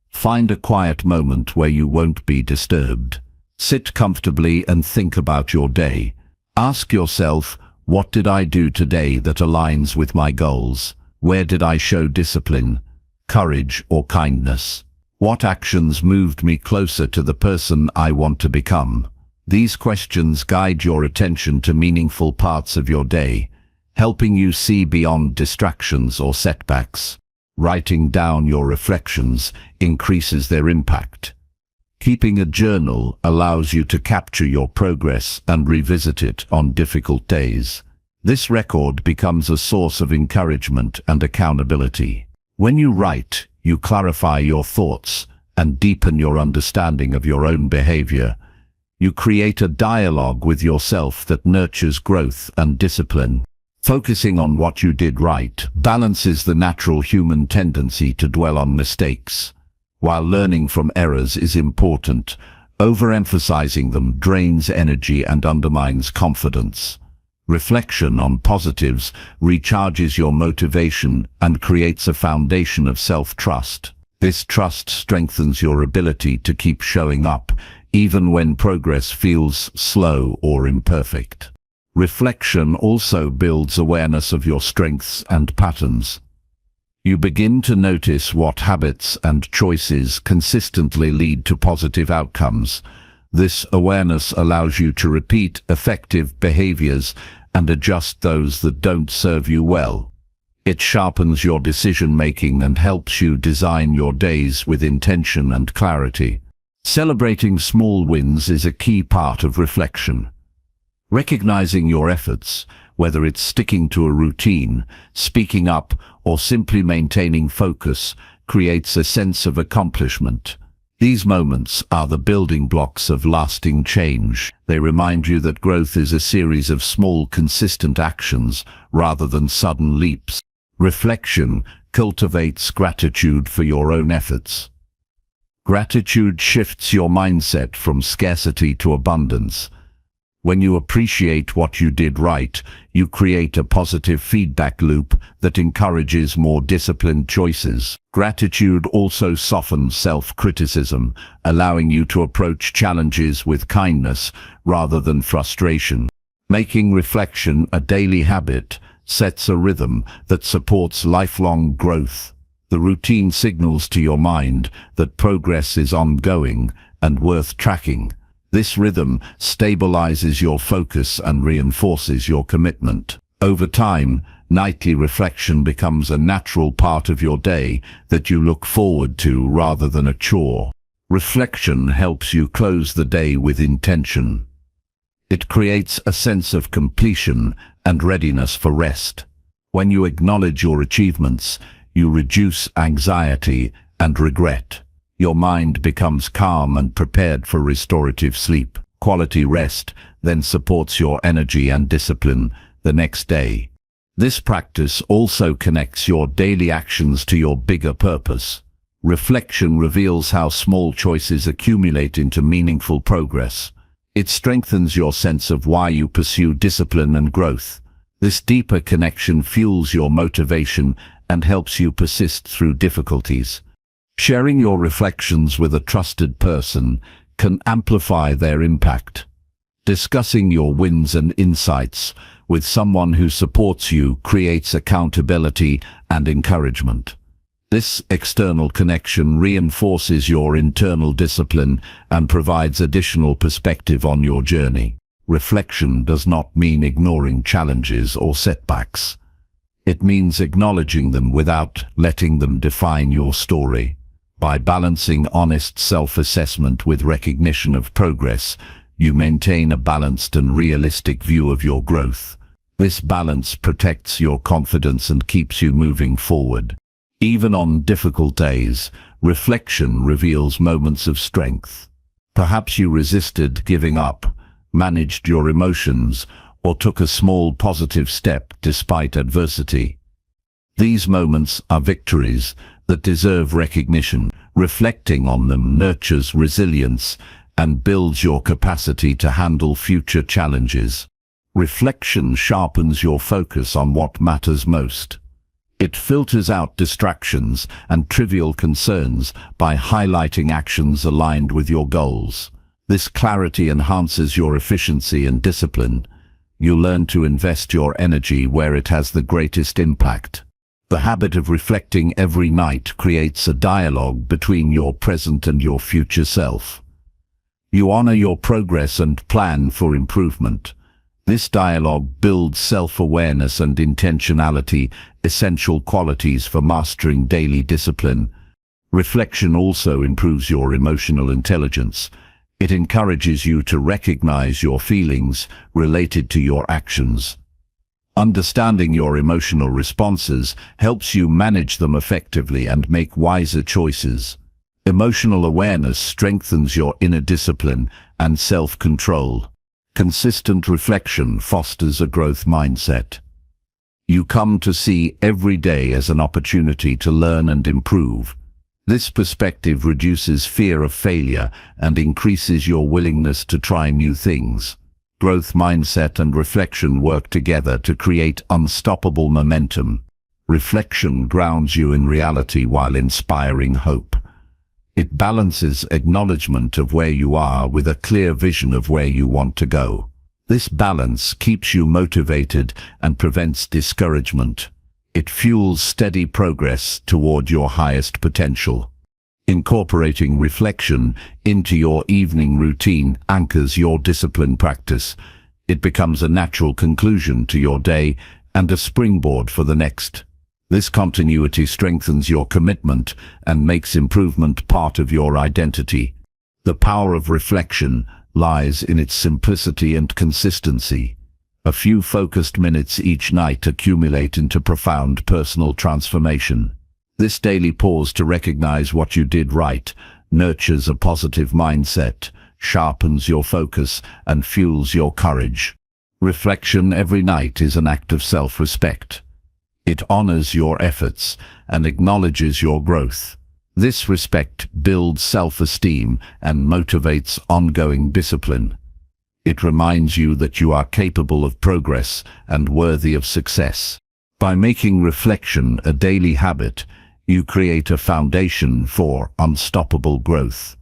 A: Find a quiet moment where you won't be disturbed. Sit comfortably and think about your day. Ask yourself, what did I do today that aligns with my goals? Where did I show discipline, courage, or kindness? What actions moved me closer to the person I want to become? These questions guide your attention to meaningful parts of your day, helping you see beyond distractions or setbacks. Writing down your reflections increases their impact. Keeping a journal allows you to capture your progress and revisit it on difficult days. This record becomes a source of encouragement and accountability. When you write, you clarify your thoughts and deepen your understanding of your own behavior. You create a dialogue with yourself that nurtures growth and discipline. Focusing on what you did right balances the natural human tendency to dwell on mistakes. While learning from errors is important, overemphasizing them drains energy and undermines confidence. Reflection on positives recharges your motivation and creates a foundation of self-trust. This trust strengthens your ability to keep showing up, even when progress feels slow or imperfect. Reflection also builds awareness of your strengths and patterns. You begin to notice what habits and choices consistently lead to positive outcomes. This awareness allows you to repeat effective behaviors and adjust those that don't serve you well. It sharpens your decision-making and helps you design your days with intention and clarity. Celebrating small wins is a key part of reflection. Recognizing your efforts, whether it's sticking to a routine, speaking up, or simply maintaining focus, creates a sense of accomplishment. These moments are the building blocks of lasting change. They remind you that growth is a series of small, consistent actions rather than sudden leaps. Reflection cultivates gratitude for your own efforts. Gratitude shifts your mindset from scarcity to abundance. When you appreciate what you did right, you create a positive feedback loop that encourages more disciplined choices. Gratitude also softens self-criticism, allowing you to approach challenges with kindness rather than frustration. Making reflection a daily habit sets a rhythm that supports lifelong growth. The routine signals to your mind that progress is ongoing and worth tracking. This rhythm stabilizes your focus and reinforces your commitment. Over time, nightly reflection becomes a natural part of your day that you look forward to rather than a chore. Reflection helps you close the day with intention. It creates a sense of completion and readiness for rest. When you acknowledge your achievements, you reduce anxiety and regret. Your mind becomes calm and prepared for restorative sleep. Quality rest then supports your energy and discipline the next day. This practice also connects your daily actions to your bigger purpose. Reflection reveals how small choices accumulate into meaningful progress. It strengthens your sense of why you pursue discipline and growth. This deeper connection fuels your motivation and helps you persist through difficulties. Sharing your reflections with a trusted person can amplify their impact. Discussing your wins and insights with someone who supports you creates accountability and encouragement. This external connection reinforces your internal discipline and provides additional perspective on your journey. Reflection does not mean ignoring challenges or setbacks. It means acknowledging them without letting them define your story. By balancing honest self-assessment with recognition of progress, you maintain a balanced and realistic view of your growth. This balance protects your confidence and keeps you moving forward. Even on difficult days, reflection reveals moments of strength. Perhaps you resisted giving up, managed your emotions, or took a small positive step despite adversity. These moments are victories that deserve recognition. Reflecting on them nurtures resilience and builds your capacity to handle future challenges. Reflection sharpens your focus on what matters most. It filters out distractions and trivial concerns by highlighting actions aligned with your goals. This clarity enhances your efficiency and discipline. You learn to invest your energy where it has the greatest impact. The habit of reflecting every night creates a dialogue between your present and your future self. You honor your progress and plan for improvement. This dialogue builds self-awareness and intentionality, essential qualities for mastering daily discipline. Reflection also improves your emotional intelligence. It encourages you to recognize your feelings related to your actions. Understanding your emotional responses helps you manage them effectively and make wiser choices. Emotional awareness strengthens your inner discipline and self-control. Consistent reflection fosters a growth mindset. You come to see every day as an opportunity to learn and improve. This perspective reduces fear of failure and increases your willingness to try new things. Growth mindset and reflection work together to create unstoppable momentum. Reflection grounds you in reality while inspiring hope. It balances acknowledgement of where you are with a clear vision of where you want to go. This balance keeps you motivated and prevents discouragement. It fuels steady progress toward your highest potential. Incorporating reflection into your evening routine anchors your discipline practice. It becomes a natural conclusion to your day and a springboard for the next. This continuity strengthens your commitment and makes improvement part of your identity. The power of reflection lies in its simplicity and consistency. A few focused minutes each night accumulate into profound personal transformation. This daily pause to recognize what you did right nurtures a positive mindset, sharpens your focus, and fuels your courage. Reflection every night is an act of self-respect. It honors your efforts and acknowledges your growth. This respect builds self-esteem and motivates ongoing discipline. It reminds you that you are capable of progress and worthy of success. By making reflection a daily habit, you create a foundation for unstoppable growth.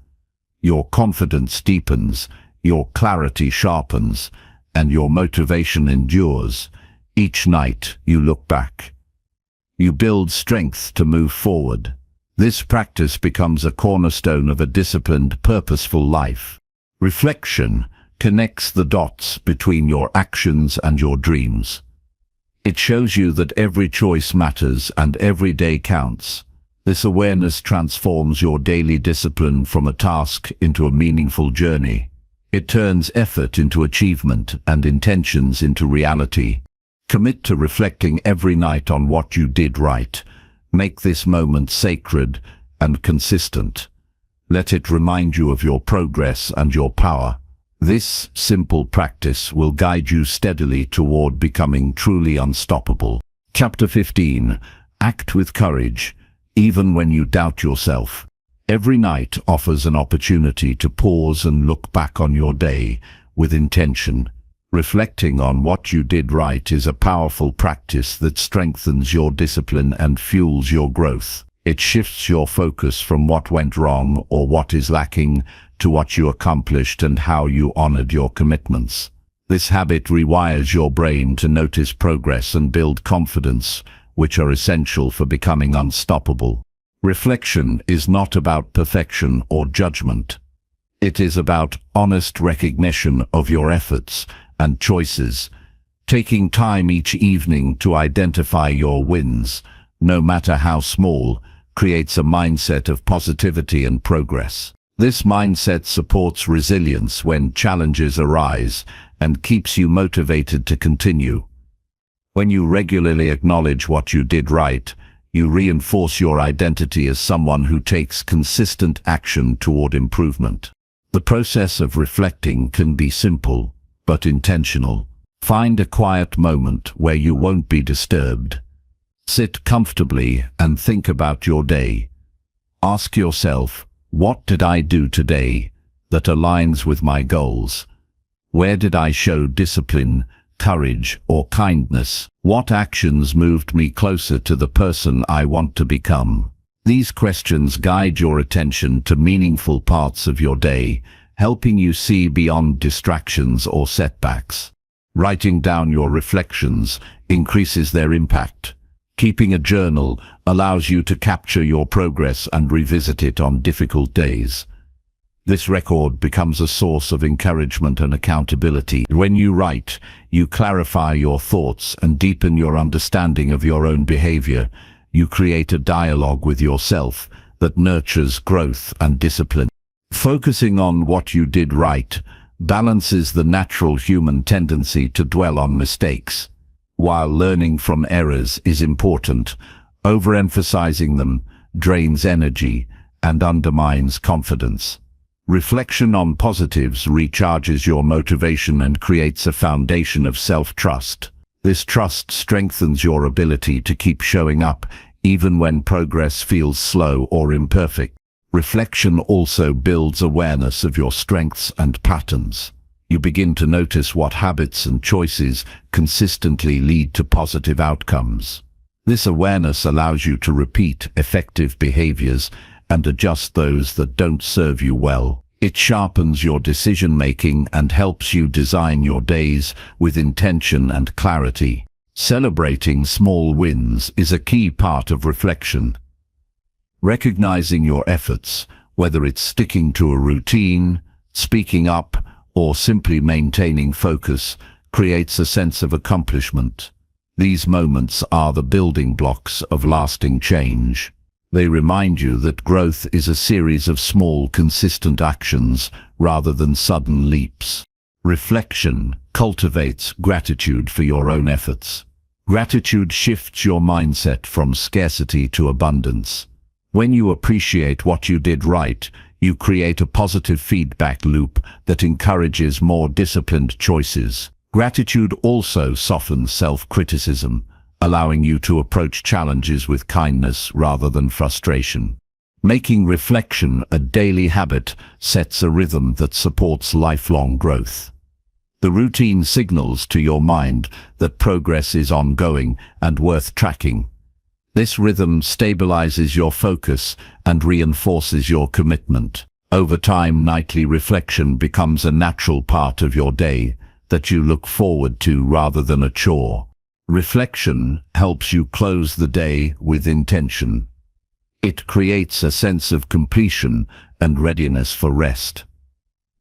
A: Your confidence deepens, your clarity sharpens, and your motivation endures. Each night you look back. You build strength to move forward. This practice becomes a cornerstone of a disciplined, purposeful life. Reflection connects the dots between your actions and your dreams. It shows you that every choice matters and every day counts. This awareness transforms your daily discipline from a task into a meaningful journey. It turns effort into achievement and intentions into reality. Commit to reflecting every night on what you did right. Make this moment sacred and consistent. Let it remind you of your progress and your power. This simple practice will guide you steadily toward becoming truly unstoppable. Chapter 15. Act with courage, even when you doubt yourself. Every night offers an opportunity to pause and look back on your day with intention. Reflecting on what you did right is a powerful practice that strengthens your discipline and fuels your growth. It shifts your focus from what went wrong or what is lacking to what you accomplished and how you honored your commitments. This habit rewires your brain to notice progress and build confidence, which are essential for becoming unstoppable. Reflection is not about perfection or judgment. It is about honest recognition of your efforts and choices, taking time each evening to identify your wins, no matter how small, creates a mindset of positivity and progress. This mindset supports resilience when challenges arise and keeps you motivated to continue. When you regularly acknowledge what you did right, you reinforce your identity as someone who takes consistent action toward improvement. The process of reflecting can be simple but intentional. Find a quiet moment where you won't be disturbed. Sit comfortably and think about your day. Ask yourself, what did I do today that aligns with my goals? Where did I show discipline, courage, or kindness? What actions moved me closer to the person I want to become? These questions guide your attention to meaningful parts of your day, helping you see beyond distractions or setbacks. Writing down your reflections increases their impact. Keeping a journal allows you to capture your progress and revisit it on difficult days. This record becomes a source of encouragement and accountability. When you write, you clarify your thoughts and deepen your understanding of your own behavior. You create a dialogue with yourself that nurtures growth and discipline. Focusing on what you did right balances the natural human tendency to dwell on mistakes. While learning from errors is important, overemphasizing them drains energy and undermines confidence. Reflection on positives recharges your motivation and creates a foundation of self-trust. This trust strengthens your ability to keep showing up even when progress feels slow or imperfect. Reflection also builds awareness of your strengths and patterns. You begin to notice what habits and choices consistently lead to positive outcomes. This awareness allows you to repeat effective behaviors and adjust those that don't serve you well. It sharpens your decision-making and helps you design your days with intention and clarity. Celebrating small wins is a key part of reflection. Recognizing your efforts, whether it's sticking to a routine, speaking up, or simply maintaining focus, creates a sense of accomplishment. These moments are the building blocks of lasting change. They remind you that growth is a series of small, consistent actions rather than sudden leaps. Reflection cultivates gratitude for your own efforts. Gratitude shifts your mindset from scarcity to abundance. When you appreciate what you did right, you create a positive feedback loop that encourages more disciplined choices. Gratitude also softens self-criticism, allowing you to approach challenges with kindness rather than frustration. Making reflection a daily habit sets a rhythm that supports lifelong growth. The routine signals to your mind that progress is ongoing and worth tracking. This rhythm stabilizes your focus and reinforces your commitment. Over time, nightly reflection becomes a natural part of your day that you look forward to rather than a chore. Reflection helps you close the day with intention. It creates a sense of completion and readiness for rest.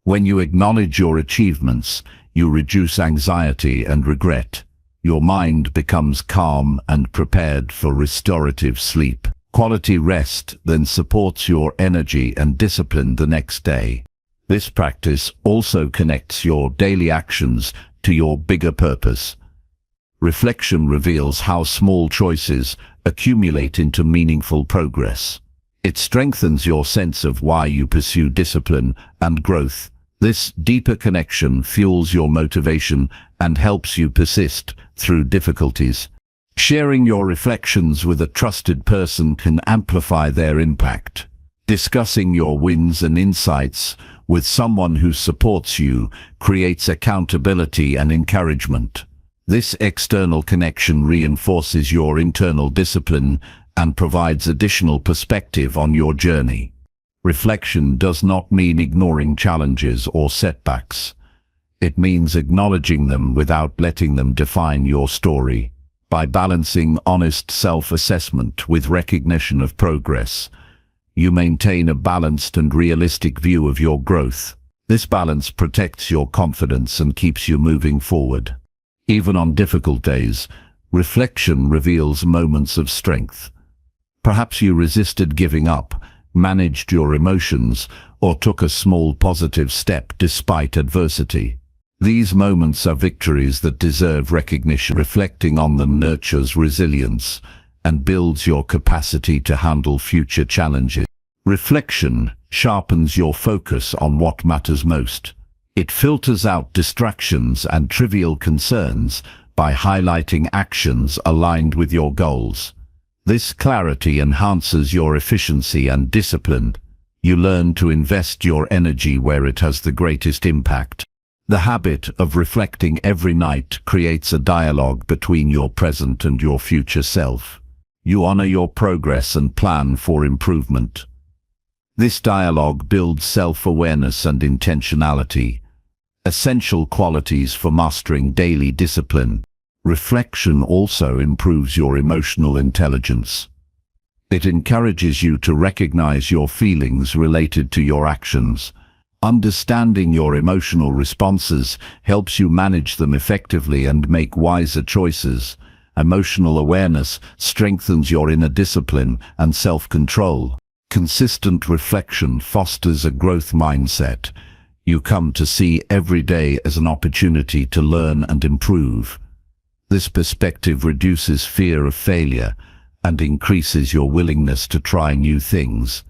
A: When you acknowledge your achievements, you reduce anxiety and regret. Your mind becomes calm and prepared for restorative sleep. Quality rest then supports your energy and discipline the next day. This practice also connects your daily actions to your bigger purpose. Reflection reveals how small choices accumulate into meaningful progress. It strengthens your sense of why you pursue discipline and growth. This deeper connection fuels your motivation and helps you persist through difficulties. Sharing your reflections with a trusted person can amplify their impact. Discussing your wins and insights with someone who supports you creates accountability and encouragement. This external connection reinforces your internal discipline and provides additional perspective on your journey. Reflection does not mean ignoring challenges or setbacks. It means acknowledging them without letting them define your story. By balancing honest self-assessment with recognition of progress, you maintain a balanced and realistic view of your growth. This balance protects your confidence and keeps you moving forward. Even on difficult days, reflection reveals moments of strength. Perhaps you resisted giving up, managed your emotions, or took a small positive step despite adversity. These moments are victories that deserve recognition. Reflecting on them nurtures resilience and builds your capacity to handle future challenges. Reflection sharpens your focus on what matters most. It filters out distractions and trivial concerns by highlighting actions aligned with your goals. This clarity enhances your efficiency and discipline. You learn to invest your energy where it has the greatest impact. The habit of reflecting every night creates a dialogue between your present and your future self. You honor your progress and plan for improvement. This dialogue builds self-awareness and intentionality, essential qualities for mastering daily discipline. Reflection also improves your emotional intelligence. It encourages you to recognize your feelings related to your actions. Understanding your emotional responses helps you manage them effectively and make wiser choices. Emotional awareness strengthens your inner discipline and self-control. Consistent reflection fosters a growth mindset. You come to see every day as an opportunity to learn and improve. This perspective reduces fear of failure and increases your willingness to try new things.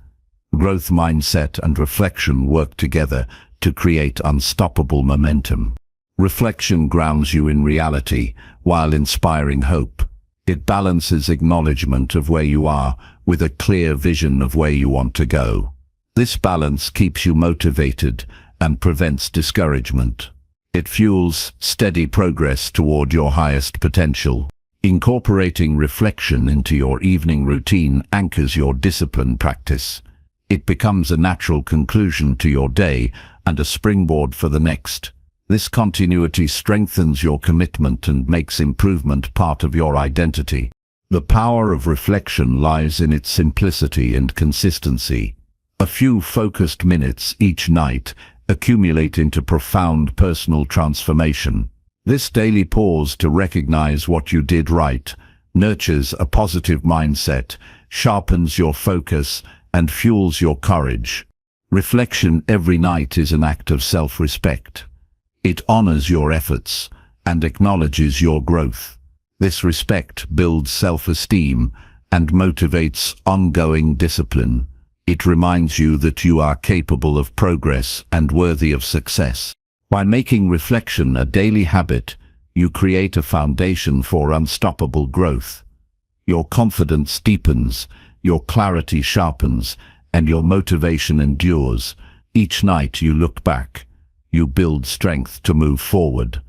A: Growth mindset and reflection work together to create unstoppable momentum. Reflection grounds you in reality while inspiring hope. It balances acknowledgement of where you are with a clear vision of where you want to go. This balance keeps you motivated and prevents discouragement. It fuels steady progress toward your highest potential. Incorporating reflection into your evening routine anchors your discipline practice. It becomes a natural conclusion to your day and a springboard for the next. This continuity strengthens your commitment and makes improvement part of your identity. The power of reflection lies in its simplicity and consistency. A few focused minutes each night accumulate into profound personal transformation. This daily pause to recognize what you did right nurtures a positive mindset, sharpens your focus, and fuels your courage. Reflection every night is an act of self-respect. It honors your efforts and acknowledges your growth. This respect builds self-esteem and motivates ongoing discipline. It reminds you that you are capable of progress and worthy of success. By making reflection a daily habit, you create a foundation for unstoppable growth. Your confidence deepens, your clarity sharpens, and your motivation endures. Each night you look back, you build strength to move forward.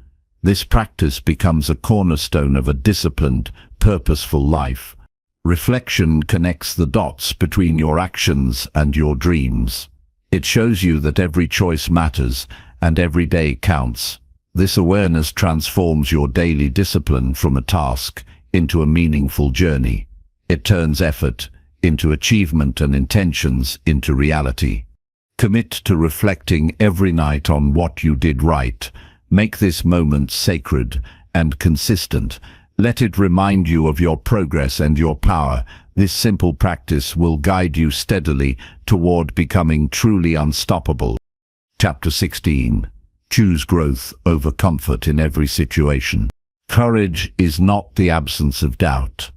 A: This practice becomes a cornerstone of a disciplined, purposeful life. Reflection connects the dots between your actions and your dreams. It shows you that every choice matters and every day counts. This awareness transforms your daily discipline from a task into a meaningful journey. It turns effort into achievement and intentions into reality. Commit to reflecting every night on what you did right. Make this moment sacred and consistent. Let it remind you of your progress and your power. This simple practice will guide you steadily toward becoming truly unstoppable. Chapter 16. Choose growth over comfort in every situation. Courage is not the absence of doubt.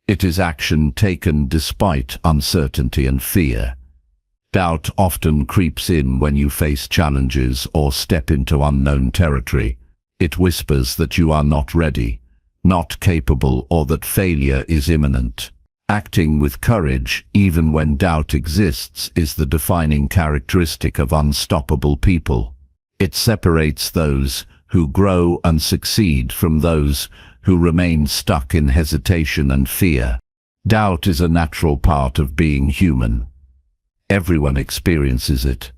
A: It is action taken despite uncertainty and fear. Doubt often creeps in when you face challenges or step into unknown territory. It whispers that you are not ready. not capable, or that failure is imminent. Acting with courage, even when doubt exists, is the defining characteristic of unstoppable people. It separates those who grow and succeed from those who remain stuck in hesitation and fear. Doubt is a natural part of being human. Everyone experiences it.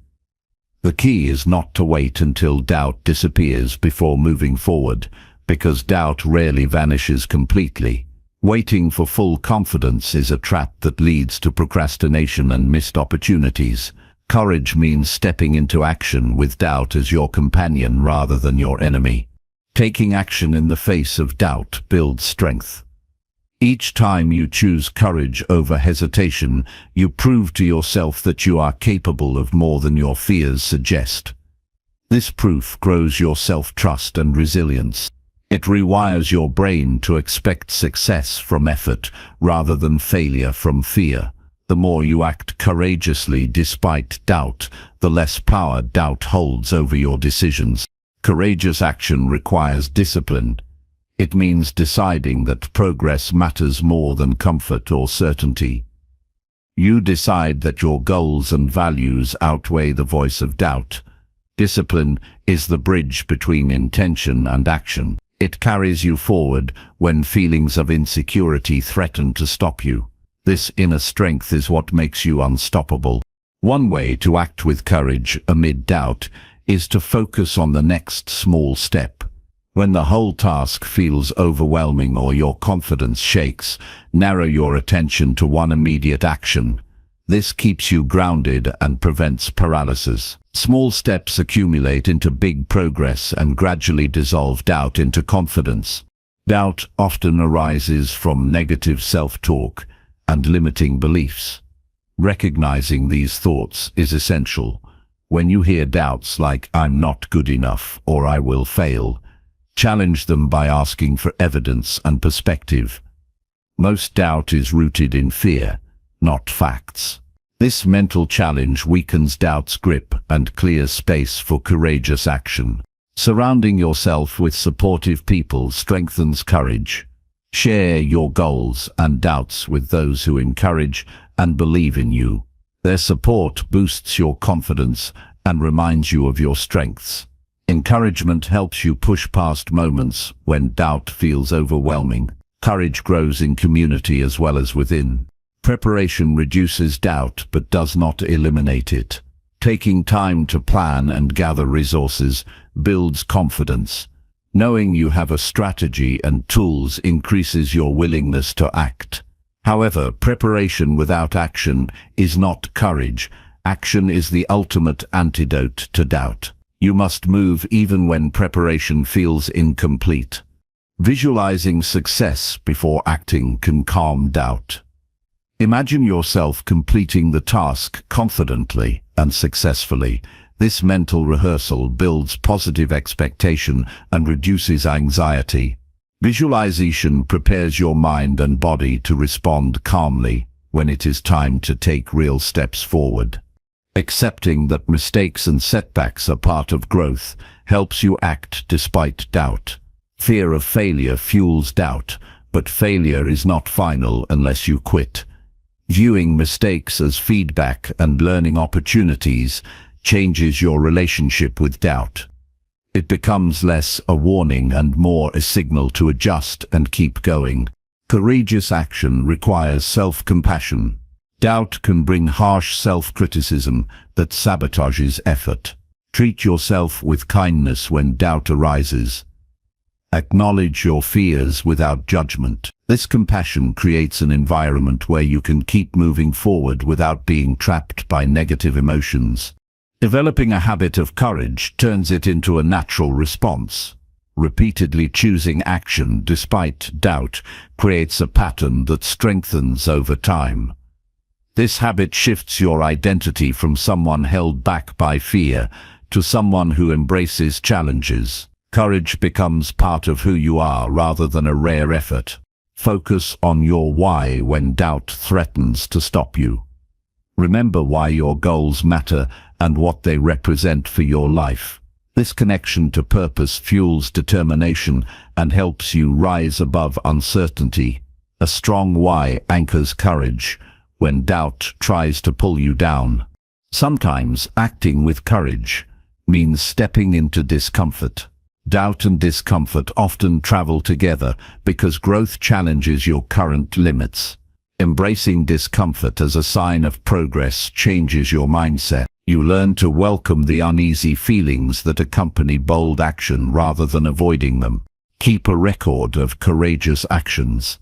A: The key is not to wait until doubt disappears before moving forward, because doubt rarely vanishes completely. Waiting for full confidence is a trap that leads to procrastination and missed opportunities. Courage means stepping into action with doubt as your companion rather than your enemy. Taking action in the face of doubt builds strength. Each time you choose courage over hesitation, you prove to yourself that you are capable of more than your fears suggest. This proof grows your self-trust and resilience. It rewires your brain to expect success from effort rather than failure from fear. The more you act courageously despite doubt, the less power doubt holds over your decisions. Courageous action requires discipline. It means deciding that progress matters more than comfort or certainty. You decide that your goals and values outweigh the voice of doubt. Discipline is the bridge between intention and action. It carries you forward when feelings of insecurity threaten to stop you. This inner strength is what makes you unstoppable. One way to act with courage amid doubt is to focus on the next small step. When the whole task feels overwhelming or your confidence shakes, narrow your attention to one immediate action. This keeps you grounded and prevents paralysis. Small steps accumulate into big progress and gradually dissolve doubt into confidence. Doubt often arises from negative self-talk and limiting beliefs. Recognizing these thoughts is essential. When you hear doubts like "I'm not good enough" or "I will fail," challenge them by asking for evidence and perspective. Most doubt is rooted in fear, not facts. This mental challenge weakens doubt's grip and clears space for courageous action. Surrounding yourself with supportive people strengthens courage. Share your goals and doubts with those who encourage and believe in you. Their support boosts your confidence and reminds you of your strengths. Encouragement helps you push past moments when doubt feels overwhelming. Courage grows in community as well as within. Preparation reduces doubt but does not eliminate it. Taking time to plan and gather resources builds confidence. Knowing you have a strategy and tools increases your willingness to act. However, preparation without action is not courage. Action is the ultimate antidote to doubt. You must move even when preparation feels incomplete. Visualizing success before acting can calm doubt. Imagine yourself completing the task confidently and successfully. This mental rehearsal builds positive expectation and reduces anxiety. Visualization prepares your mind and body to respond calmly when it is time to take real steps forward. Accepting that mistakes and setbacks are part of growth helps you act despite doubt. Fear of failure fuels doubt, but failure is not final unless you quit. Viewing mistakes as feedback and learning opportunities changes your relationship with doubt. It becomes less a warning and more a signal to adjust and keep going. Courageous action requires self-compassion. Doubt can bring harsh self-criticism that sabotages effort. Treat yourself with kindness when doubt arises. Acknowledge your fears without judgment. This compassion creates an environment where you can keep moving forward without being trapped by negative emotions. Developing a habit of courage turns it into a natural response. Repeatedly choosing action despite doubt creates a pattern that strengthens over time. This habit shifts your identity from someone held back by fear to someone who embraces challenges. Courage becomes part of who you are rather than a rare effort. Focus on your why when doubt threatens to stop you. Remember why your goals matter and what they represent for your life. This connection to purpose fuels determination and helps you rise above uncertainty. A strong why anchors courage when doubt tries to pull you down. Sometimes acting with courage means stepping into discomfort. Doubt and discomfort often travel together because growth challenges your current limits. Embracing discomfort as a sign of progress changes your mindset. You learn to welcome the uneasy feelings that accompany bold action rather than avoiding them. Keep a record of courageous actions.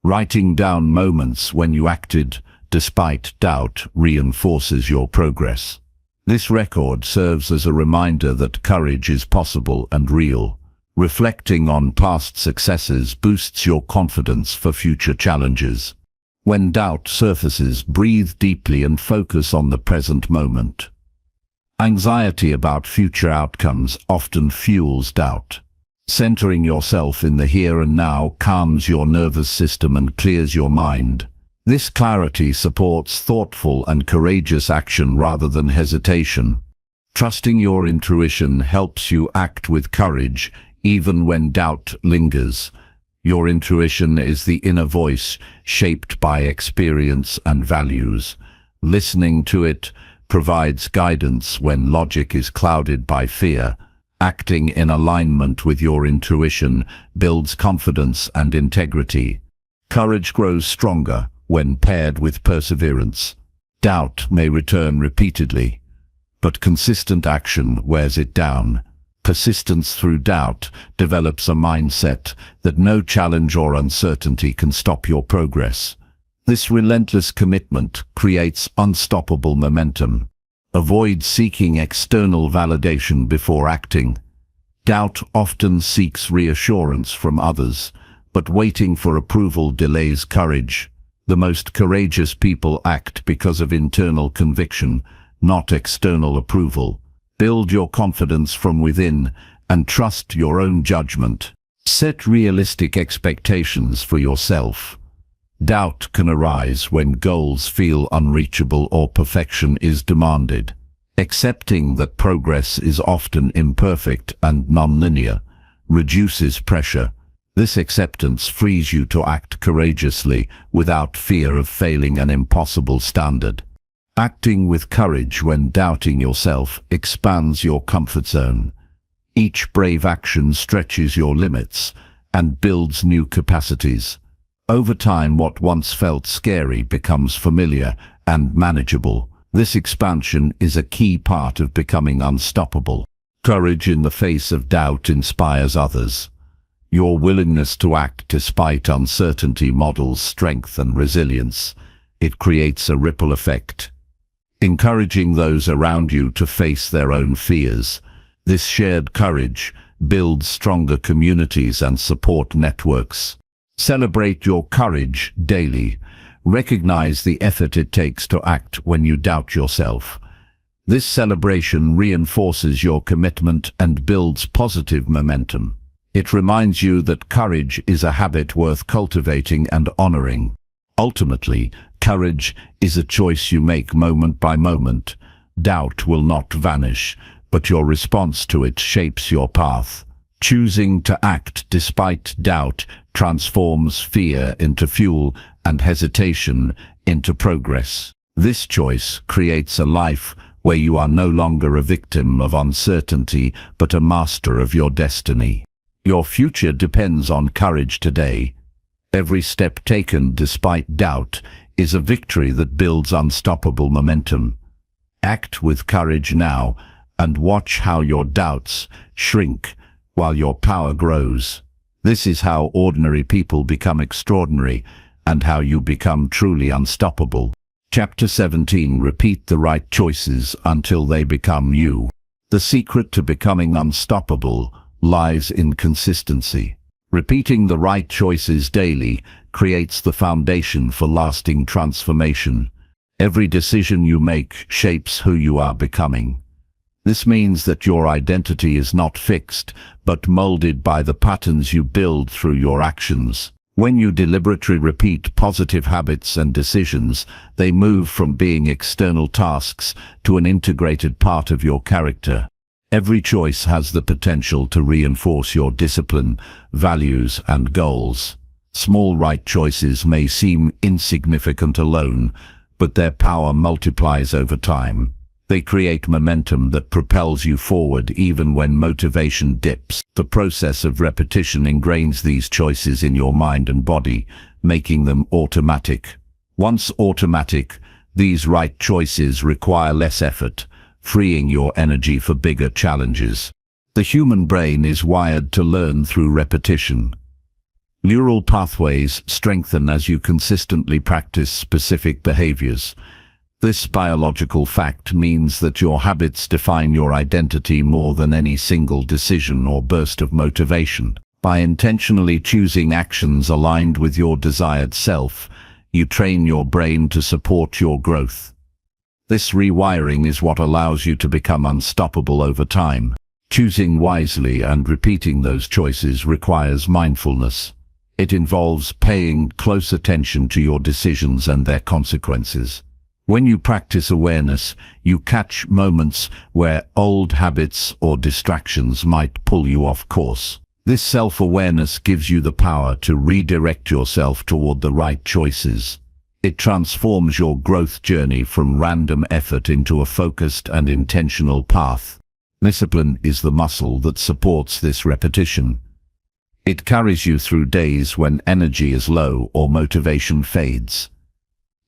A: Writing down moments when you acted despite doubt reinforces your progress. This record serves as a reminder that courage is possible and real. Reflecting on past successes boosts your confidence for future challenges. When doubt surfaces, breathe deeply and focus on the present moment. Anxiety about future outcomes often fuels doubt. Centering yourself in the here and now calms your nervous system and clears your mind. This clarity supports thoughtful and courageous action rather than hesitation. Trusting your intuition helps you act with courage, even when doubt lingers. Your intuition is the inner voice, shaped by experience and values. Listening to it provides guidance when logic is clouded by fear. Acting in alignment with your intuition builds confidence and integrity. Courage grows stronger when paired with perseverance. Doubt may return repeatedly, but consistent action wears it down. Persistence through doubt develops a mindset that no challenge or uncertainty can stop your progress. This relentless commitment creates unstoppable momentum. Avoid seeking external validation before acting. Doubt often seeks reassurance from others, but waiting for approval delays courage. The most courageous people act because of internal conviction, not external approval. Build your confidence from within and trust your own judgment. Set realistic expectations for yourself. Doubt can arise when goals feel unreachable or perfection is demanded. Accepting that progress is often imperfect and nonlinear reduces pressure. This acceptance frees you to act courageously without fear of failing an impossible standard. Acting with courage when doubting yourself expands your comfort zone. Each brave action stretches your limits and builds new capacities. Over time, what once felt scary becomes familiar and manageable. This expansion is a key part of becoming unstoppable. Courage in the face of doubt inspires others. Your willingness to act despite uncertainty models strength and resilience. It creates a ripple effect, encouraging those around you to face their own fears. This shared courage builds stronger communities and support networks. Celebrate your courage daily. Recognize the effort it takes to act when you doubt yourself. This celebration reinforces your commitment and builds positive momentum. It reminds you that courage is a habit worth cultivating and honoring. Ultimately, courage is a choice you make moment by moment. Doubt will not vanish, but your response to it shapes your path. Choosing to act despite doubt transforms fear into fuel and hesitation into progress. This choice creates a life where you are no longer a victim of uncertainty, but a master of your destiny. Your future depends on courage today. Every step taken despite doubt is a victory that builds unstoppable momentum. Act with courage now and watch how your doubts shrink while your power grows. This is how ordinary people become extraordinary and how you become truly unstoppable. Chapter 17. Repeat the right choices until they become you. The secret to becoming unstoppable lies in consistency. Repeating the right choices daily creates the foundation for lasting transformation. Every decision you make shapes who you are becoming. This means that your identity is not fixed, but molded by the patterns you build through your actions. When you deliberately repeat positive habits and decisions, they move from being external tasks to an integrated part of your character. Every choice has the potential to reinforce your discipline, values, and goals. Small right choices may seem insignificant alone, but their power multiplies over time. They create momentum that propels you forward even when motivation dips. The process of repetition ingrains these choices in your mind and body, making them automatic. Once automatic, these right choices require less effort, freeing your energy for bigger challenges. The human brain is wired to learn through repetition. Neural pathways strengthen as you consistently practice specific behaviors. This biological fact means that your habits define your identity more than any single decision or burst of motivation. By intentionally choosing actions aligned with your desired self, you train your brain to support your growth. This rewiring is what allows you to become unstoppable over time. Choosing wisely and repeating those choices requires mindfulness. It involves paying close attention to your decisions and their consequences. When you practice awareness, you catch moments where old habits or distractions might pull you off course. This self-awareness gives you the power to redirect yourself toward the right choices. It transforms your growth journey from random effort into a focused and intentional path. Discipline is the muscle that supports this repetition. It carries you through days when energy is low or motivation fades.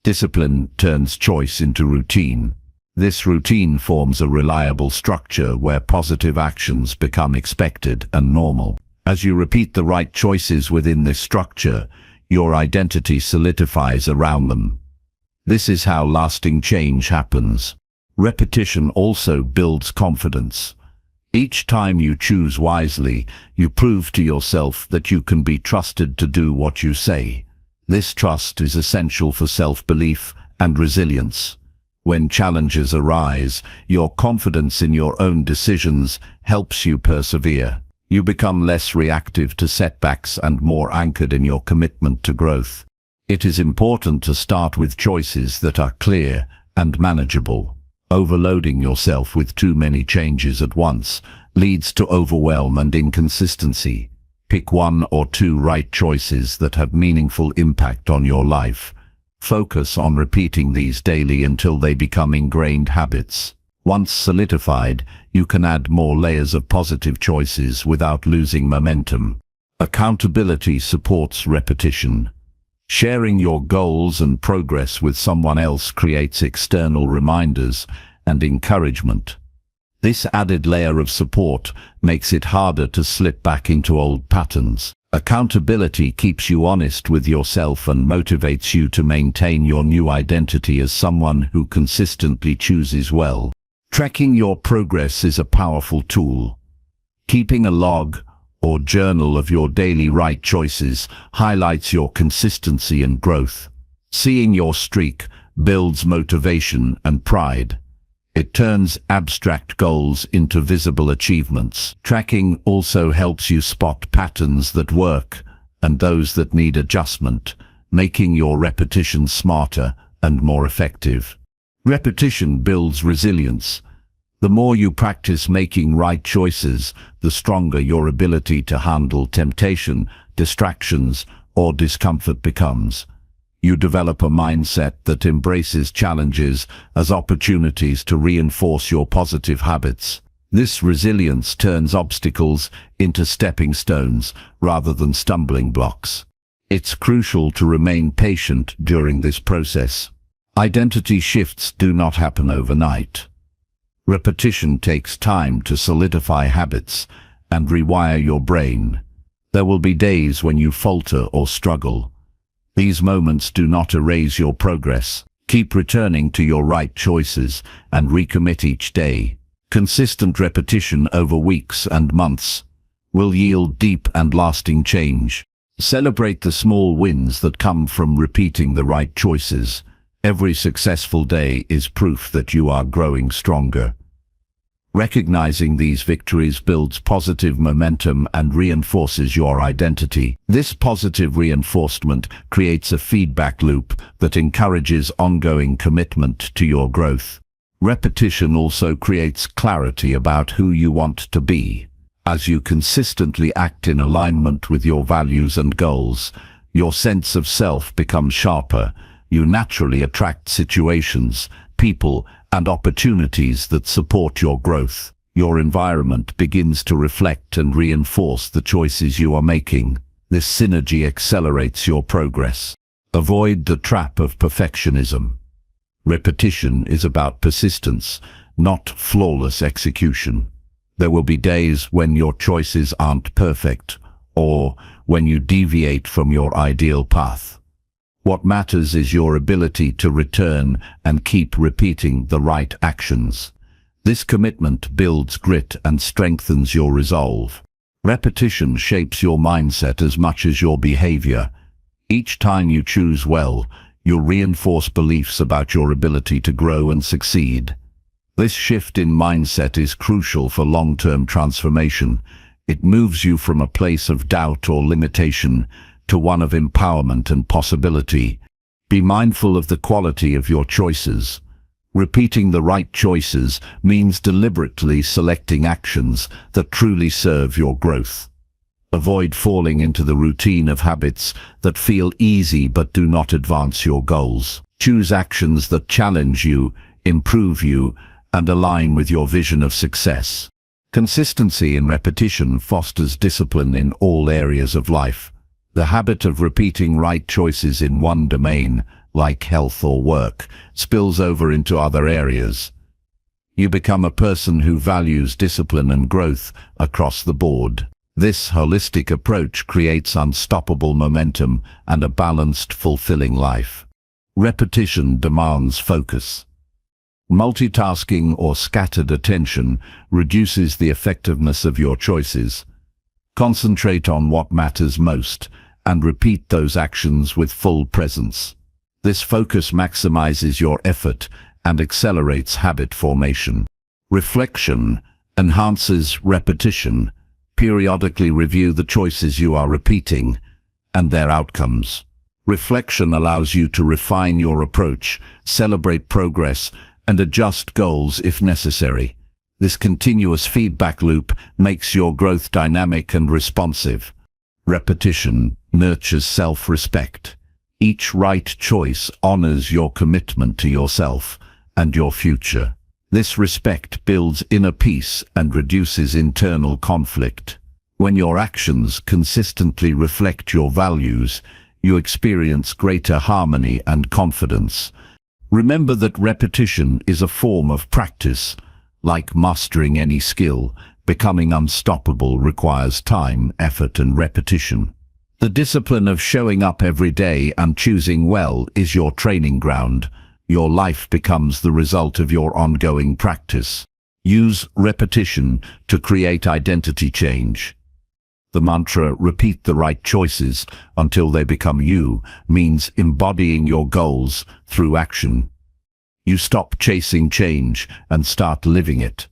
A: Discipline turns choice into routine. This routine forms a reliable structure where positive actions become expected and normal. As you repeat the right choices within this structure, your identity solidifies around them. This is how lasting change happens. Repetition also builds confidence. Each time you choose wisely, you prove to yourself that you can be trusted to do what you say. This trust is essential for self-belief and resilience. When challenges arise, your confidence in your own decisions helps you persevere. You become less reactive to setbacks and more anchored in your commitment to growth. It is important to start with choices that are clear and manageable. Overloading yourself with too many changes at once leads to overwhelm and inconsistency. Pick one or two right choices that have meaningful impact on your life. Focus on repeating these daily until they become ingrained habits. Once solidified, you can add more layers of positive choices without losing momentum. Accountability supports repetition. Sharing your goals and progress with someone else creates external reminders and encouragement. This added layer of support makes it harder to slip back into old patterns. Accountability keeps you honest with yourself and motivates you to maintain your new identity as someone who consistently chooses well. Tracking your progress is a powerful tool. Keeping a log or journal of your daily right choices highlights your consistency and growth. Seeing your streak builds motivation and pride. It turns abstract goals into visible achievements. Tracking also helps you spot patterns that work and those that need adjustment, making your repetition smarter and more effective. Repetition builds resilience. The more you practice making right choices, the stronger your ability to handle temptation, distractions, or discomfort becomes. You develop a mindset that embraces challenges as opportunities to reinforce your positive habits. This resilience turns obstacles into stepping stones rather than stumbling blocks. It's crucial to remain patient during this process. Identity shifts do not happen overnight. Repetition takes time to solidify habits and rewire your brain. There will be days when you falter or struggle. These moments do not erase your progress. Keep returning to your right choices and recommit each day. Consistent repetition over weeks and months will yield deep and lasting change. Celebrate the small wins that come from repeating the right choices. Every successful day is proof that you are growing stronger. Recognizing these victories builds positive momentum and reinforces your identity. This positive reinforcement creates a feedback loop that encourages ongoing commitment to your growth. Repetition also creates clarity about who you want to be. As you consistently act in alignment with your values and goals, your sense of self becomes sharper. You naturally attract situations, people, and opportunities that support your growth. Your environment begins to reflect and reinforce the choices you are making. This synergy accelerates your progress. Avoid the trap of perfectionism. Repetition is about persistence, not flawless execution. There will be days when your choices aren't perfect, or when you deviate from your ideal path. What matters is your ability to return and keep repeating the right actions. This commitment builds grit and strengthens your resolve. Repetition shapes your mindset as much as your behavior. Each time you choose well, you reinforce beliefs about your ability to grow and succeed. This shift in mindset is crucial for long-term transformation. It moves you from a place of doubt or limitation to one of empowerment and possibility. Be mindful of the quality of your choices. Repeating the right choices means deliberately selecting actions that truly serve your growth. Avoid falling into the routine of habits that feel easy but do not advance your goals. Choose actions that challenge you, improve you, and align with your vision of success. Consistency in repetition fosters discipline in all areas of life. The habit of repeating right choices in one domain, like health or work, spills over into other areas. You become a person who values discipline and growth across the board. This holistic approach creates unstoppable momentum and a balanced, fulfilling life. Repetition demands focus. Multitasking or scattered attention reduces the effectiveness of your choices. Concentrate on what matters most and repeat those actions with full presence. This focus maximizes your effort and accelerates habit formation. Reflection enhances repetition. Periodically review the choices you are repeating and their outcomes. Reflection allows you to refine your approach, celebrate progress, and adjust goals if necessary. This continuous feedback loop makes your growth dynamic and responsive. Repetition nurtures self-respect. Each right choice honors your commitment to yourself and your future. This respect builds inner peace and reduces internal conflict. When your actions consistently reflect your values, you experience greater harmony and confidence. Remember that repetition is a form of practice. Like mastering any skill, becoming unstoppable requires time, effort, and repetition. The discipline of showing up every day and choosing well is your training ground. Your life becomes the result of your ongoing practice. Use repetition to create identity change. The mantra, "repeat the right choices until they become you," means embodying your goals through action. You stop chasing change and start living it.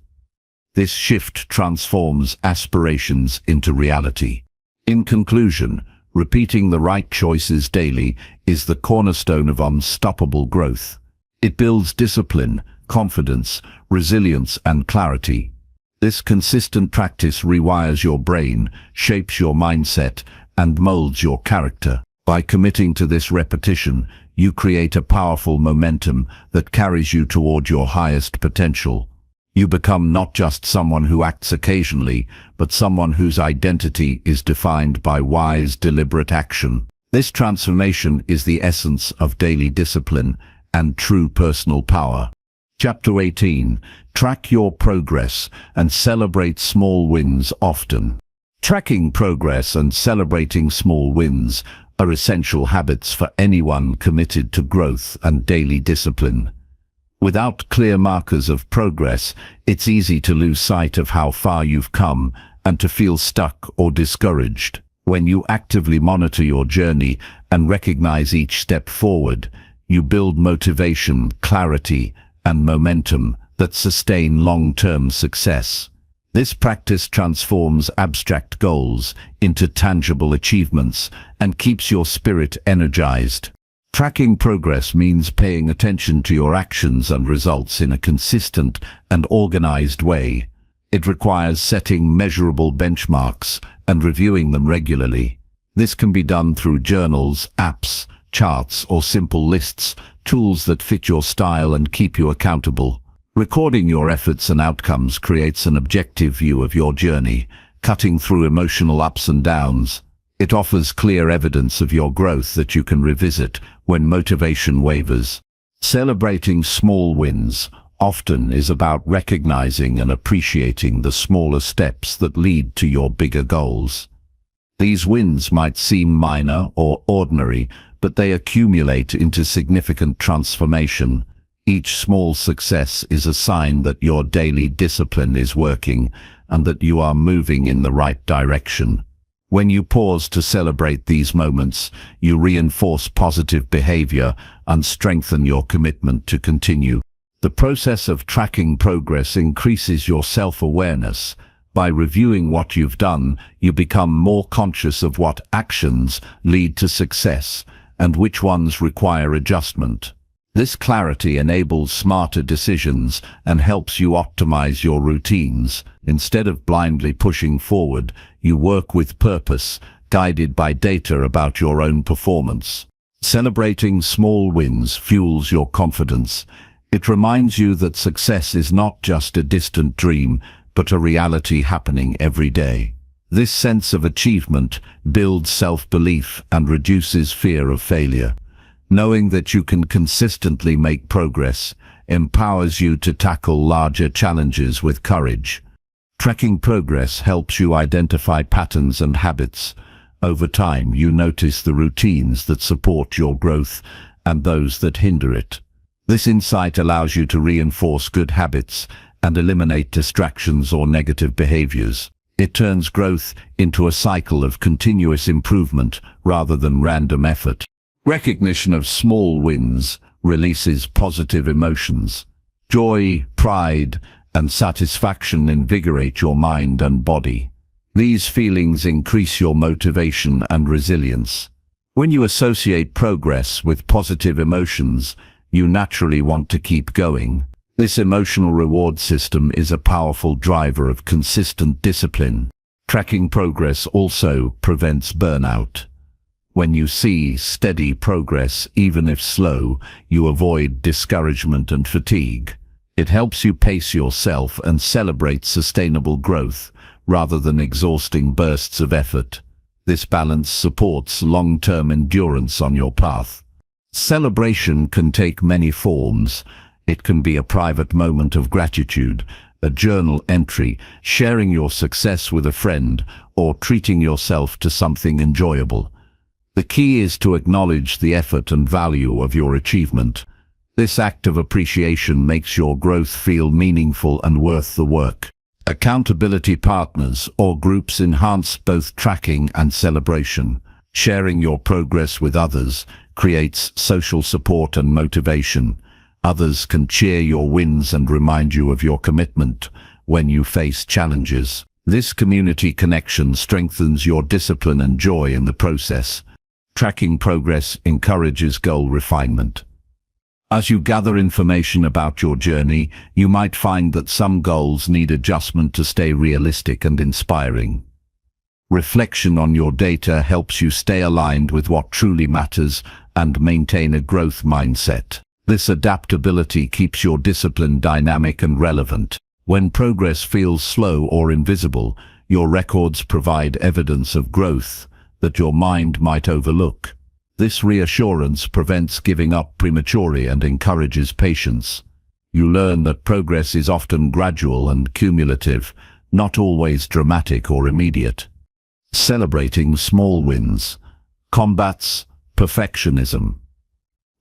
A: This shift transforms aspirations into reality. In conclusion, repeating the right choices daily is the cornerstone of unstoppable growth. It builds discipline, confidence, resilience, and clarity. This consistent practice rewires your brain, shapes your mindset, and molds your character. By committing to this repetition, you create a powerful momentum that carries you toward your highest potential. You become not just someone who acts occasionally, but someone whose identity is defined by wise, deliberate action. This transformation is the essence of daily discipline and true personal power. Chapter 18. Track your progress and celebrate small wins often. Tracking progress and celebrating small wins are essential habits for anyone committed to growth and daily discipline. Without clear markers of progress, it's easy to lose sight of how far you've come and to feel stuck or discouraged. When you actively monitor your journey and recognize each step forward, you build motivation, clarity, and momentum that sustain long-term success. This practice transforms abstract goals into tangible achievements and keeps your spirit energized. Tracking progress means paying attention to your actions and results in a consistent and organized way. It requires setting measurable benchmarks and reviewing them regularly. This can be done through journals, apps, charts, or simple lists, tools that fit your style and keep you accountable. Recording your efforts and outcomes creates an objective view of your journey, cutting through emotional ups and downs. It offers clear evidence of your growth that you can revisit when motivation wavers. Celebrating small wins often is about recognizing and appreciating the smaller steps that lead to your bigger goals. These wins might seem minor or ordinary, but they accumulate into significant transformation. Each small success is a sign that your daily discipline is working and that you are moving in the right direction. When you pause to celebrate these moments, you reinforce positive behavior and strengthen your commitment to continue. The process of tracking progress increases your self-awareness. By reviewing what you've done, you become more conscious of what actions lead to success and which ones require adjustment. This clarity enables smarter decisions and helps you optimize your routines. Instead of blindly pushing forward, you work with purpose, guided by data about your own performance. Celebrating small wins fuels your confidence. It reminds you that success is not just a distant dream, but a reality happening every day. This sense of achievement builds self-belief and reduces fear of failure. Knowing that you can consistently make progress empowers you to tackle larger challenges with courage. Tracking progress helps you identify patterns and habits. Over time, you notice the routines that support your growth and those that hinder it. This insight allows you to reinforce good habits and eliminate distractions or negative behaviors. It turns growth into a cycle of continuous improvement rather than random effort. Recognition of small wins releases positive emotions. Joy, pride, and satisfaction invigorate your mind and body. These feelings increase your motivation and resilience. When you associate progress with positive emotions, you naturally want to keep going. This emotional reward system is a powerful driver of consistent discipline. Tracking progress also prevents burnout. When you see steady progress, even if slow, you avoid discouragement and fatigue. It helps you pace yourself and celebrate sustainable growth, rather than exhausting bursts of effort. This balance supports long-term endurance on your path. Celebration can take many forms. It can be a private moment of gratitude, a journal entry, sharing your success with a friend, or treating yourself to something enjoyable. The key is to acknowledge the effort and value of your achievement. This act of appreciation makes your growth feel meaningful and worth the work. Accountability partners or groups enhance both tracking and celebration. Sharing your progress with others creates social support and motivation. Others can cheer your wins and remind you of your commitment when you face challenges. This community connection strengthens your discipline and joy in the process. Tracking progress encourages goal refinement. As you gather information about your journey, you might find that some goals need adjustment to stay realistic and inspiring. Reflection on your data helps you stay aligned with what truly matters and maintain a growth mindset. This adaptability keeps your discipline dynamic and relevant. When progress feels slow or invisible, your records provide evidence of growth that your mind might overlook. This reassurance prevents giving up prematurely and encourages patience. You learn that progress is often gradual and cumulative, not always dramatic or immediate. Celebrating small wins combats perfectionism.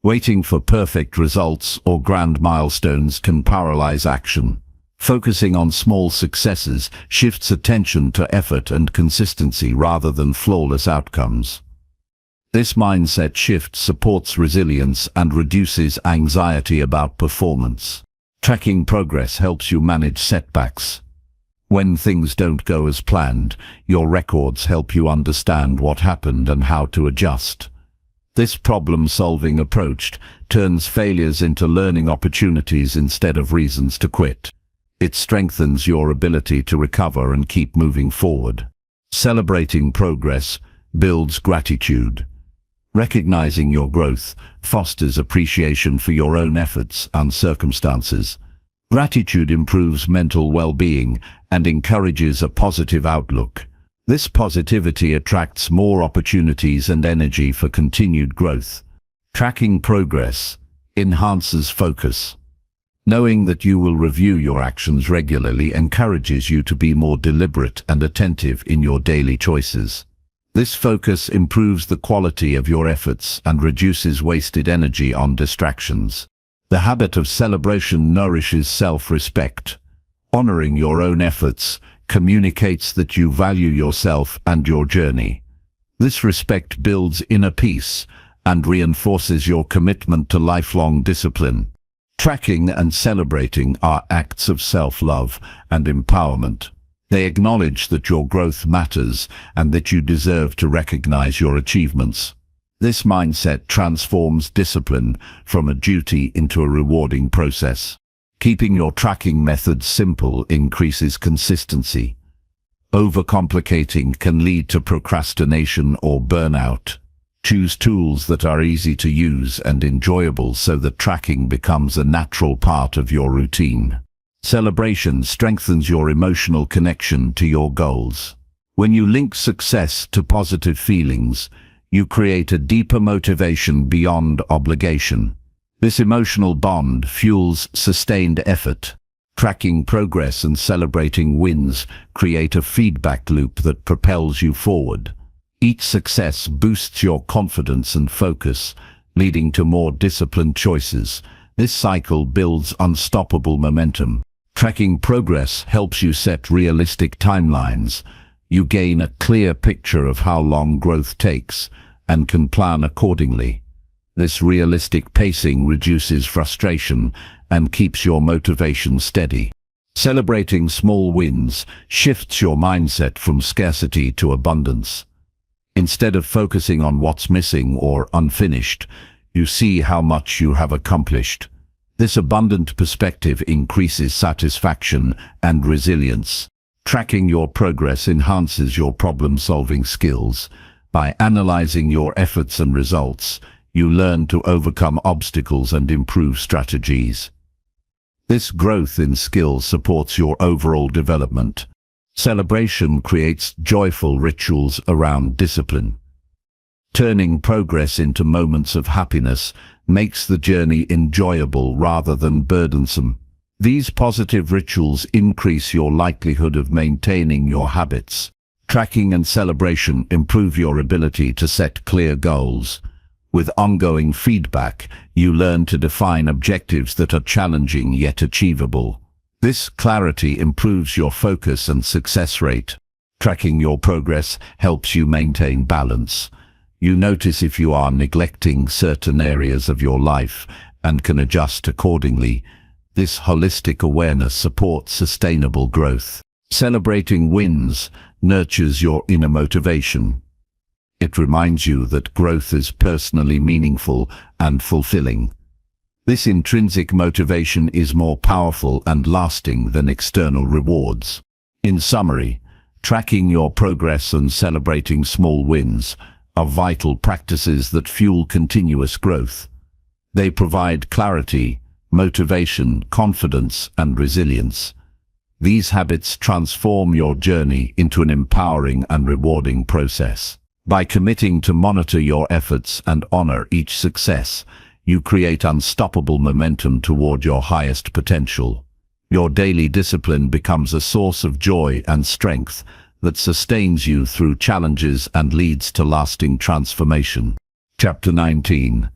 A: Waiting for perfect results or grand milestones can paralyze action. Focusing on small successes shifts attention to effort and consistency rather than flawless outcomes. This mindset shift supports resilience and reduces anxiety about performance. Tracking progress helps you manage setbacks. When things don't go as planned, your records help you understand what happened and how to adjust. This problem-solving approach turns failures into learning opportunities instead of reasons to quit. It strengthens your ability to recover and keep moving forward. Celebrating progress builds gratitude. Recognizing your growth fosters appreciation for your own efforts and circumstances. Gratitude improves mental well-being and encourages a positive outlook. This positivity attracts more opportunities and energy for continued growth. Tracking progress enhances focus. Knowing that you will review your actions regularly encourages you to be more deliberate and attentive in your daily choices. This focus improves the quality of your efforts and reduces wasted energy on distractions. The habit of celebration nourishes self-respect. Honoring your own efforts communicates that you value yourself and your journey. This respect builds inner peace and reinforces your commitment to lifelong discipline. Tracking and celebrating are acts of self-love and empowerment. They acknowledge that your growth matters and that you deserve to recognize your achievements. This mindset transforms discipline from a duty into a rewarding process. Keeping your tracking methods simple increases consistency. Overcomplicating can lead to procrastination or burnout. Choose tools that are easy to use and enjoyable so that tracking becomes a natural part of your routine. Celebration strengthens your emotional connection to your goals. When you link success to positive feelings, you create a deeper motivation beyond obligation. This emotional bond fuels sustained effort. Tracking progress and celebrating wins create a feedback loop that propels you forward. Each success boosts your confidence and focus, leading to more disciplined choices. This cycle builds unstoppable momentum. Tracking progress helps you set realistic timelines. You gain a clear picture of how long growth takes and can plan accordingly. This realistic pacing reduces frustration and keeps your motivation steady. Celebrating small wins shifts your mindset from scarcity to abundance. Instead of focusing on what's missing or unfinished, you see how much you have accomplished. This abundant perspective increases satisfaction and resilience. Tracking your progress enhances your problem-solving skills. By analyzing your efforts and results, you learn to overcome obstacles and improve strategies. This growth in skills supports your overall development. Celebration creates joyful rituals around discipline. Turning progress into moments of happiness makes the journey enjoyable rather than burdensome. These positive rituals increase your likelihood of maintaining your habits. Tracking and celebration improve your ability to set clear goals. With ongoing feedback, you learn to define objectives that are challenging yet achievable. This clarity improves your focus and success rate. Tracking your progress helps you maintain balance. You notice if you are neglecting certain areas of your life and can adjust accordingly. This holistic awareness supports sustainable growth. Celebrating wins nurtures your inner motivation. It reminds you that growth is personally meaningful and fulfilling. This intrinsic motivation is more powerful and lasting than external rewards. In summary, tracking your progress and celebrating small wins are vital practices that fuel continuous growth. They provide clarity, motivation, confidence, and resilience. These habits transform your journey into an empowering and rewarding process. By committing to monitor your efforts and honor each success, you create unstoppable momentum toward your highest potential. Your daily discipline becomes a source of joy and strength that sustains you through challenges and leads to lasting transformation. Chapter 19.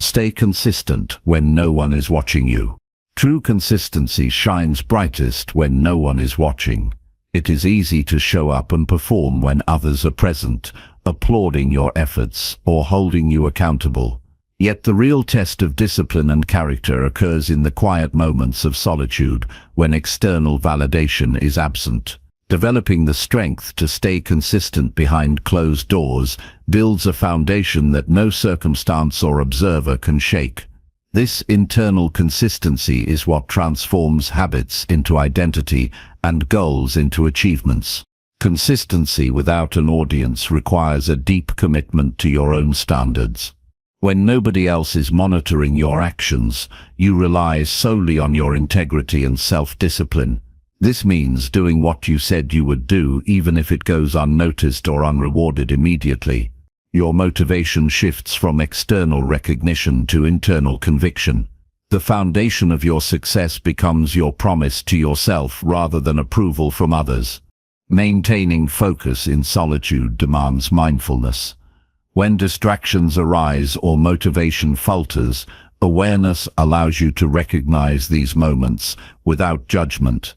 A: Stay consistent when no one is watching you. True consistency shines brightest when no one is watching. It is easy to show up and perform when others are present, applauding your efforts or holding you accountable. Yet the real test of discipline and character occurs in the quiet moments of solitude when external validation is absent. Developing the strength to stay consistent behind closed doors builds a foundation that no circumstance or observer can shake. This internal consistency is what transforms habits into identity and goals into achievements. Consistency without an audience requires a deep commitment to your own standards. When nobody else is monitoring your actions, you rely solely on your integrity and self-discipline. This means doing what you said you would do even if it goes unnoticed or unrewarded immediately. Your motivation shifts from external recognition to internal conviction. The foundation of your success becomes your promise to yourself rather than approval from others. Maintaining focus in solitude demands mindfulness. When distractions arise or motivation falters, awareness allows you to recognize these moments without judgment.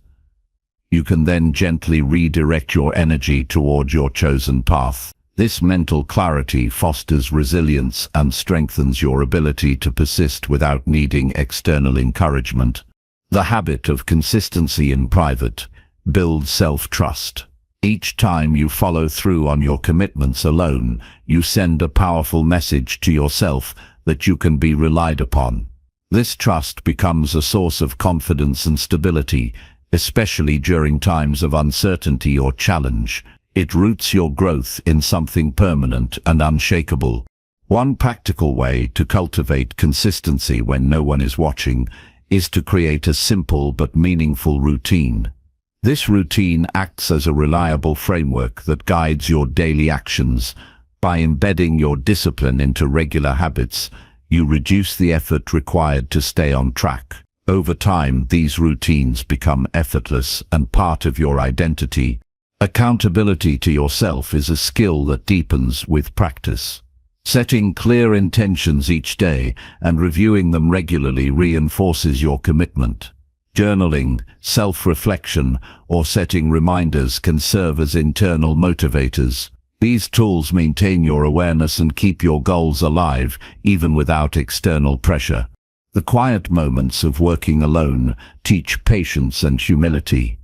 A: You can then gently redirect your energy toward your chosen path. This mental clarity fosters resilience and strengthens your ability to persist without needing external encouragement. The habit of consistency in private builds self-trust. Each time you follow through on your commitments alone, you send a powerful message to yourself that you can be relied upon. This trust becomes a source of confidence and stability, especially during times of uncertainty or challenge. It roots your growth in something permanent and unshakable. One practical way to cultivate consistency when no one is watching is to create a simple but meaningful routine. This routine acts as a reliable framework that guides your daily actions. By embedding your discipline into regular habits, you reduce the effort required to stay on track. Over time, these routines become effortless and part of your identity. Accountability to yourself is a skill that deepens with practice. Setting clear intentions each day and reviewing them regularly reinforces your commitment. Journaling, self-reflection, or setting reminders can serve as internal motivators. These tools maintain your awareness and keep your goals alive, even without external pressure. The quiet moments of working alone teach patience and humility.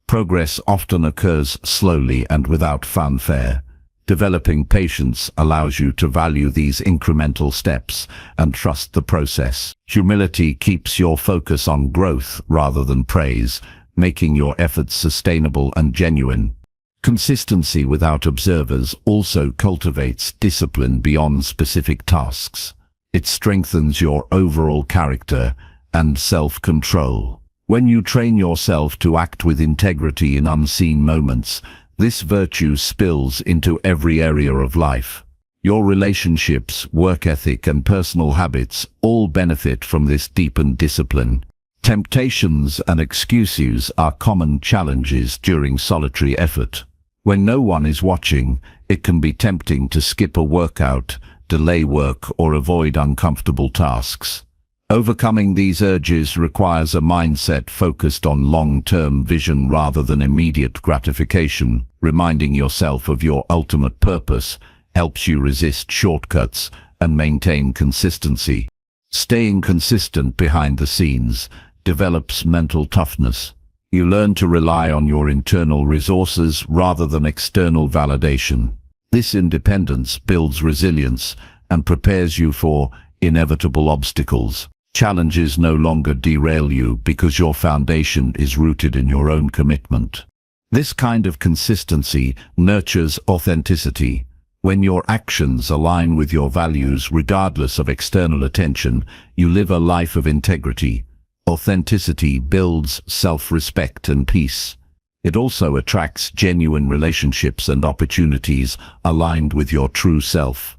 A: Progress often occurs slowly and without fanfare. Developing patience allows you to value these incremental steps and trust the process. Humility keeps your focus on growth rather than praise, making your efforts sustainable and genuine. Consistency without observers also cultivates discipline beyond specific tasks. It strengthens your overall character and self-control. When you train yourself to act with integrity in unseen moments, this virtue spills into every area of life. Your relationships, work ethic, and personal habits all benefit from this deepened discipline. Temptations and excuses are common challenges during solitary effort. When no one is watching, it can be tempting to skip a workout, delay work, or avoid uncomfortable tasks. Overcoming these urges requires a mindset focused on long-term vision rather than immediate gratification. Reminding yourself of your ultimate purpose helps you resist shortcuts and maintain consistency. Staying consistent behind the scenes develops mental toughness. You learn to rely on your internal resources rather than external validation. This independence builds resilience and prepares you for inevitable obstacles. Challenges no longer derail you because your foundation is rooted in your own commitment. This kind of consistency nurtures authenticity. When your actions align with your values regardless of external attention, you live a life of integrity. Authenticity builds self-respect and peace. It also attracts genuine relationships and opportunities aligned with your true self.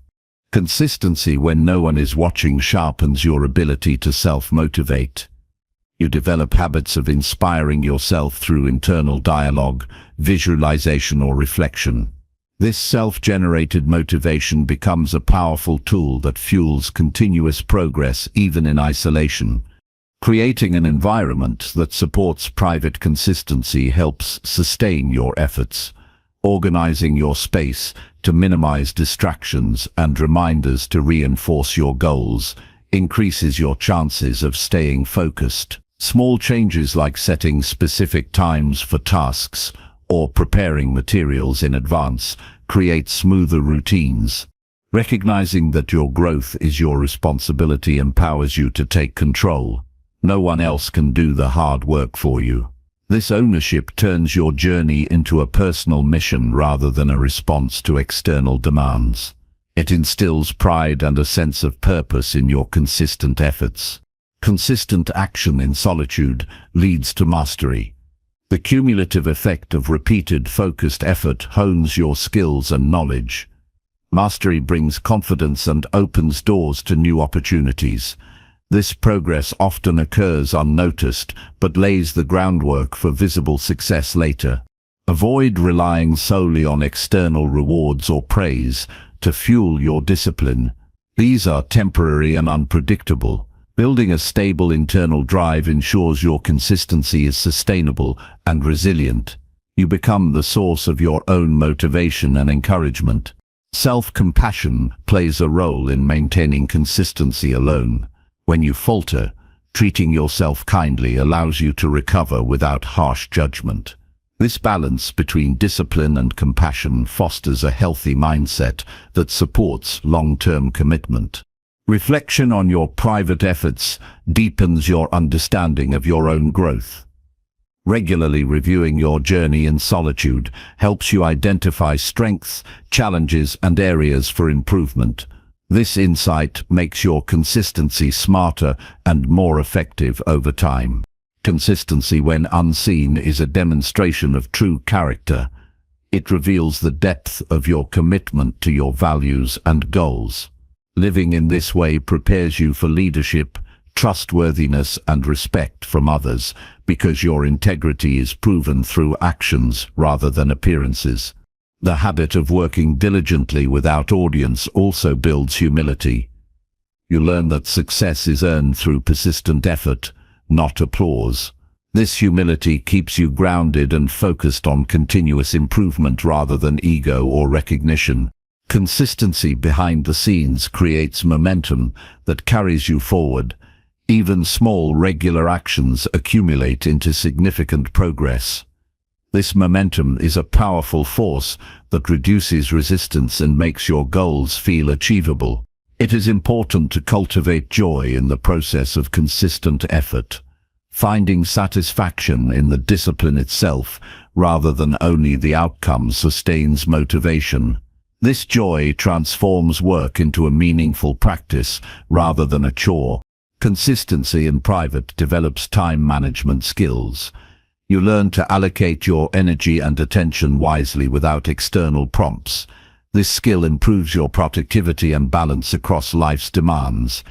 A: Consistency when no one is watching sharpens your ability to self-motivate. You develop habits of inspiring yourself through internal dialogue, visualization, or reflection. This self-generated motivation becomes a powerful tool that fuels continuous progress even in isolation. Creating an environment that supports private consistency helps sustain your efforts. Organizing your space to minimize distractions and reminders to reinforce your goals increases your chances of staying focused. Small changes like setting specific times for tasks or preparing materials in advance create smoother routines. Recognizing that your growth is your responsibility empowers you to take control. No one else can do the hard work for you. This ownership turns your journey into a personal mission rather than a response to external demands. It instills pride and a sense of purpose in your consistent efforts. Consistent action in solitude leads to mastery. The cumulative effect of repeated, focused effort hones your skills and knowledge. Mastery brings confidence and opens doors to new opportunities. This progress often occurs unnoticed, but lays the groundwork for visible success later. Avoid relying solely on external rewards or praise to fuel your discipline. These are temporary and unpredictable. Building a stable internal drive ensures your consistency is sustainable and resilient. You become the source of your own motivation and encouragement. Self-compassion plays a role in maintaining consistency alone. When you falter, treating yourself kindly allows you to recover without harsh judgment. This balance between discipline and compassion fosters a healthy mindset that supports long-term commitment. Reflection on your private efforts deepens your understanding of your own growth. Regularly reviewing your journey in solitude helps you identify strengths, challenges, and areas for improvement. This insight makes your consistency smarter and more effective over time. Consistency, when unseen, is a demonstration of true character. It reveals the depth of your commitment to your values and goals. Living in this way prepares you for leadership, trustworthiness, and respect from others, because your integrity is proven through actions rather than appearances. The habit of working diligently without audience also builds humility. You learn that success is earned through persistent effort, not applause. This humility keeps you grounded and focused on continuous improvement rather than ego or recognition. Consistency behind the scenes creates momentum that carries you forward. Even small, regular actions accumulate into significant progress. This momentum is a powerful force that reduces resistance and makes your goals feel achievable. It is important to cultivate joy in the process of consistent effort, finding satisfaction in the discipline itself rather than only the outcome sustains motivation. This joy transforms work into a meaningful practice rather than a chore. Consistency in private develops time management skills. You learn to allocate your energy and attention wisely without external prompts. This skill improves your productivity and balance across life's demands,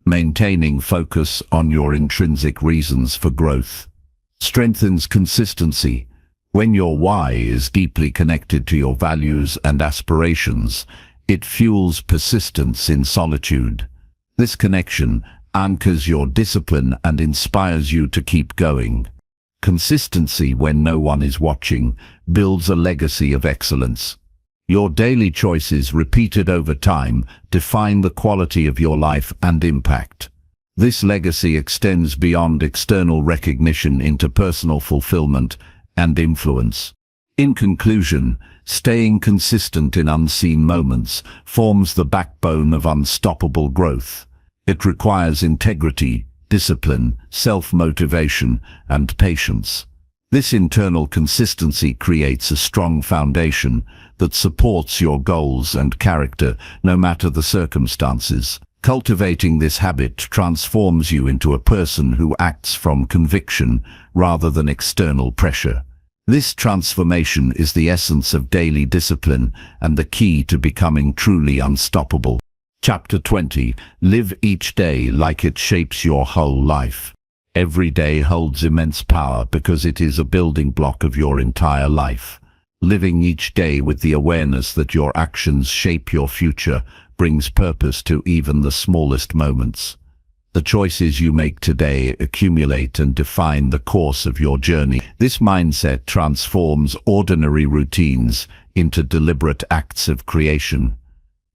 A: maintaining focus on your intrinsic reasons for growth. Strengthens consistency. When your why is deeply connected to your values and aspirations, it fuels persistence in solitude. This connection anchors your discipline and inspires you to keep going. Consistency, when no one is watching, builds a legacy of excellence. Your daily choices, repeated over time, define the quality of your life and impact. This legacy extends beyond external recognition into personal fulfillment and influence. In conclusion, staying consistent in unseen moments forms the backbone of unstoppable growth. It requires integrity, discipline, self-motivation, and patience. This internal consistency creates a strong foundation that supports your goals and character no matter the circumstances. Cultivating this habit transforms you into a person who acts from conviction rather than external pressure. This transformation is the essence of daily discipline and the key to becoming truly unstoppable. Chapter 20. Live each day like it shapes your whole life. Every day holds immense power because it is a building block of your entire life. Living each day with the awareness that your actions shape your future brings purpose to even the smallest moments. The choices you make today accumulate and define the course of your journey. This mindset transforms ordinary routines into deliberate acts of creation.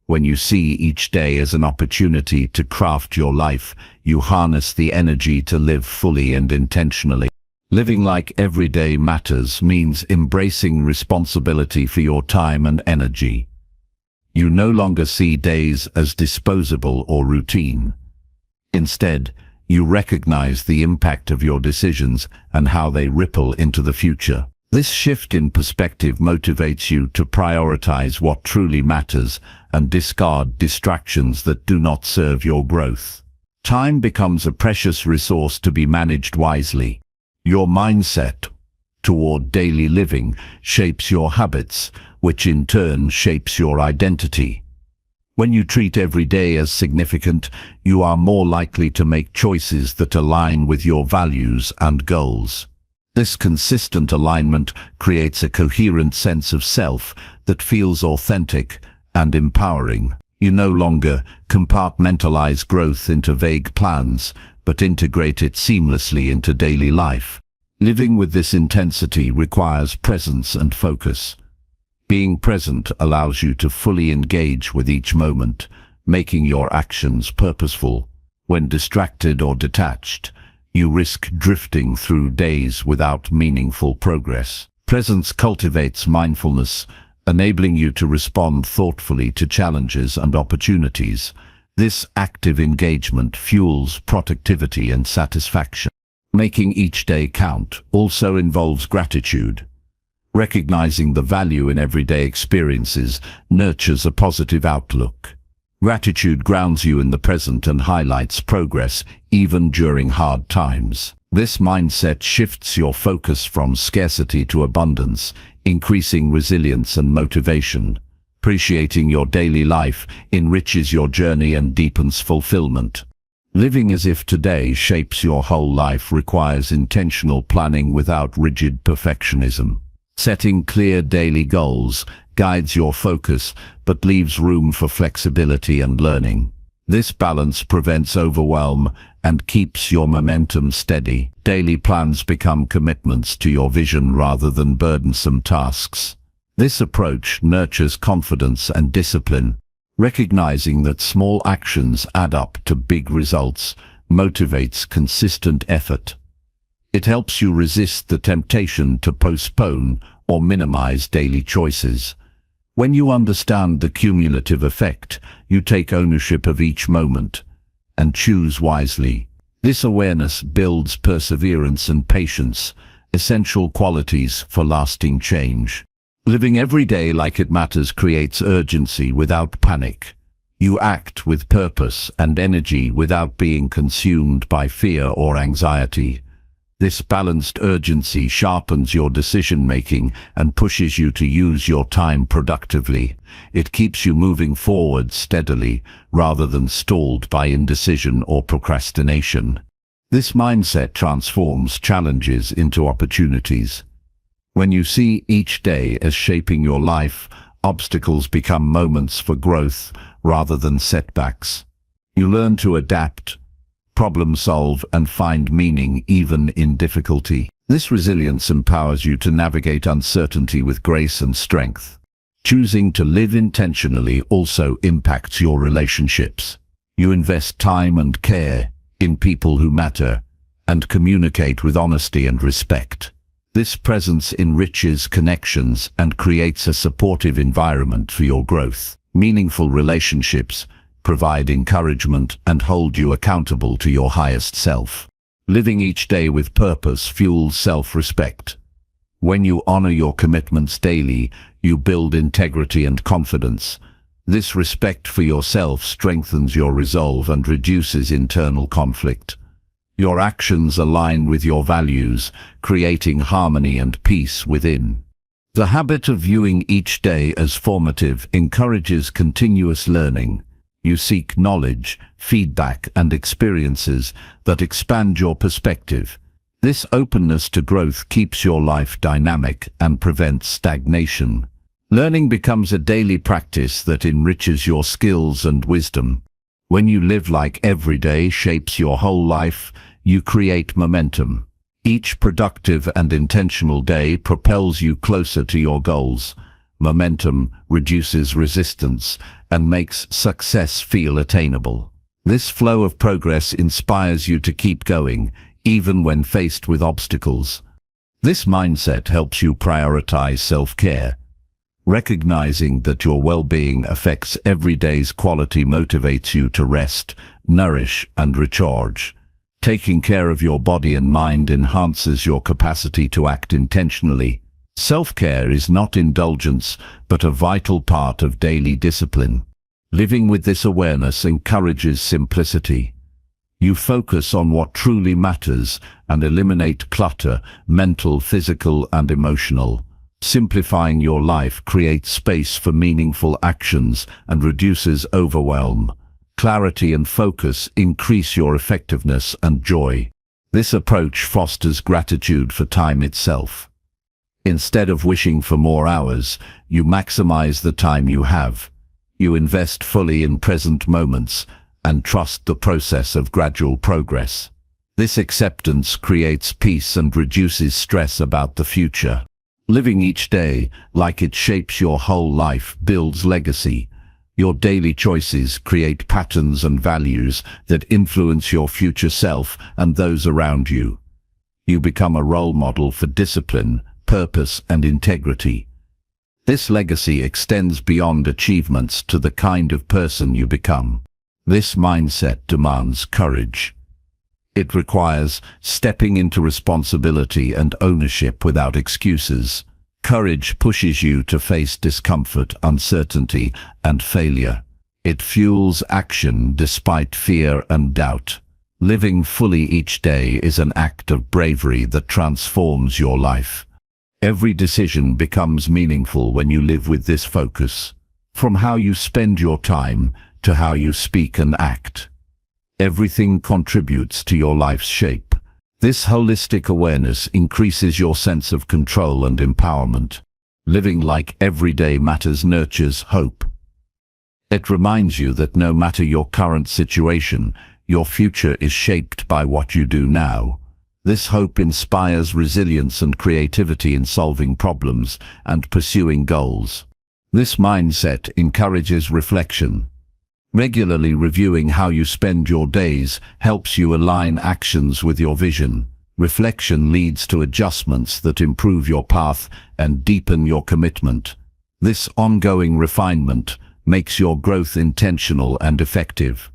A: When you see each day as an opportunity to craft your life, you harness the energy to live fully and intentionally. Living like every day matters means embracing responsibility for your time and energy. You no longer see days as disposable or routine. Instead, you recognize the impact of your decisions and how they ripple into the future. This shift in perspective motivates you to prioritize what truly matters and discard distractions that do not serve your growth. Time becomes a precious resource to be managed wisely. Your mindset toward daily living shapes your habits, which in turn shapes your identity. When you treat every day as significant, you are more likely to make choices that align with your values and goals. This consistent alignment creates a coherent sense of self that feels authentic and empowering. You no longer compartmentalize growth into vague plans, but integrate it seamlessly into daily life. Living with this intensity requires presence and focus. Being present allows you to fully engage with each moment, making your actions purposeful. When distracted or detached, you risk drifting through days without meaningful progress. Presence cultivates mindfulness, enabling you to respond thoughtfully to challenges and opportunities. This active engagement fuels productivity and satisfaction. Making each day count also involves gratitude. Recognizing the value in everyday experiences nurtures a positive outlook. Gratitude grounds you in the present and highlights progress even during hard times. This mindset shifts your focus from scarcity to abundance, increasing resilience and motivation. Appreciating your daily life enriches your journey and deepens fulfillment. Living as if today shapes your whole life requires intentional planning without rigid perfectionism. Setting clear daily goals guides your focus but leaves room for flexibility and learning. This balance prevents overwhelm and keeps your momentum steady. Daily plans become commitments to your vision rather than burdensome tasks. This approach nurtures confidence and discipline. Recognizing that small actions add up to big results motivates consistent effort. It helps you resist the temptation to postpone or minimize daily choices. When you understand the cumulative effect, you take ownership of each moment and choose wisely. This awareness builds perseverance and patience, essential qualities for lasting change. Living every day like it matters creates urgency without panic. You act with purpose and energy without being consumed by fear or anxiety. This balanced urgency sharpens your decision-making and pushes you to use your time productively. It keeps you moving forward steadily rather than stalled by indecision or procrastination. This mindset transforms challenges into opportunities. When you see each day as shaping your life, obstacles become moments for growth rather than setbacks. You learn to adapt, problem solve, and find meaning even in difficulty. This resilience empowers you to navigate uncertainty with grace and strength. Choosing to live intentionally also impacts your relationships. You invest time and care in people who matter and communicate with honesty and respect. This presence enriches connections and creates a supportive environment for your growth. Meaningful relationships provide encouragement and hold you accountable to your highest self. Living each day with purpose fuels self-respect. When you honor your commitments daily, you build integrity and confidence. This respect for yourself strengthens your resolve and reduces internal conflict. Your actions align with your values, creating harmony and peace within. The habit of viewing each day as formative encourages continuous learning. You seek knowledge, feedback, and experiences that expand your perspective. This openness to growth keeps your life dynamic and prevents stagnation. Learning becomes a daily practice that enriches your skills and wisdom. When you live like every day shapes your whole life, you create momentum. Each productive and intentional day propels you closer to your goals. Momentum reduces resistance and makes success feel attainable. This flow of progress inspires you to keep going, even when faced with obstacles. This mindset helps you prioritize self-care. Recognizing that your well-being affects every day's quality motivates you to rest, nourish, and recharge. Taking care of your body and mind enhances your capacity to act intentionally. Self-care is not indulgence, but a vital part of daily discipline. Living with this awareness encourages simplicity. You focus on what truly matters and eliminate clutter, mental, physical, and emotional. Simplifying your life creates space for meaningful actions and reduces overwhelm. Clarity and focus increase your effectiveness and joy. This approach fosters gratitude for time itself. Instead of wishing for more hours, you maximize the time you have. You invest fully in present moments and trust the process of gradual progress. This acceptance creates peace and reduces stress about the future. Living each day like it shapes your whole life builds legacy. Your daily choices create patterns and values that influence your future self and those around you. You become a role model for discipline, purpose, and integrity. This legacy extends beyond achievements to the kind of person you become. This mindset demands courage. It requires stepping into responsibility and ownership without excuses. Courage pushes you to face discomfort, uncertainty, and failure. It fuels action despite fear and doubt. Living fully each day is an act of bravery that transforms your life. Every decision becomes meaningful when you live with this focus. From how you spend your time to how you speak and act, everything contributes to your life's shape. This holistic awareness increases your sense of control and empowerment. Living like every day matters nurtures hope. It reminds you that no matter your current situation, your future is shaped by what you do now. This hope inspires resilience and creativity in solving problems and pursuing goals. This mindset encourages reflection. Regularly reviewing how you spend your days helps you align actions with your vision. Reflection leads to adjustments that improve your path and deepen your commitment. This ongoing refinement makes your growth intentional and effective.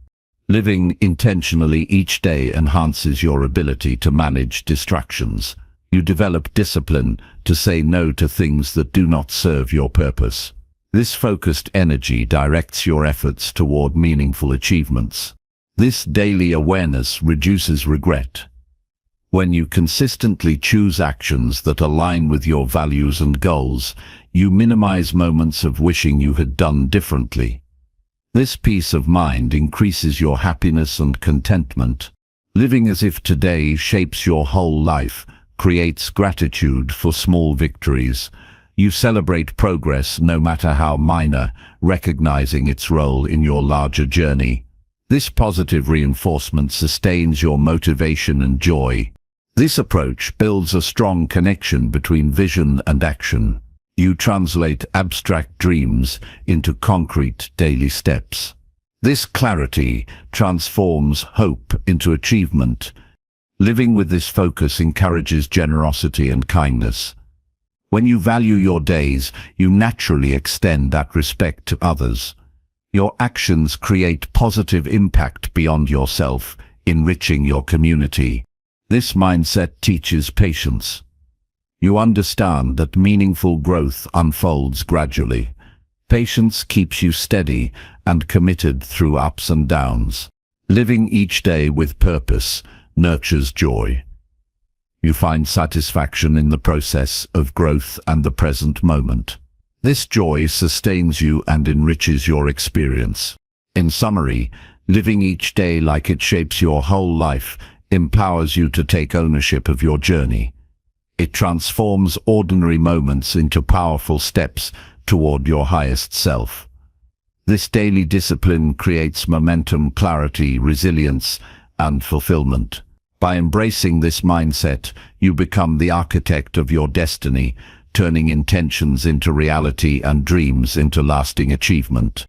A: Living intentionally each day enhances your ability to manage distractions. You develop discipline to say no to things that do not serve your purpose. This focused energy directs your efforts toward meaningful achievements. This daily awareness reduces regret. When you consistently choose actions that align with your values and goals, you minimize moments of wishing you had done differently. This peace of mind increases your happiness and contentment. Living as if today shapes your whole life creates gratitude for small victories. You celebrate progress no matter how minor, recognizing its role in your larger journey. This positive reinforcement sustains your motivation and joy. This approach builds a strong connection between vision and action. You translate abstract dreams into concrete daily steps. This clarity transforms hope into achievement. Living with this focus encourages generosity and kindness. When you value your days, you naturally extend that respect to others. Your actions create positive impact beyond yourself, enriching your community. This mindset teaches patience. You understand that meaningful growth unfolds gradually. Patience keeps you steady and committed through ups and downs. Living each day with purpose nurtures joy. You find satisfaction in the process of growth and the present moment. This joy sustains you and enriches your experience. In summary, living each day like it shapes your whole life empowers you to take ownership of your journey. It transforms ordinary moments into powerful steps toward your highest self. This daily discipline creates momentum, clarity, resilience, and fulfillment. By embracing this mindset, you become the architect of your destiny, turning intentions into reality and dreams into lasting achievement.